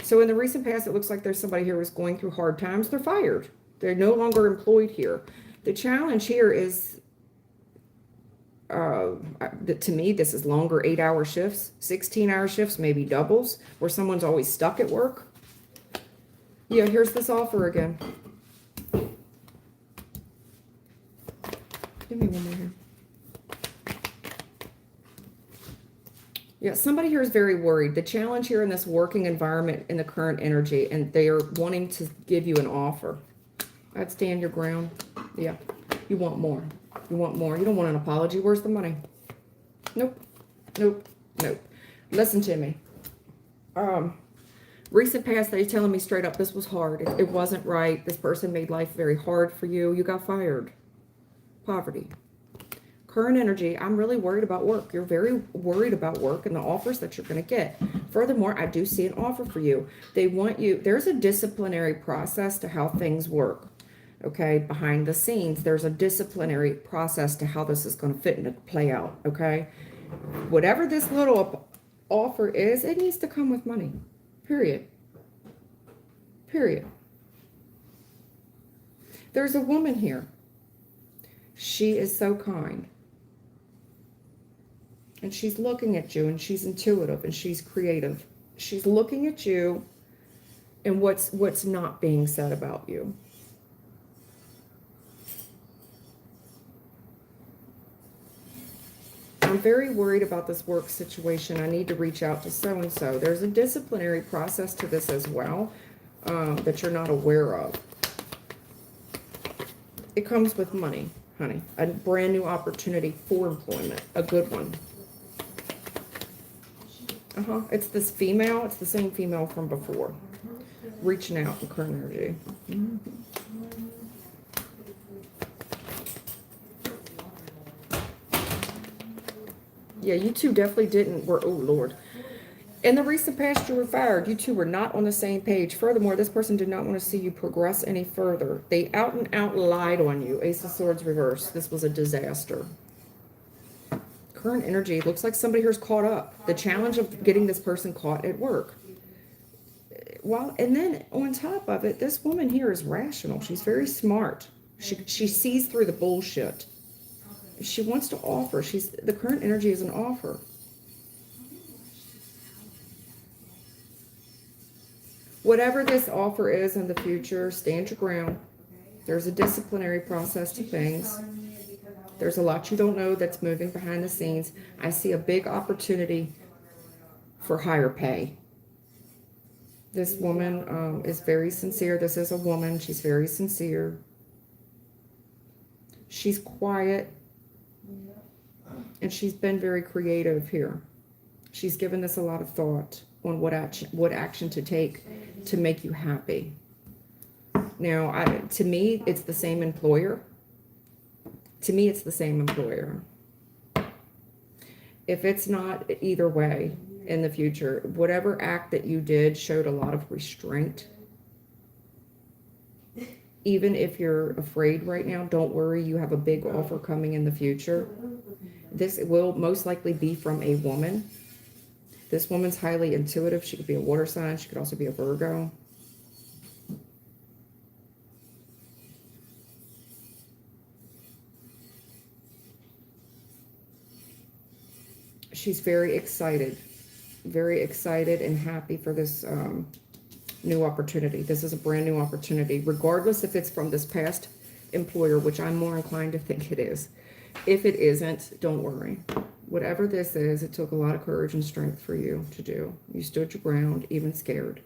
So in the recent past, it looks like there's somebody here who's going through hard times. They're fired. They're no longer employed here. The challenge here is, to me, this is longer 8-hour shifts, 16-hour shifts, maybe doubles, where someone's always stuck at work. Yeah, here's this offer again. Give me one more here. Yeah, somebody here is very worried. The challenge here in this working environment, in the current energy, and they are wanting to give you an offer. I'd stand your ground. Yeah, you want more. You want more. You don't want an apology. Where's the money? Nope. Nope. Nope. Listen to me. Recent past, they're telling me straight up, this was hard. It wasn't right. This person made life very hard for you. You got fired. Poverty. Current energy, I'm really worried about work. You're very worried about work and the offers that you're going to get. Furthermore, I do see an offer for you. They want you, there's a disciplinary process to how things work. Okay, behind the scenes, there's a disciplinary process to how this is going to fit and play out. Okay, whatever this little offer is, it needs to come with money. Period. Period. There's a woman here. She is so kind. And she's looking at you, and she's intuitive, and she's creative. She's looking at you and what's not being said about you. I'm very worried about this work situation. I need to reach out to so-and-so. There's a disciplinary process to this as well that you're not aware of. It comes with money, honey. A brand new opportunity for employment. A good one. It's this female. It's the same female from before. Reaching out in current energy. Yeah, you two definitely didn't. Oh, Lord. In the recent past, you were fired. You two were not on the same page. Furthermore, this person did not want to see you progress any further. They out and out lied on you. Ace of Swords reverse. This was a disaster. Current energy. Looks like somebody here's caught up. The challenge of getting this person caught at work. Well, and then on top of it, this woman here is rational. She's very smart. She sees through the bullshit. She wants to offer. The current energy is an offer. Whatever this offer is in the future, stand your ground. There's a disciplinary process to things. There's a lot you don't know that's moving behind the scenes. I see a big opportunity for higher pay. This woman is very sincere. This is a woman. She's very sincere. She's quiet. And she's been very creative here. She's given this a lot of thought on what action to take to make you happy. Now, to me, it's the same employer. To me, it's the same employer. If it's not, either way, in the future, whatever act that you did showed a lot of restraint. Even if you're afraid right now, don't worry. You have a big offer coming in the future. This will most likely be from a woman. This woman's highly intuitive. She could be a water sign. She could also be a Virgo. She's very excited and happy for this new opportunity. This is a brand new opportunity, regardless if it's from this past employer, which I'm more inclined to think it is. If it isn't, don't worry. Whatever this is, it took a lot of courage and strength for you to do. You stood your ground, even scared.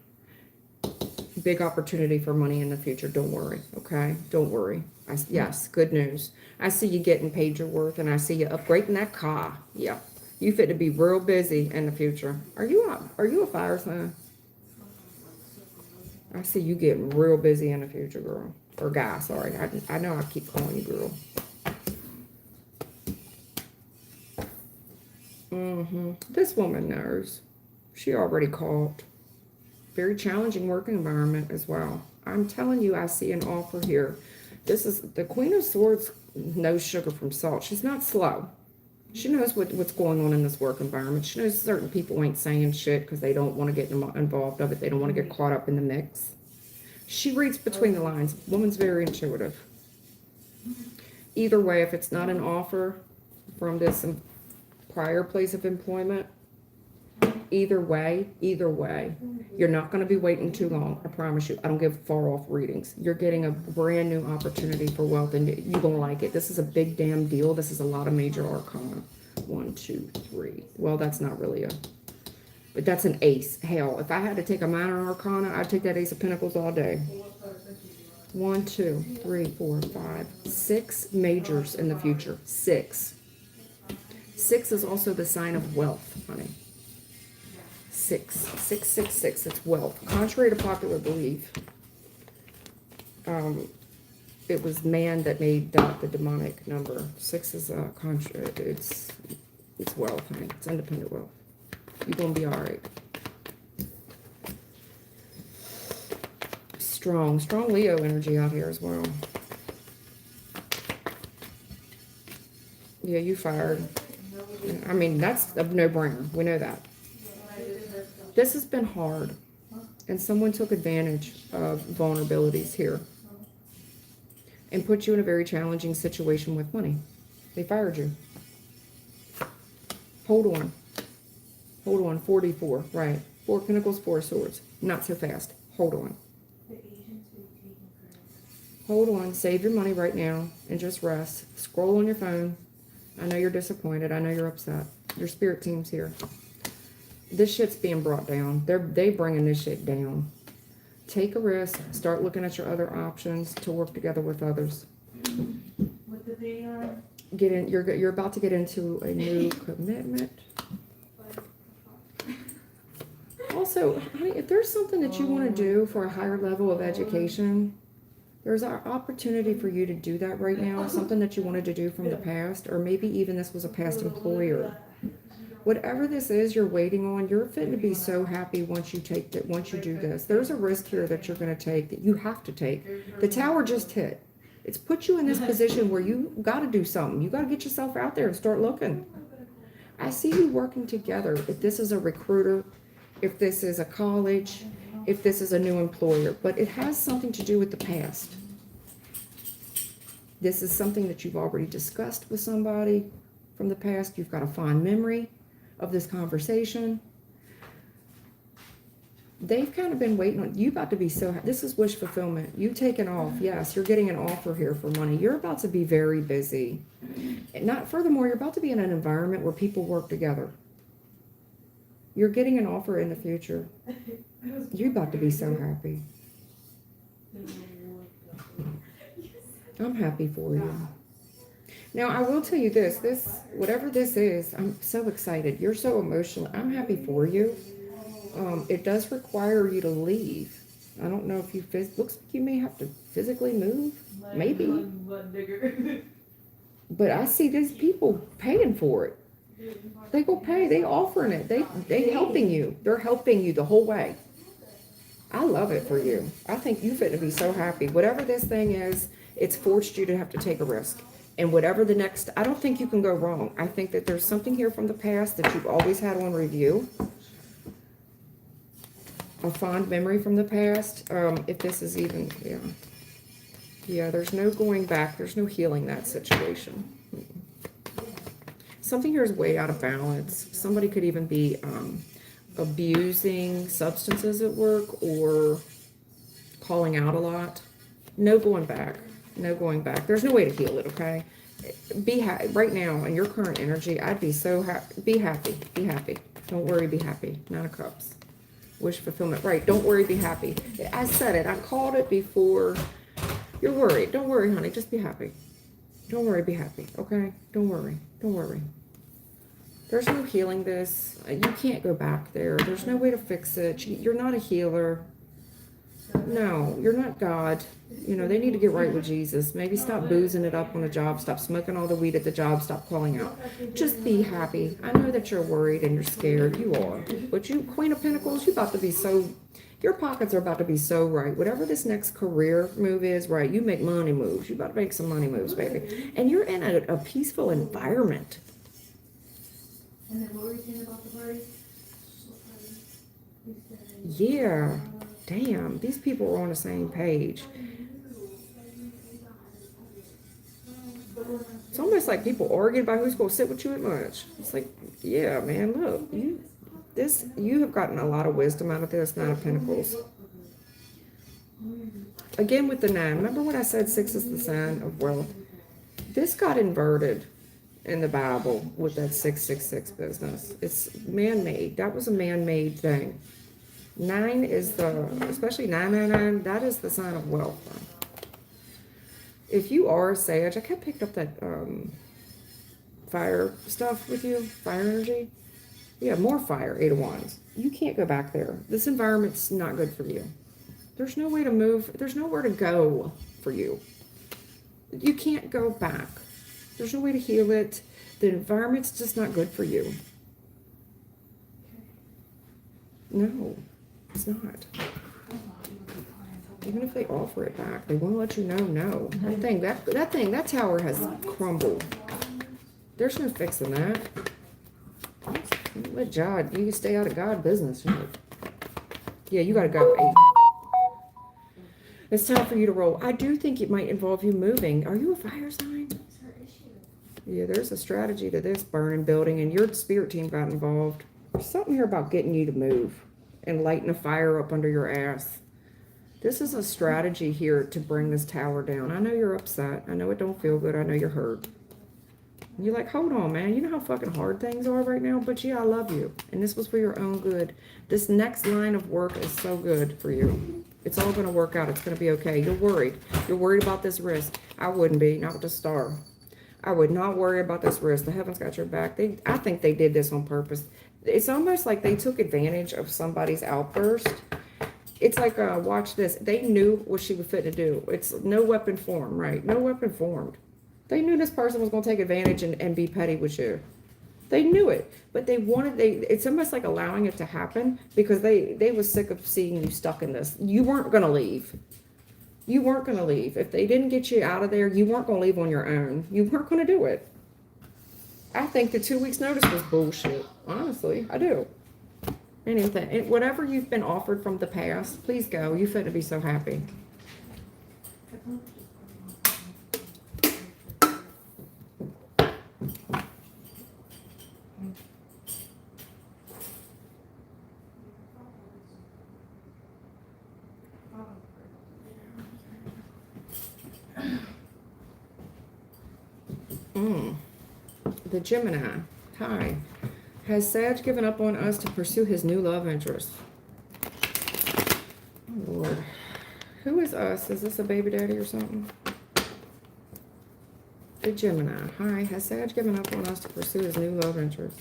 Big opportunity for money in the future. Don't worry, okay? Don't worry. Yes, good news. I see you getting paid your worth, and I see you upgrading that car. Yeah. You fit to be real busy in the future. Are you a fire sign? I see you getting real busy in the future, girl. Or guy, sorry. I know I keep calling you girl. This woman knows. She already caught. Very challenging work environment as well. I'm telling you, I see an offer here. This is the Queen of Swords knows sugar from salt. She's not slow. She knows what's going on in this work environment. She knows certain people ain't saying shit because they don't want to get involved of it. They don't want to get caught up in the mix. She reads between the lines. Woman's very intuitive. Either way, if it's not an offer from this prior place of employment, either way, you're not going to be waiting too long. I promise you. I don't give far off readings. You're getting a brand new opportunity for wealth, and you're going to like it. This is a big damn deal. This is a lot of major arcana. 1, 2, 3. Well, that's not really but that's an ace. Hell, if I had to take a minor arcana, I'd take that Ace of Pentacles all day. 1, 2, 3, 4, 5, 6 majors in the future. 6. 6 is also the sign of wealth, honey. 6. It's wealth. Contrary to popular belief, it was man that made the demonic number. 6 is it's wealth, honey. It's independent wealth. You're gonna be all right. Strong Leo energy out here as well. Yeah, you fired. I mean, that's a no-brainer. We know that. This has been hard, and someone took advantage of vulnerabilities here and put you in a very challenging situation with money. They fired you. Hold on. 44, right. 4 Pentacles, 4 Swords. Not so fast. Hold on. Hold on. Save your money right now and just rest. Scroll on your phone. I know you're disappointed. I know you're upset. Your spirit team's here. This shit's being brought down. They bringing this shit down. Take a risk. Start looking at your other options to work together with others. What the thing on? You're about to get into a new commitment. Also, honey, if there's something that you want to do for a higher level of education, there's an opportunity for you to do that right now. Something that you wanted to do from the past, or maybe even this was a past employer. Whatever this is you're waiting on, you're fit to be so happy once you do this. There's a risk here that you're going to take, that you have to take. The tower just hit. It's put you in this position where you got to do something. You got to get yourself out there and start looking. I see you working together. If this is a recruiter, if this is a college, if this is a new employer, but it has something to do with the past. This is something that you've already discussed with somebody from the past. You've got a fond memory of this conversation. They've kind of been waiting on you. About to be so this is wish fulfillment. You've taken off. Yes, you're getting an offer here for money. You're about to be very busy. Furthermore, you're about to be in an environment where people work together. You're getting an offer in the future. You're about to be so happy. I'm happy for you. Now, I will tell you this, whatever this is, I'm so excited. You're so emotional. I'm happy for you. It does require you to leave. I don't know if looks like you may have to physically move. Maybe. But I see these people paying for it. They go pay. They offering it. They helping you. They're helping you the whole way. I love it for you. I think you fit to be so happy. Whatever this thing is, it's forced you to have to take a risk. And whatever the next, I don't think you can go wrong. I think that there's something here from the past that you've always had on review. A fond memory from the past. If this is even, yeah, there's no going back. There's no healing that situation. Something here is way out of balance. Somebody could even be abusing substances at work or calling out a lot. No going back. No going back. There's no way to heal it, okay? Be happy. Right now, in your current energy, I'd be so happy. Be happy. Be happy. Don't worry, be happy. Nine of Cups. Wish fulfillment. Right. Don't worry, be happy. I said it. I called it before. You're worried. Don't worry, honey. Just be happy. Don't worry, be happy. Okay? Don't worry. Don't worry. There's no healing this. You can't go back there. There's no way to fix it. You're not a healer. No, you're not God. You know, they need to get right with Jesus. Maybe stop boozing it up on the job. Stop smoking all the weed at the job. Stop calling out. Just be happy. I know that you're worried and you're scared. You are. But you, Queen of Pentacles, you're about to be so, your pockets are about to be so right. Whatever this next career move is, right, you make money moves. You're about to make some money moves, baby. And you're in a peaceful environment. And then what were you saying about the party? Yeah. Damn, these people are on the same page. It's almost like people arguing about who's going to sit with you at lunch. It's like, yeah, man, look, you have gotten a lot of wisdom out of this Nine of Pentacles. Again with the 9, remember when I said 6 is the sign of wealth? This got inverted in the Bible with that 666 business. It's man-made. That was a man-made thing. 9 is especially 999, that is the sign of wealth. If you are a sage, I kept picked up that fire stuff with you, fire energy. Yeah, more fire, 8 of Wands. You can't go back there. This environment's not good for you. There's no way to move. There's nowhere to go for you. You can't go back. There's no way to heal it. The environment's just not good for you. No. It's not. Even if they offer it back, they won't let you know. No, that tower has crumbled. There's no fixing that. Let God, you can stay out of God business. Yeah, you gotta go. 8. It's time for you to roll. I do think it might involve you moving. Are you a fire sign? Yeah, there's a strategy to this burning building, and your spirit team got involved. There's something here about getting you to move and lighting a fire up under your ass. This is a strategy here to bring this tower down. I know you're upset. I know it don't feel good. I know you're hurt. And you're like, hold on, man. You know how fucking hard things are right now? But yeah, I love you. And this was for your own good. This next line of work is so good for you. It's all going to work out. It's going to be okay. You're worried. You're worried about this risk. I wouldn't be, not with the star. I would not worry about this risk. The heavens got your back. I think they did this on purpose. It's almost like they took advantage of somebody's outburst. It's like, watch this. They knew what she was fit to do. It's no weapon formed, right? No weapon formed. They knew this person was going to take advantage and be petty with you. They knew it, but it's almost like allowing it to happen because they was sick of seeing you stuck in this. You weren't going to leave. You weren't going to leave. If they didn't get you out of there, you weren't going to leave on your own. You weren't going to do it. I think the 2 weeks notice was bullshit. Honestly, I do. Anything, whatever you've been offered from the past, please go. You fit to be so happy. The Gemini. Hi. Has Sag given up on us to pursue his new love interest? Oh, Lord. Who is us? Is this a baby daddy or something? The Gemini. Hi. Has Sag given up on us to pursue his new love interest?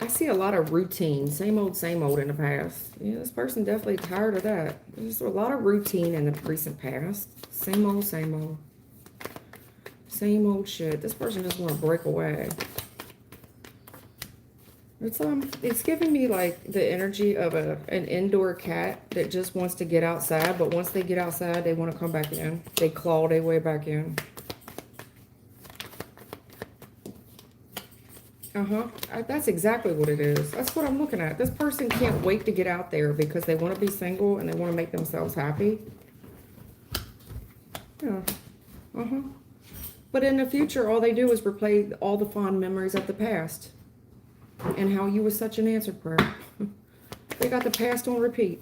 I see a lot of routine. Same old in the past. Yeah, this person definitely tired of that. There's a lot of routine in the recent past. Same old. Same old shit. This person just want to break away. It's giving me like the energy of an indoor cat that just wants to get outside, but once they get outside, they want to come back in. They claw their way back in. That's exactly what it is. That's what I'm looking at. This person can't wait to get out there because they want to be single and they want to make themselves happy. Yeah. But in the future, all they do is replay all the fond memories of the past and how you was such an answered prayer. They got the past on repeat.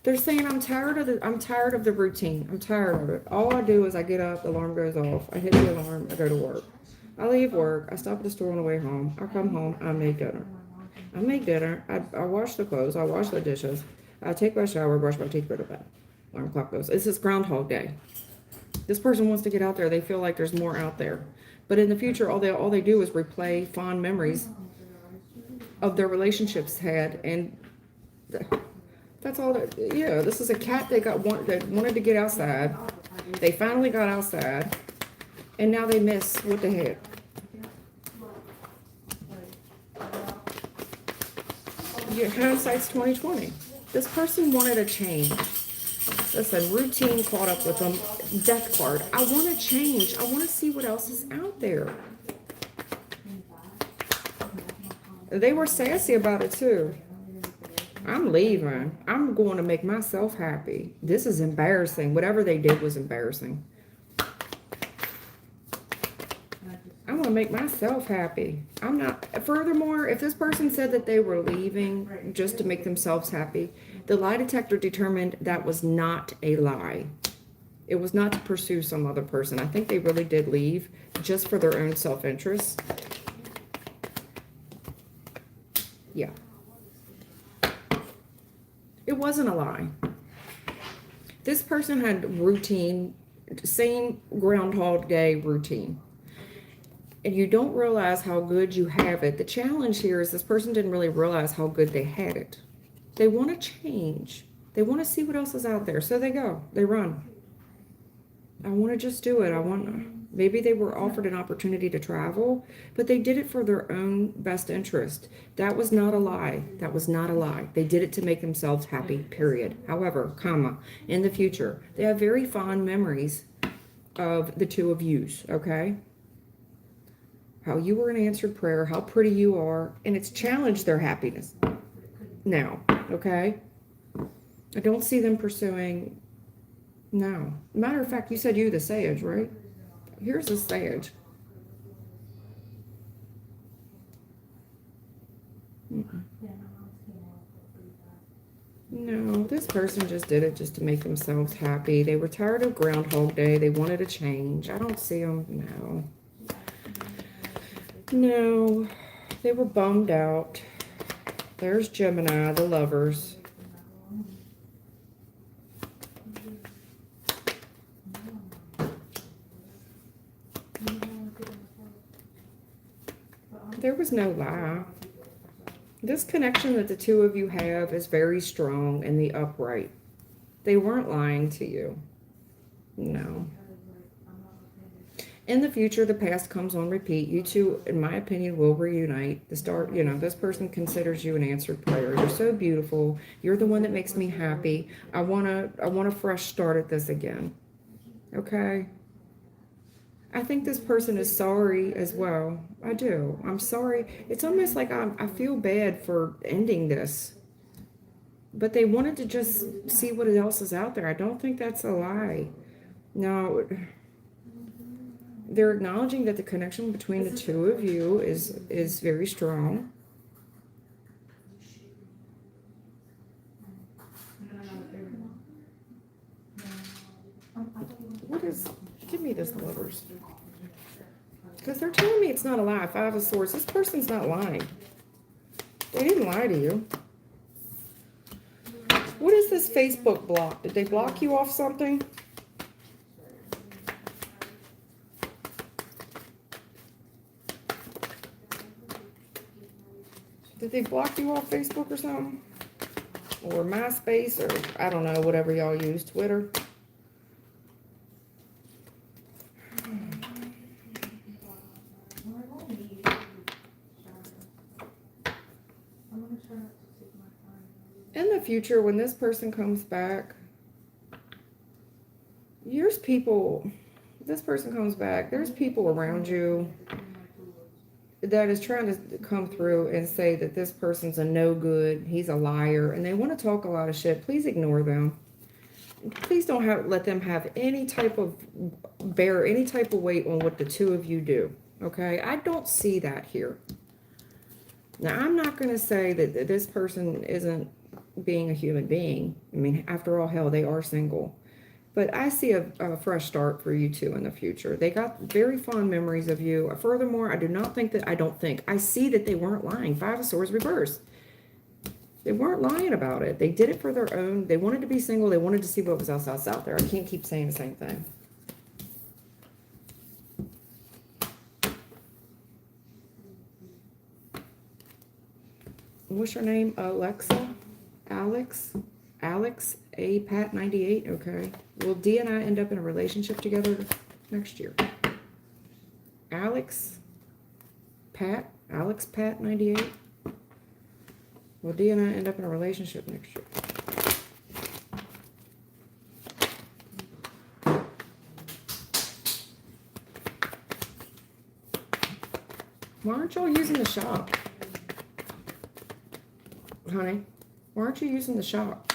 They're saying, I'm tired of the routine. I'm tired of it. All I do is I get up, the alarm goes off, I hit the alarm, I go to work. I leave work, I stop at the store on the way home, I come home, I make dinner. I wash the clothes, I wash the dishes, I take my shower, brush my teeth, go to bed. Alarm clock goes. This is Groundhog Day. This person wants to get out there. They feel like there's more out there. But in the future, all they do is replay fond memories of their relationships had, and that's all. This is a cat that wanted to get outside. They finally got outside, and now they miss what the heck. Hindsight's 20/20. This person wanted a change. Listen, routine caught up with them. Death card. I want to change. I want to see what else is out there. They were sassy about it too. I'm leaving. I'm going to make myself happy. This is embarrassing. Whatever they did was embarrassing. I want to make myself happy. I'm not. Furthermore, if this person said that they were leaving just to make themselves happy, the lie detector determined that was not a lie. It was not to pursue some other person. I think they really did leave just for their own self-interest. Yeah. It wasn't a lie. This person had routine, same Groundhog Day routine. And you don't realize how good you have it. The challenge here is this person didn't really realize how good they had it. They want to change. They want to see what else is out there. So they go. They run. I want to just do it. Maybe they were offered an opportunity to travel, but they did it for their own best interest. That was not a lie. That was not a lie. They did it to make themselves happy, period. However, in the future, they have very fond memories of the two of yous, okay? How you were an answered prayer, how pretty you are, and it's challenged their happiness now, okay? I don't see them pursuing, no. Matter of fact, you said you the sage, right? Here's the sage. No, this person just did it just to make themselves happy. They were tired of Groundhog Day. They wanted a change. I don't see them, no. No. They were bummed out. There's Gemini, the lovers. There was no lie. This connection that the two of you have is very strong in the upright. They weren't lying to you. No. In the future, the past comes on repeat. You two, in my opinion, will reunite. This person considers you an answered prayer. You're so beautiful. You're the one that makes me happy. I want a fresh start at this again. Okay? I think this person is sorry as well. I do. I'm sorry. It's almost like I feel bad for ending this. But they wanted to just see what else is out there. I don't think that's a lie. No. They're acknowledging that the connection between the two of you is very strong. Give me this, lovers. Because they're telling me it's not a lie. Five of Swords. This person's not lying. They didn't lie to you. What is this Facebook block? Did they block you off something? Did they block you off Facebook or something? Or MySpace, or I don't know, whatever y'all use, Twitter? In the future, when this person comes back, there's people around you that is trying to come through and say that this person's a no good, he's a liar, and they want to talk a lot of shit. Please ignore them. Please don't let them have any type of weight on what the two of you do. Okay? I don't see that here. Now, I'm not going to say that this person isn't being a human being. I mean, after all, hell, they are single. But I see a fresh start for you two in the future. They got very fond memories of you. Furthermore, I see that they weren't lying. Five of Swords reversed. They weren't lying about it. They did it for their own. They wanted to be single. They wanted to see what was else out there. I can't keep saying the same thing. What's your name? Alexa? Alex A. Pat 98. Okay. Will D and I end up in a relationship together next year? Alex Pat 98. Will D and I end up in a relationship next year? Why aren't y'all using the shop? Honey, why aren't you using the shop?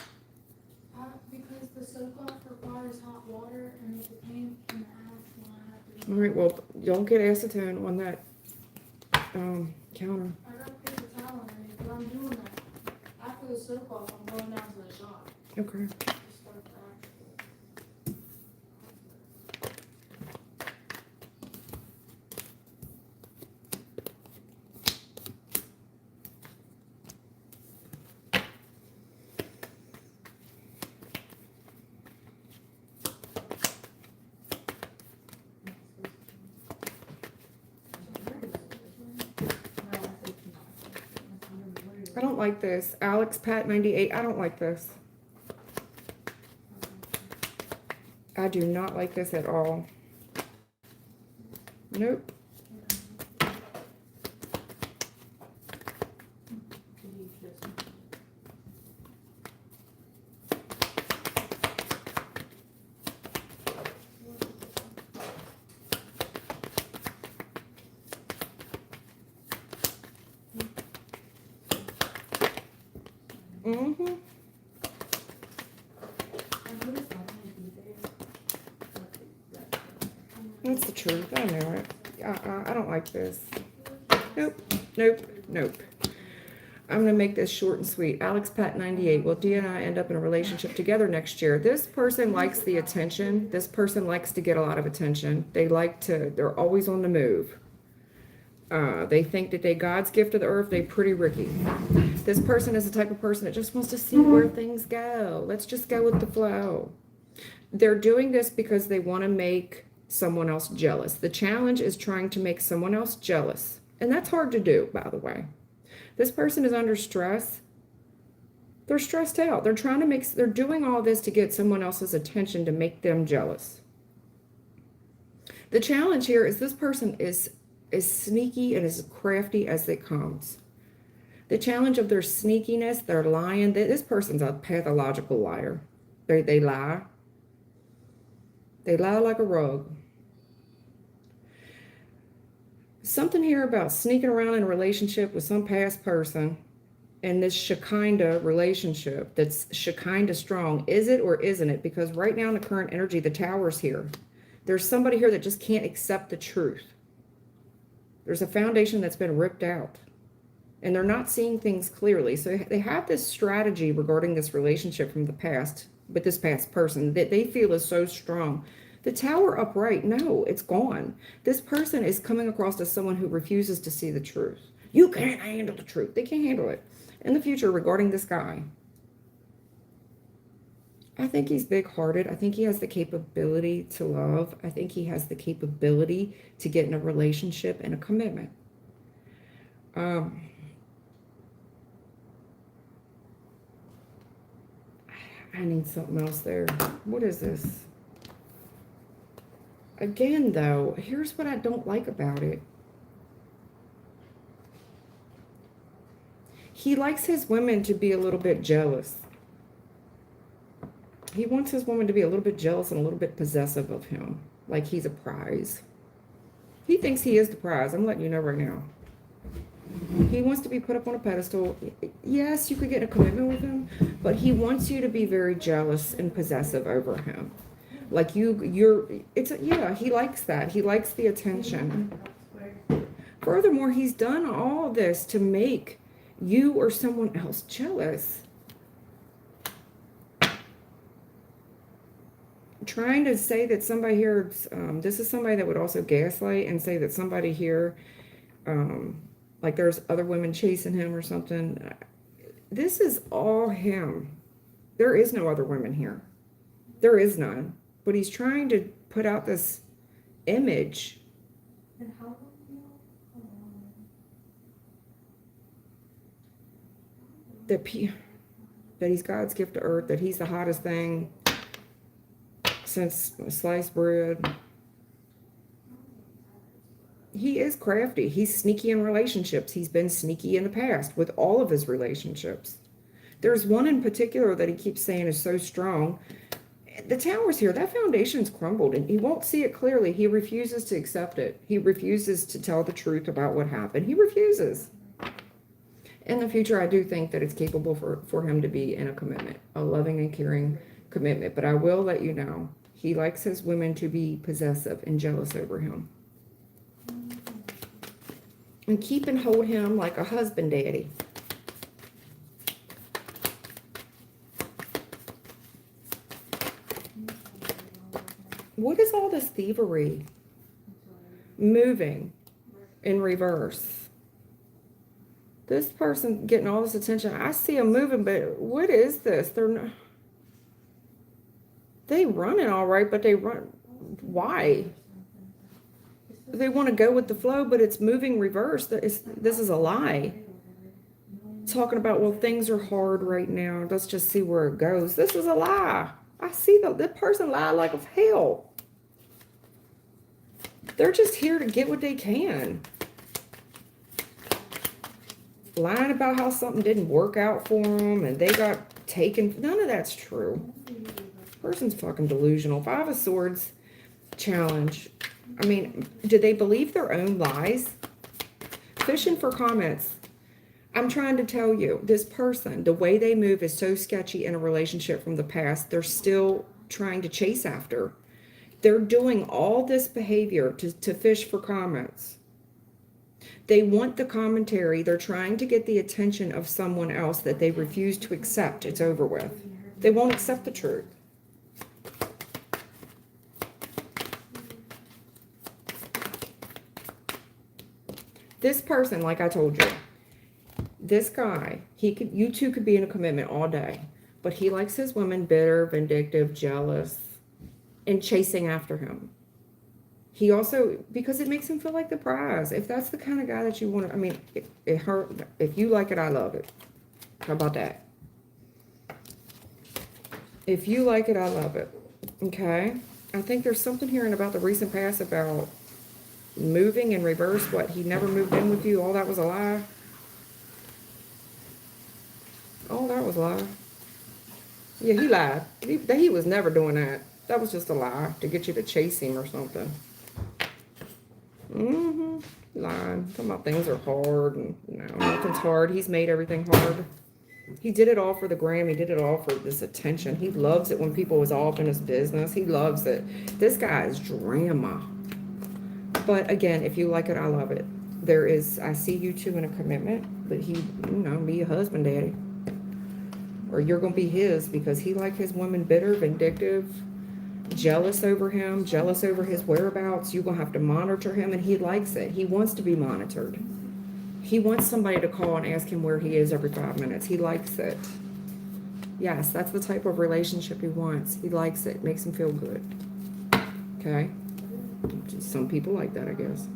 Because the soak-off requires hot water, and it's a pain in the ass when I have to. All right, well, don't get acetone on that counter. I got paper towel already, but I'm doing that. After the soak-off, I'm going down to the shop. Okay. To start that. I don't like this. Alex Pat 98. I don't like this. I do not like this at all. Nope. Mm-hmm. That's the truth. I know it. I don't like this. Nope. Nope. Nope. I'm going to make this short and sweet. Alex Pat 98. Will D and I end up in a relationship together next year? This person likes the attention. This person likes to get a lot of attention. They're always on the move. They think that they God's gift to the earth. They pretty Ricky. This person is the type of person that just wants to see where things go. Let's just go with the flow. They're doing this because they want to make someone else jealous. The challenge is trying to make someone else jealous. And that's hard to do, by the way. This person is under stress. They're stressed out. They're doing all this to get someone else's attention to make them jealous. The challenge here is this person is as sneaky and as crafty as it comes. The challenge of their sneakiness, their lying, this person's a pathological liar. They lie. They lie like a rug. Something here about sneaking around in a relationship with some past person and this Shekinah relationship that's Shekinah strong. Is it or isn't it? Because right now in the current energy, the Tower's here. There's somebody here that just can't accept the truth. There's a foundation that's been ripped out. And they're not seeing things clearly. So they have this strategy regarding this relationship from the past with this past person that they feel is so strong. The Tower upright, no, it's gone. This person is coming across as someone who refuses to see the truth. You can't handle the truth. They can't handle it. In the future, regarding this guy, I think he's big-hearted. I think he has the capability to love. I think he has the capability to get in a relationship and a commitment. I need something else there. What is this? Again, though, here's what I don't like about it. He likes his women to be a little bit jealous. He wants his woman to be a little bit jealous and a little bit possessive of him. Like he's a prize. He thinks he is the prize. I'm letting you know right now. He wants to be put up on a pedestal. Yes, you could get in a commitment with him, but he wants you to be very jealous and possessive over him. Like he likes that. He likes the attention. Furthermore, he's done all this to make you or someone else jealous. Trying to say that somebody here, this is somebody that would also gaslight and say that somebody here, like there's other women chasing him or something. This is all him. There is no other women here. There is none. But he's trying to put out this image. And how That he's God's gift to earth, that he's the hottest thing since sliced bread. He is crafty. He's sneaky in relationships. He's been sneaky in the past with all of his relationships. There's one in particular that he keeps saying is so strong. The Tower's here. That foundation's crumbled and he won't see it clearly. He refuses to accept it. He refuses to tell the truth about what happened. He refuses. In the future, I do think that it's capable for him to be in a commitment, a loving and caring commitment. But I will let you know, he likes his women to be possessive and jealous over him. And keep and hold him like a husband daddy. What is all this thievery? Moving in reverse. This person getting all this attention. I see them moving, but what is this? They running all right, but they run. Why? They want to go with the flow, but it's moving reverse. This is a lie. Talking about, well, things are hard right now. Let's just see where it goes. This is a lie. I see that person lie like of hell. They're just here to get what they can. Lying about how something didn't work out for them and they got taken. None of that's true. Person's fucking delusional. Five of Swords challenge. I mean, do they believe their own lies? Fishing for comments. I'm trying to tell you, this person, the way they move is so sketchy in a relationship from the past. They're still trying to chase after. They're doing all this behavior to fish for comments. They want the commentary. They're trying to get the attention of someone else that they refuse to accept. It's over with. They won't accept the truth. This person, like I told you, this guy, you two could be in a commitment all day, but he likes his women bitter, vindictive, jealous, and chasing after him. He also, because it makes him feel like the prize. If that's the kind of guy that you want to, I mean, it hurt. If you like it, I love it. How about that? If you like it, I love it. Okay? I think there's something here in about the recent past about moving in reverse. What, he never moved in with you? All that was a lie? All that was a lie. Yeah, he lied. He was never doing that. That was just a lie to get you to chase him or something. Mm-hmm. Lying. Talking about things are hard and no, nothing's hard. He's made everything hard. He did it all for the gram. He did it all for this attention. He loves it when people is all up in his business. He loves it. This guy is drama. But again, if you like it, I love it. I see you two in a commitment, but he, be a husband, daddy. Or you're going to be his because he like his women bitter, vindictive, jealous over him, jealous over his whereabouts. You're going to have to monitor him, and he likes it. He wants to be monitored. He wants somebody to call and ask him where he is every 5 minutes. He likes it. Yes, that's the type of relationship he wants. He likes it. Makes him feel good. Okay? Some people like that, I guess.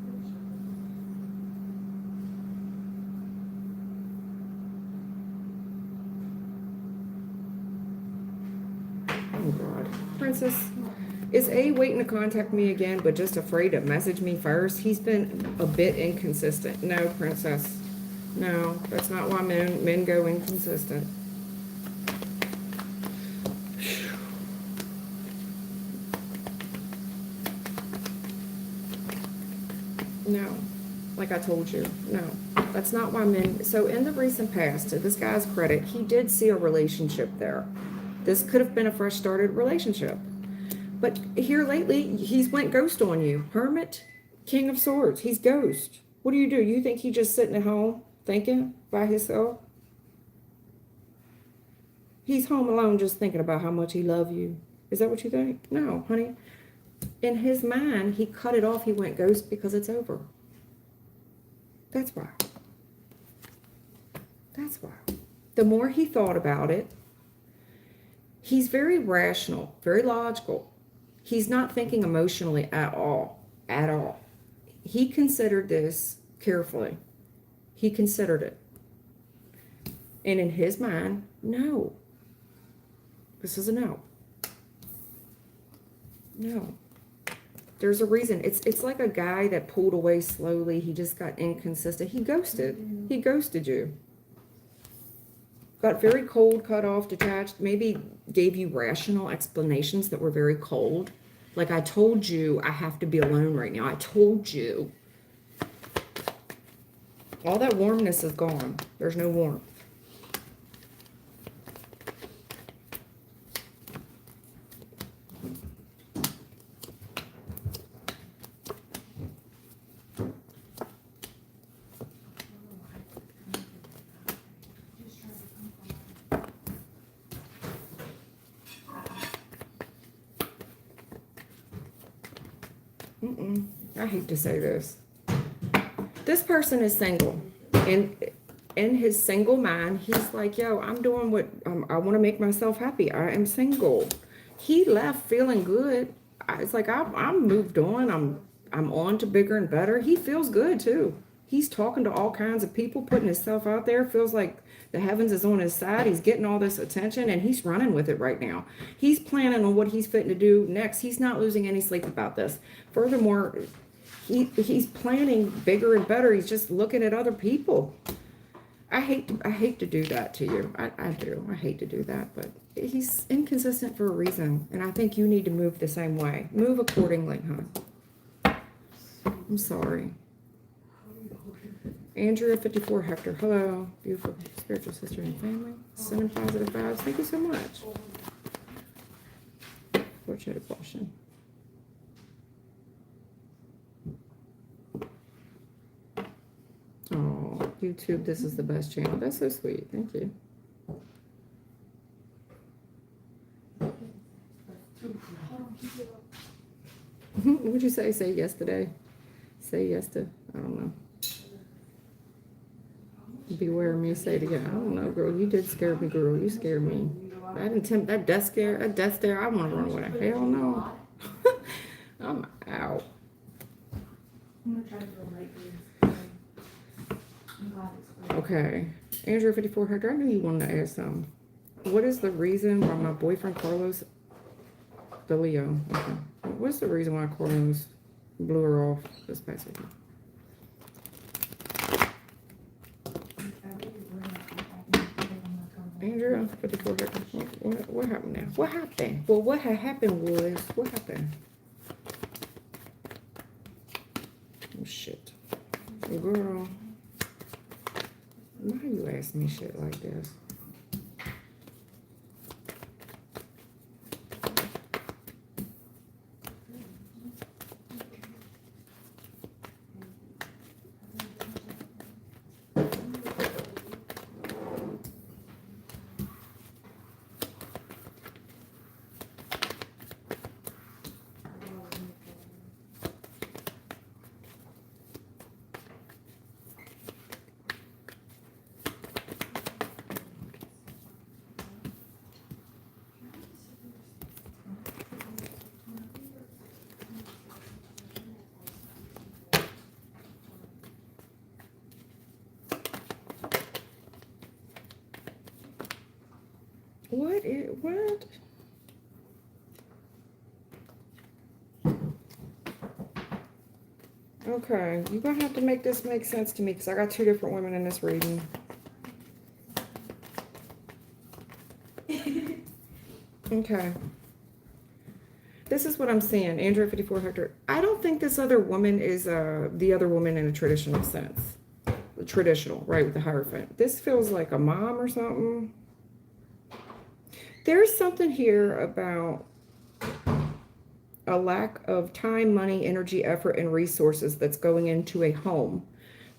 Oh, God. Princess, is A waiting to contact me again, but just afraid to message me first? He's been a bit inconsistent. No, Princess. No, that's not why men go inconsistent. No, like I told you, no, that's not why men. So in the recent past, to this guy's credit, he did see a relationship there. This could have been a fresh started relationship. But here lately, he's went ghost on you. Hermit, King of Swords, he's ghost. What do? You think he's just sitting at home thinking by himself? He's home alone just thinking about how much he loves you. Is that what you think? No, honey. In his mind, he cut it off. He went ghost because it's over. That's why. That's why. The more he thought about it, he's very rational, very logical. He's not thinking emotionally at all. At all. He considered this carefully. He considered it. And in his mind, no. This is a no. No. There's a reason. It's like a guy that pulled away slowly. He just got inconsistent. He ghosted. He ghosted you. Got very cold, cut off, detached. Maybe gave you rational explanations that were very cold. Like, I told you I have to be alone right now. I told you. All that warmness is gone. There's no warmth. I hate to say this. This person is single. And in his single mind, he's like, yo, I'm doing what I want to make myself happy. I am single. He left feeling good. It's like I'm moved on. I'm on to bigger and better. He feels good too. He's talking to all kinds of people, putting himself out there. Feels like the heavens is on his side. He's getting all this attention, and he's running with it right now. He's planning on what he's fitting to do next. He's not losing any sleep about this. Furthermore, he's planning bigger and better. He's just looking at other people. I hate to do that to you. I do. I hate to do that, but he's inconsistent for a reason, and I think you need to move the same way. Move accordingly, huh? I'm sorry. Andrea 54 Hector. Hello, beautiful spiritual sister and family. Sending positive vibes. Thank you so much. What you had a question? Oh, YouTube, this is the best channel. That's so sweet. Thank you. What'd you say? Say yes today. Say yes to, I don't know. beware me, say it again. I don't know, girl. You did scare me, girl. You scared me. That death scare, I want to run away. Hell no. I'm out. I'm gonna try to go right here. I'm glad it's clear. Okay. Andrew 54 Hector, I knew you wanted to ask something. What is the reason why my boyfriend Carlos, the Leo, okay. What's the reason why Carlos blew her off this past weekend? Andrew 54 Hector, what happened now? What happened? Well, what had happened was, what happened? Oh, shit. Girl, why you ask me shit like this? What? Okay, you're gonna have to make this make sense to me because I got two different women in this reading. Okay. This is what I'm saying, Andrew 54 Hector. I don't think this other woman is the other woman in a traditional sense. Traditional, right, with the Hierophant. This feels like a mom or something. There's something here about a lack of time, money, energy, effort, and resources that's going into a home.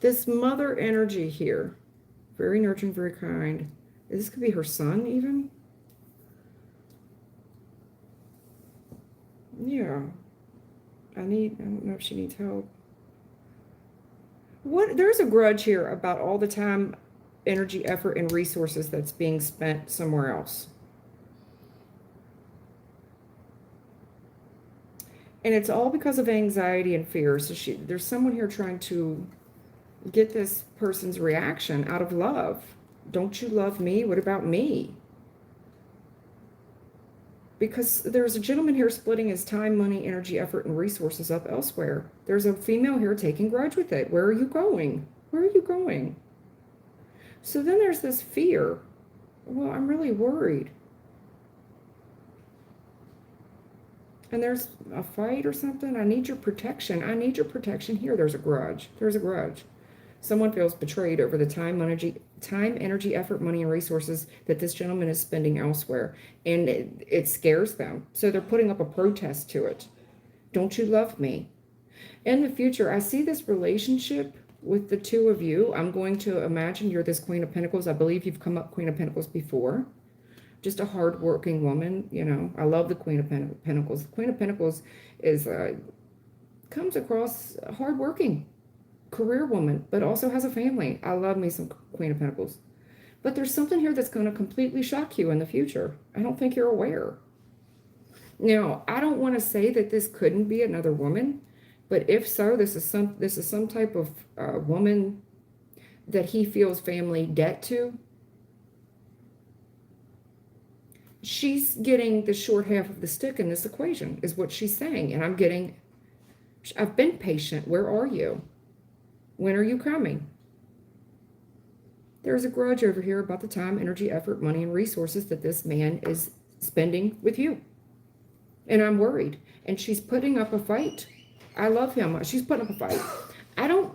This mother energy here, very nurturing, very kind. This could be her son even. Yeah. I don't know if she needs help. There's a grudge here about all the time, energy, effort, and resources that's being spent somewhere else. And it's all because of anxiety and fear. So there's someone here trying to get this person's reaction out of love. Don't you love me? What about me? Because there's a gentleman here splitting his time, money, energy, effort, and resources up elsewhere. There's a female here taking grudge with it. Where are you going? Where are you going? So then there's this fear. Well, I'm really worried. And there's a fight or something. I need your protection. I need your protection here. There's a grudge. There's a grudge. Someone feels betrayed over the time, energy, effort, money, and resources that this gentleman is spending elsewhere. And it scares them. So they're putting up a protest to it. Don't you love me? In the future, I see this relationship with the two of you. I'm going to imagine you're this Queen of Pentacles. I believe you've come up Queen of Pentacles before. Just a hardworking woman, you know. I love the Queen of Pentacles. The Queen of Pentacles is comes across hardworking, career woman, but also has a family. I love me some Queen of Pentacles. But there's something here that's going to completely shock you in the future. I don't think you're aware. Now, I don't want to say that this couldn't be another woman, but if so, this is some type of woman that he feels family debt to. She's getting the short half of the stick in this equation, is what she's saying. And I've been patient. Where are you? When are you coming? There's a grudge over here about the time, energy, effort, money, and resources that this man is spending with you. And I'm worried. And she's putting up a fight. I love him. She's putting up a fight.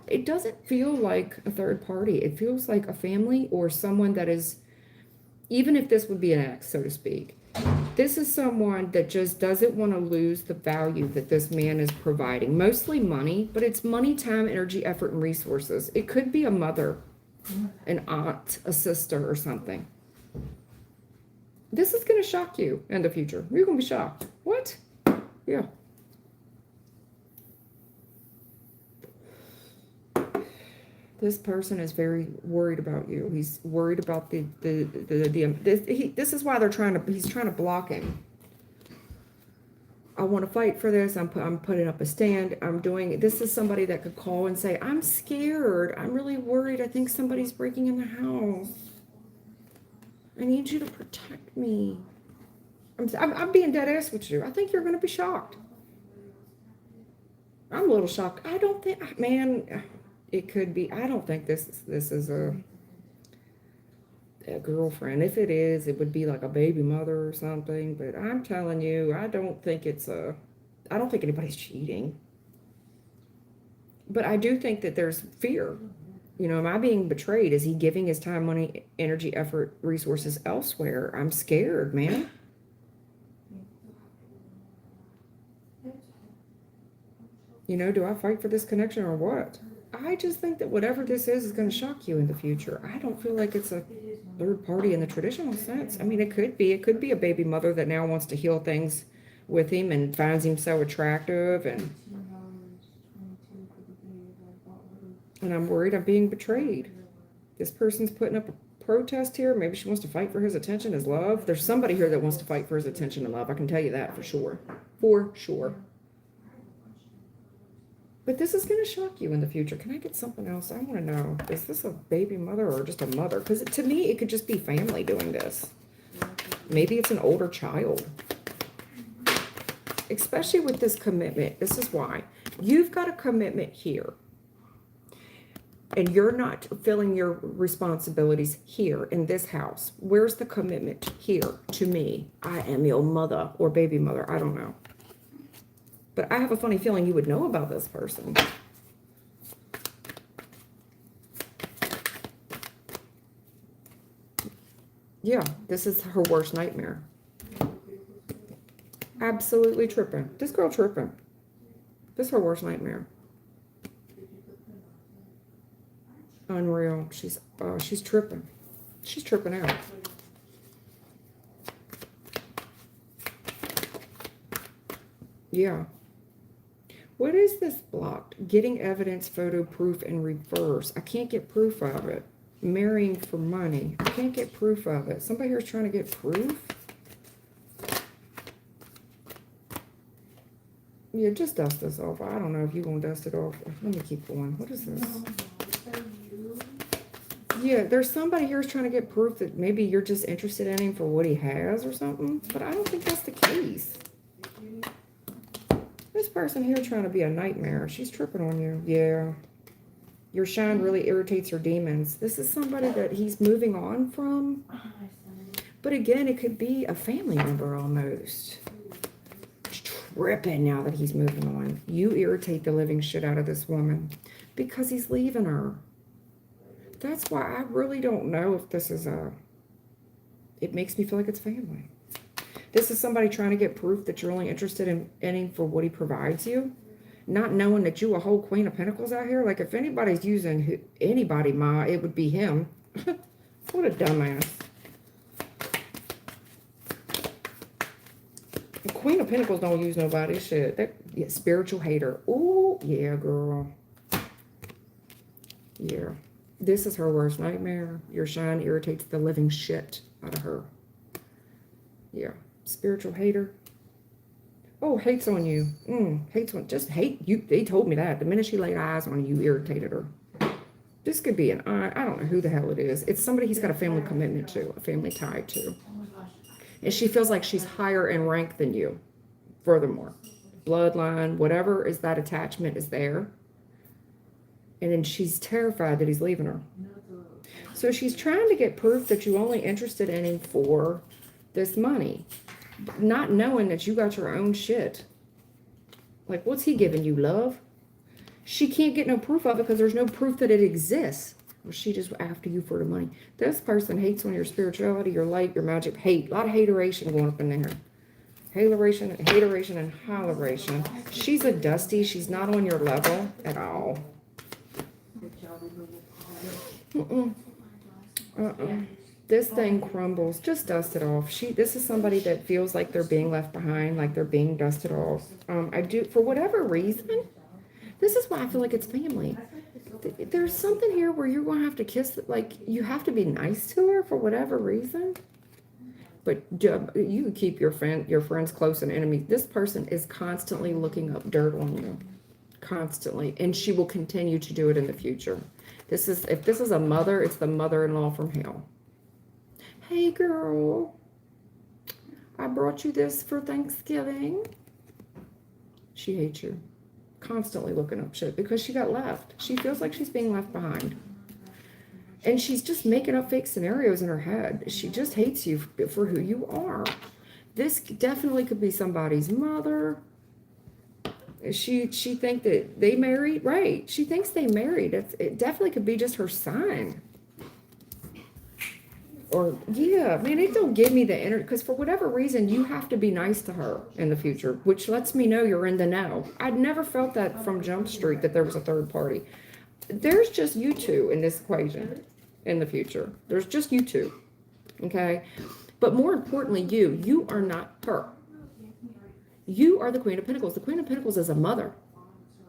It doesn't feel like a third party. It feels like a family or someone that is, even if this would be an ex, so to speak, this is someone that just doesn't want to lose the value that this man is providing. Mostly money, but it's money, time, energy, effort, and resources. It could be a mother, an aunt, a sister, or something. This is going to shock you in the future. You're going to be shocked. What? Yeah. This person is very worried about you. He's worried about this is why he's trying to block him. I want to fight for this. I'm putting up a stand. This is somebody that could call and say, I'm scared. I'm really worried. I think somebody's breaking in the house. I need you to protect me. I'm being dead ass with you. I think you're going to be shocked. I'm a little shocked. I don't think, man, it could be. I don't think this is a girlfriend. If it is, it would be like a baby mother or something. But I'm telling you, I don't think anybody's cheating. But I do think that there's fear. You know, am I being betrayed? Is he giving his time, money, energy, effort, resources elsewhere? I'm scared, man. You know, do I fight for this connection or what? I just think that whatever this is going to shock you in the future. I don't feel like it's a third party in the traditional sense. I mean, it could be a baby mother that now wants to heal things with him and finds him so attractive, and I'm worried I'm being betrayed. This person's putting up a protest here. Maybe she wants to fight for his attention, his love. There's somebody here that wants to fight for his attention and love. I can tell you that for sure. For sure. But this is going to shock you in the future. Can I get something else? I want to know, is this a baby mother or just a mother? Because to me, it could just be family doing this. Maybe it's an older child. Especially with this commitment. This is why. You've got a commitment here. And you're not fulfilling your responsibilities here in this house. Where's the commitment here to me? I am your mother or baby mother. I don't know. But I have a funny feeling you would know about this person. Yeah, this is her worst nightmare. Absolutely tripping. This girl tripping. This is her worst nightmare. Unreal. She's tripping. She's tripping out. Yeah. What is this blocked? Getting evidence, photo, proof, and reverse. I can't get proof of it. Marrying for money. I can't get proof of it. Somebody here is trying to get proof. Yeah, just dust this off. I don't know if you're going to dust it off. Let me keep going. What is this? Yeah, there's somebody here who's trying to get proof that maybe you're just interested in him for what he has or something. But I don't think that's the case. This person here trying to be a nightmare. She's tripping on you. Yeah. Your shine really irritates her demons. This is somebody that he's moving on from. But again, it could be a family member almost. She's tripping now that he's moving on. You irritate the living shit out of this woman because he's leaving her. That's why I really don't know if this is it makes me feel like it's family. This is somebody trying to get proof that you're only interested in him for what he provides you. Not knowing that you a whole Queen of Pentacles out here. Like, if anybody's using anybody, it would be him. What a dumbass. The Queen of Pentacles don't use nobody. Shit. Yeah, spiritual hater. Ooh, yeah, girl. Yeah. This is her worst nightmare. Your shine irritates the living shit out of her. Yeah. Spiritual hater. Oh, hates on you. Hates on, just hate you. They told me that. The minute she laid eyes on you, irritated her. This could be I don't know who the hell it is. It's somebody he's got a family commitment to, a family tie to. And she feels like she's higher in rank than you. Furthermore, bloodline, whatever is that attachment is there. And then she's terrified that he's leaving her. So she's trying to get proof that you're only interested in him for this money. Not knowing that you got your own shit. Like, what's he giving you, love? She can't get no proof of it because there's no proof that it exists. Well, she just after you for the money. This person hates on your spirituality, your light, your magic. Hate. A lot of hateration going up in there. Hateration, and holleration. She's a dusty. She's not on your level at all. This thing crumbles. Just dust it off. This is somebody that feels like they're being left behind, like they're being dusted off. I do, for whatever reason, this is why I feel like it's family. There's something here where you're going to have to kiss, like, you have to be nice to her for whatever reason. But you keep your friends close and enemies. This person is constantly looking up dirt on you. Constantly. And she will continue to do it in the future. If this is a mother, it's the mother-in-law from hell. Hey, girl. I brought you this for Thanksgiving. She hates you. Constantly looking up shit because she got left. She feels like she's being left behind. And she's just making up fake scenarios in her head. She just hates you for who you are. This definitely could be somebody's mother. She think that they married, right? She thinks they married. It definitely could be just her son. Or, yeah, man, it don't give me the energy. Because for whatever reason, you have to be nice to her in the future, which lets me know you're in the know. I'd never felt that from Jump Street, that there was a third party. There's just you two in this equation in the future. There's just you two, okay? But more importantly, you are not her. You are the Queen of Pentacles. The Queen of Pentacles is a mother,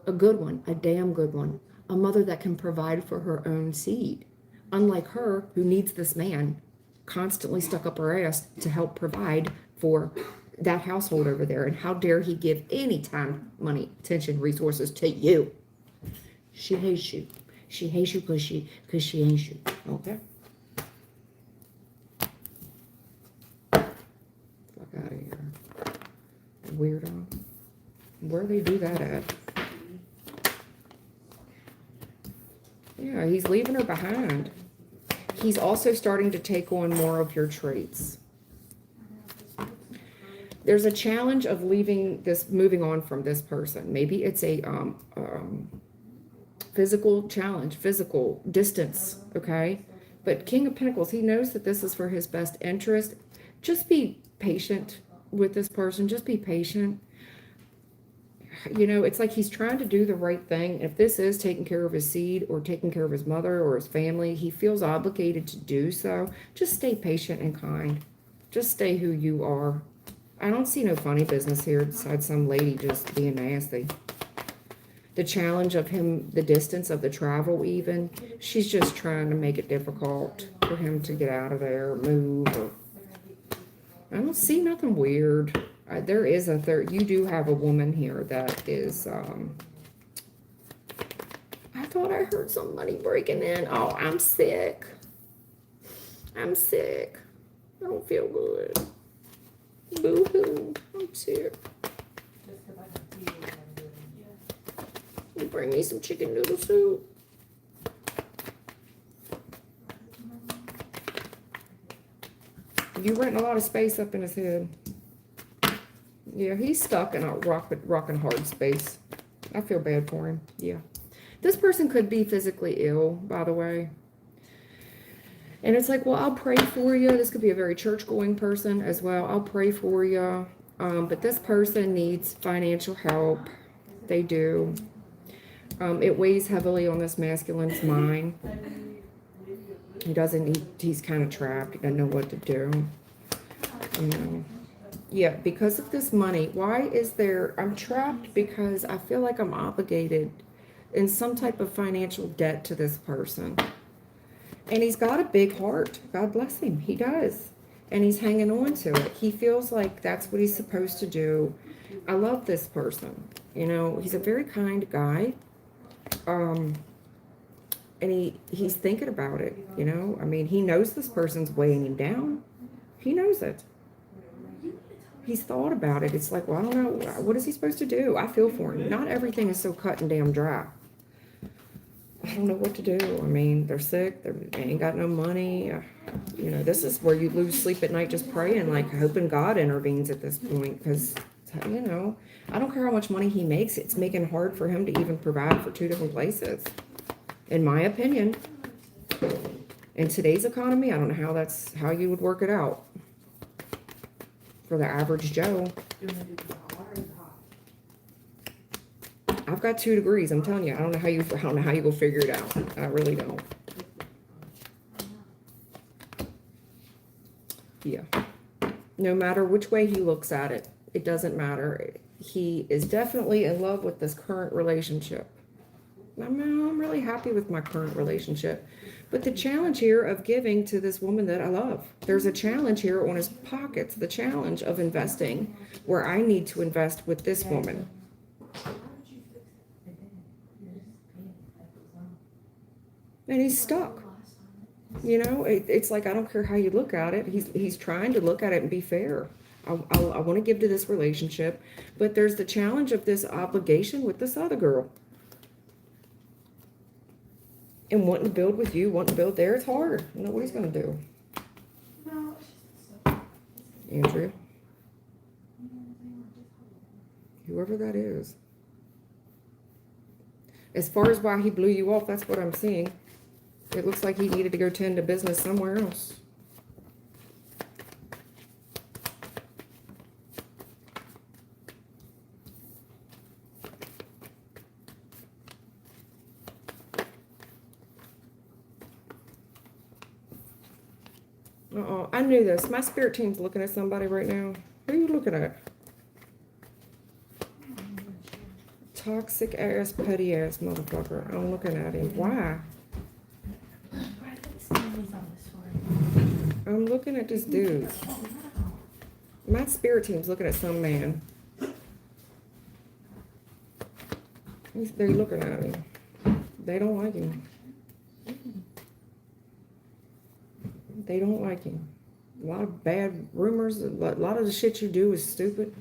a good one, a damn good one, a mother that can provide for her own seed. Unlike her, who needs this man constantly stuck up her ass to help provide for that household over there. And how dare he give any time, money, attention, resources to you? She hates you. She hates you because she hates you. Okay? Fuck out of here. Weirdo. Where do they do that at? Yeah, he's leaving her behind. He's also starting to take on more of your traits. There's a challenge of moving on from this person. Maybe it's a physical challenge, physical distance, okay? But King of Pentacles, he knows that this is for his best interest. Just be patient with this person. Just be patient. You know, it's like he's trying to do the right thing. If this is taking care of his seed or taking care of his mother or his family, he feels obligated to do so. Just stay patient and kind. Just stay who you are. I don't see no funny business here besides some lady just being nasty. The challenge of him, the distance of the travel even, she's just trying to make it difficult for him to get out of there, move. I don't see nothing weird. There is a third. You do have a woman here that is, I thought I heard somebody breaking in. Oh, I'm sick. I'm sick. I don't feel good. Boo-hoo. I'm sick. You bring me some chicken noodle soup. You renting a lot of space up in his head. Yeah, he's stuck in a rock and hard space. I feel bad for him. Yeah. This person could be physically ill, by the way. And it's like, well, I'll pray for you. This could be a very church-going person as well. I'll pray for you. But this person needs financial help. They do. It weighs heavily on this masculine's mind. He's kind of trapped. He doesn't know what to do. You know. Yeah, because of this money. Why is there... I'm trapped because I feel like I'm obligated in some type of financial debt to this person. And he's got a big heart. God bless him. He does. And he's hanging on to it. He feels like that's what he's supposed to do. I love this person. You know, he's a very kind guy. And he's thinking about it, you know. I mean, he knows this person's weighing him down. He knows it. He's thought about it. It's like, well, I don't know. What is he supposed to do? I feel for him. Not everything is so cut and damn dry. I don't know what to do. I mean, they're sick. They ain't got no money. You know, this is where you lose sleep at night just praying, like hoping God intervenes at this point. Because, you know, I don't care how much money he makes. It's making it hard for him to even provide for two different places. In my opinion. In today's economy, I don't know how you would work it out. For the average Joe. I've got 2 degrees. I'm telling you, I don't know how you go figure it out. I really don't. Yeah. No matter which way he looks at it, it doesn't matter. He is definitely in love with this current relationship. I'm really happy with my current relationship. But the challenge here of giving to this woman that I love, there's a challenge here on his pockets, the challenge of investing where I need to invest with this woman. And he's stuck. You know, it's like, I don't care how you look at it. He's trying to look at it and be fair. I want to give to this relationship, but there's the challenge of this obligation with this other girl. And wanting to build with you, wanting to build there, it's hard. You know what he's going to do. No, it's just Andrea, whoever that is. As far as why he blew you off, that's what I'm seeing. It looks like he needed to go tend to business somewhere else. Uh-oh, I knew this. My spirit team's looking at somebody right now. Who are you looking at? Toxic ass, petty ass motherfucker. I'm looking at him. Why? I'm looking at this dude. My spirit team's looking at some man. They're looking at him. They don't like him. They don't like him. A lot of bad rumors. A lot of the shit you do is stupid.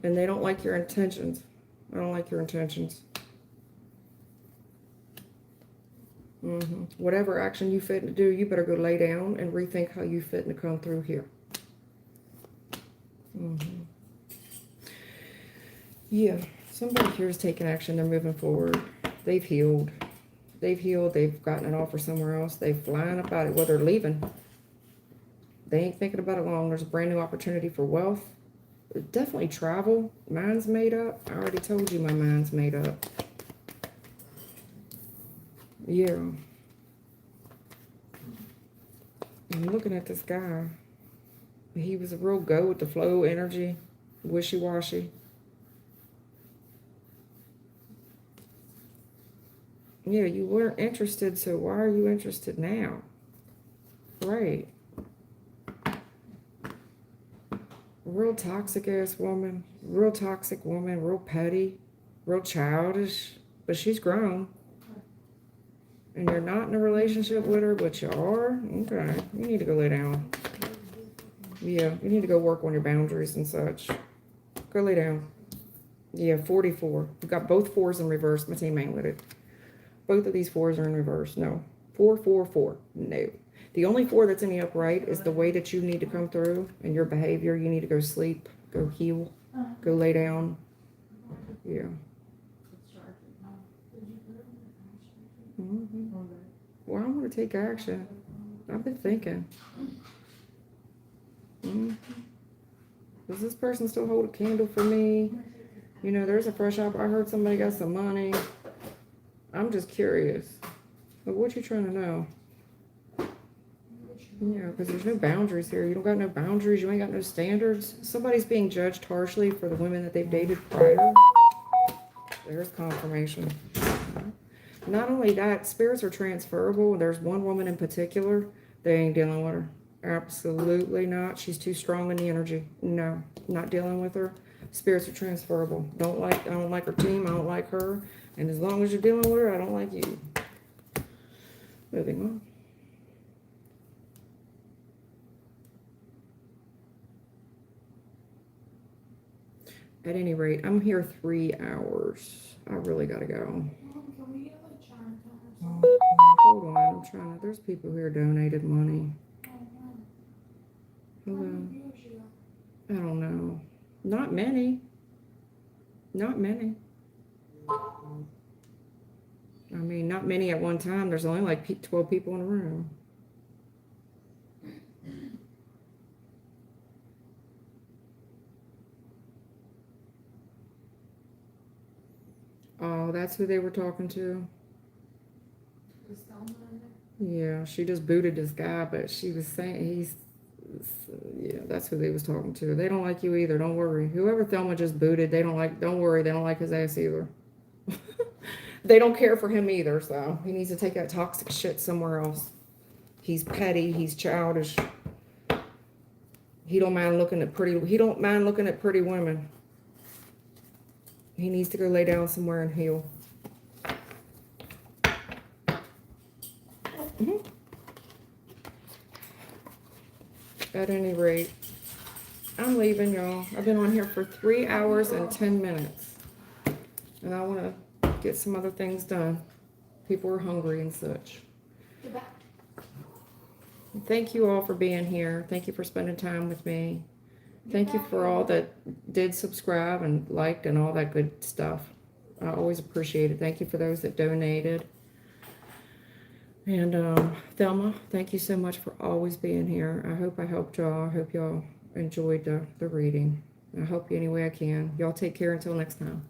And they don't like your intentions. I don't like your intentions. Whatever action you fit to do, you better go lay down and rethink how you fit to come through here. Yeah, somebody here is taking action. They're moving forward. They've healed. They've healed. They've gotten an offer somewhere else. They're flying about it. Well, they're leaving. They ain't thinking about it long. There's a brand new opportunity for wealth. Definitely travel. Mine's made up. I already told you my mind's made up. Yeah. I'm looking at this guy. He was a real go with the flow energy. Wishy-washy. Yeah, you weren't interested, so why are you interested now? Right. Real toxic ass woman. Real toxic woman. Real petty. Real childish. But she's grown. And you're not in a relationship with her, but you are? Okay. You need to go lay down. Yeah, you need to go work on your boundaries and such. Go lay down. Yeah, 44. You've got both fours in reverse. My team ain't with it. Both of these fours are in reverse. No. 4, 4, 4. No. The only 4 that's in the upright is the way that you need to come through and your behavior. You need to go sleep, go heal, go lay down. Yeah. Well, I want to take action. I've been thinking. Does this person still hold a candle for me? You know, there's a fresh op. I heard somebody got some money. I'm just curious. But what you trying to know? Yeah, because there's no boundaries here. You don't got no boundaries. You ain't got no standards. Somebody's being judged harshly for the women that they've dated prior. There's confirmation. Not only that, spirits are transferable. There's one woman in particular. They ain't dealing with her. Absolutely not. She's too strong in the energy. No, not dealing with her. Spirits are transferable. I don't like her team. I don't like her. And as long as you're dealing with her, I don't like you. Moving on. At any rate, I'm here 3 hours. I really gotta go. Can we get like Chinatown? Hold on, I'm trying to. There's people here donated money. Hello. I don't know. Not many. Not many. I mean, not many at one time. There's only like 12 people in the room. Oh, that's who they were talking to? Yeah, she just booted this guy, but she was saying yeah, that's who they was talking to. They don't like you either, don't worry. Whoever Thelma just booted, don't worry, they don't like his ass either. They don't care for him either, so he needs to take that toxic shit somewhere else. He's petty, he's childish. He don't mind looking at pretty women. He needs to go lay down somewhere and heal. At any rate, I'm leaving, y'all. I've been on here for 3 hours and 10 minutes. And I want to get some other things done. People are hungry and such. Goodbye. Thank you all for being here. Thank you for spending time with me. Thank you for all that did subscribe and liked and all that good stuff. I always appreciate it. Thank you for those that donated. And Thelma, thank you so much for always being here. I hope I helped y'all. I hope y'all enjoyed the reading. I help you any way I can. Y'all take care until next time.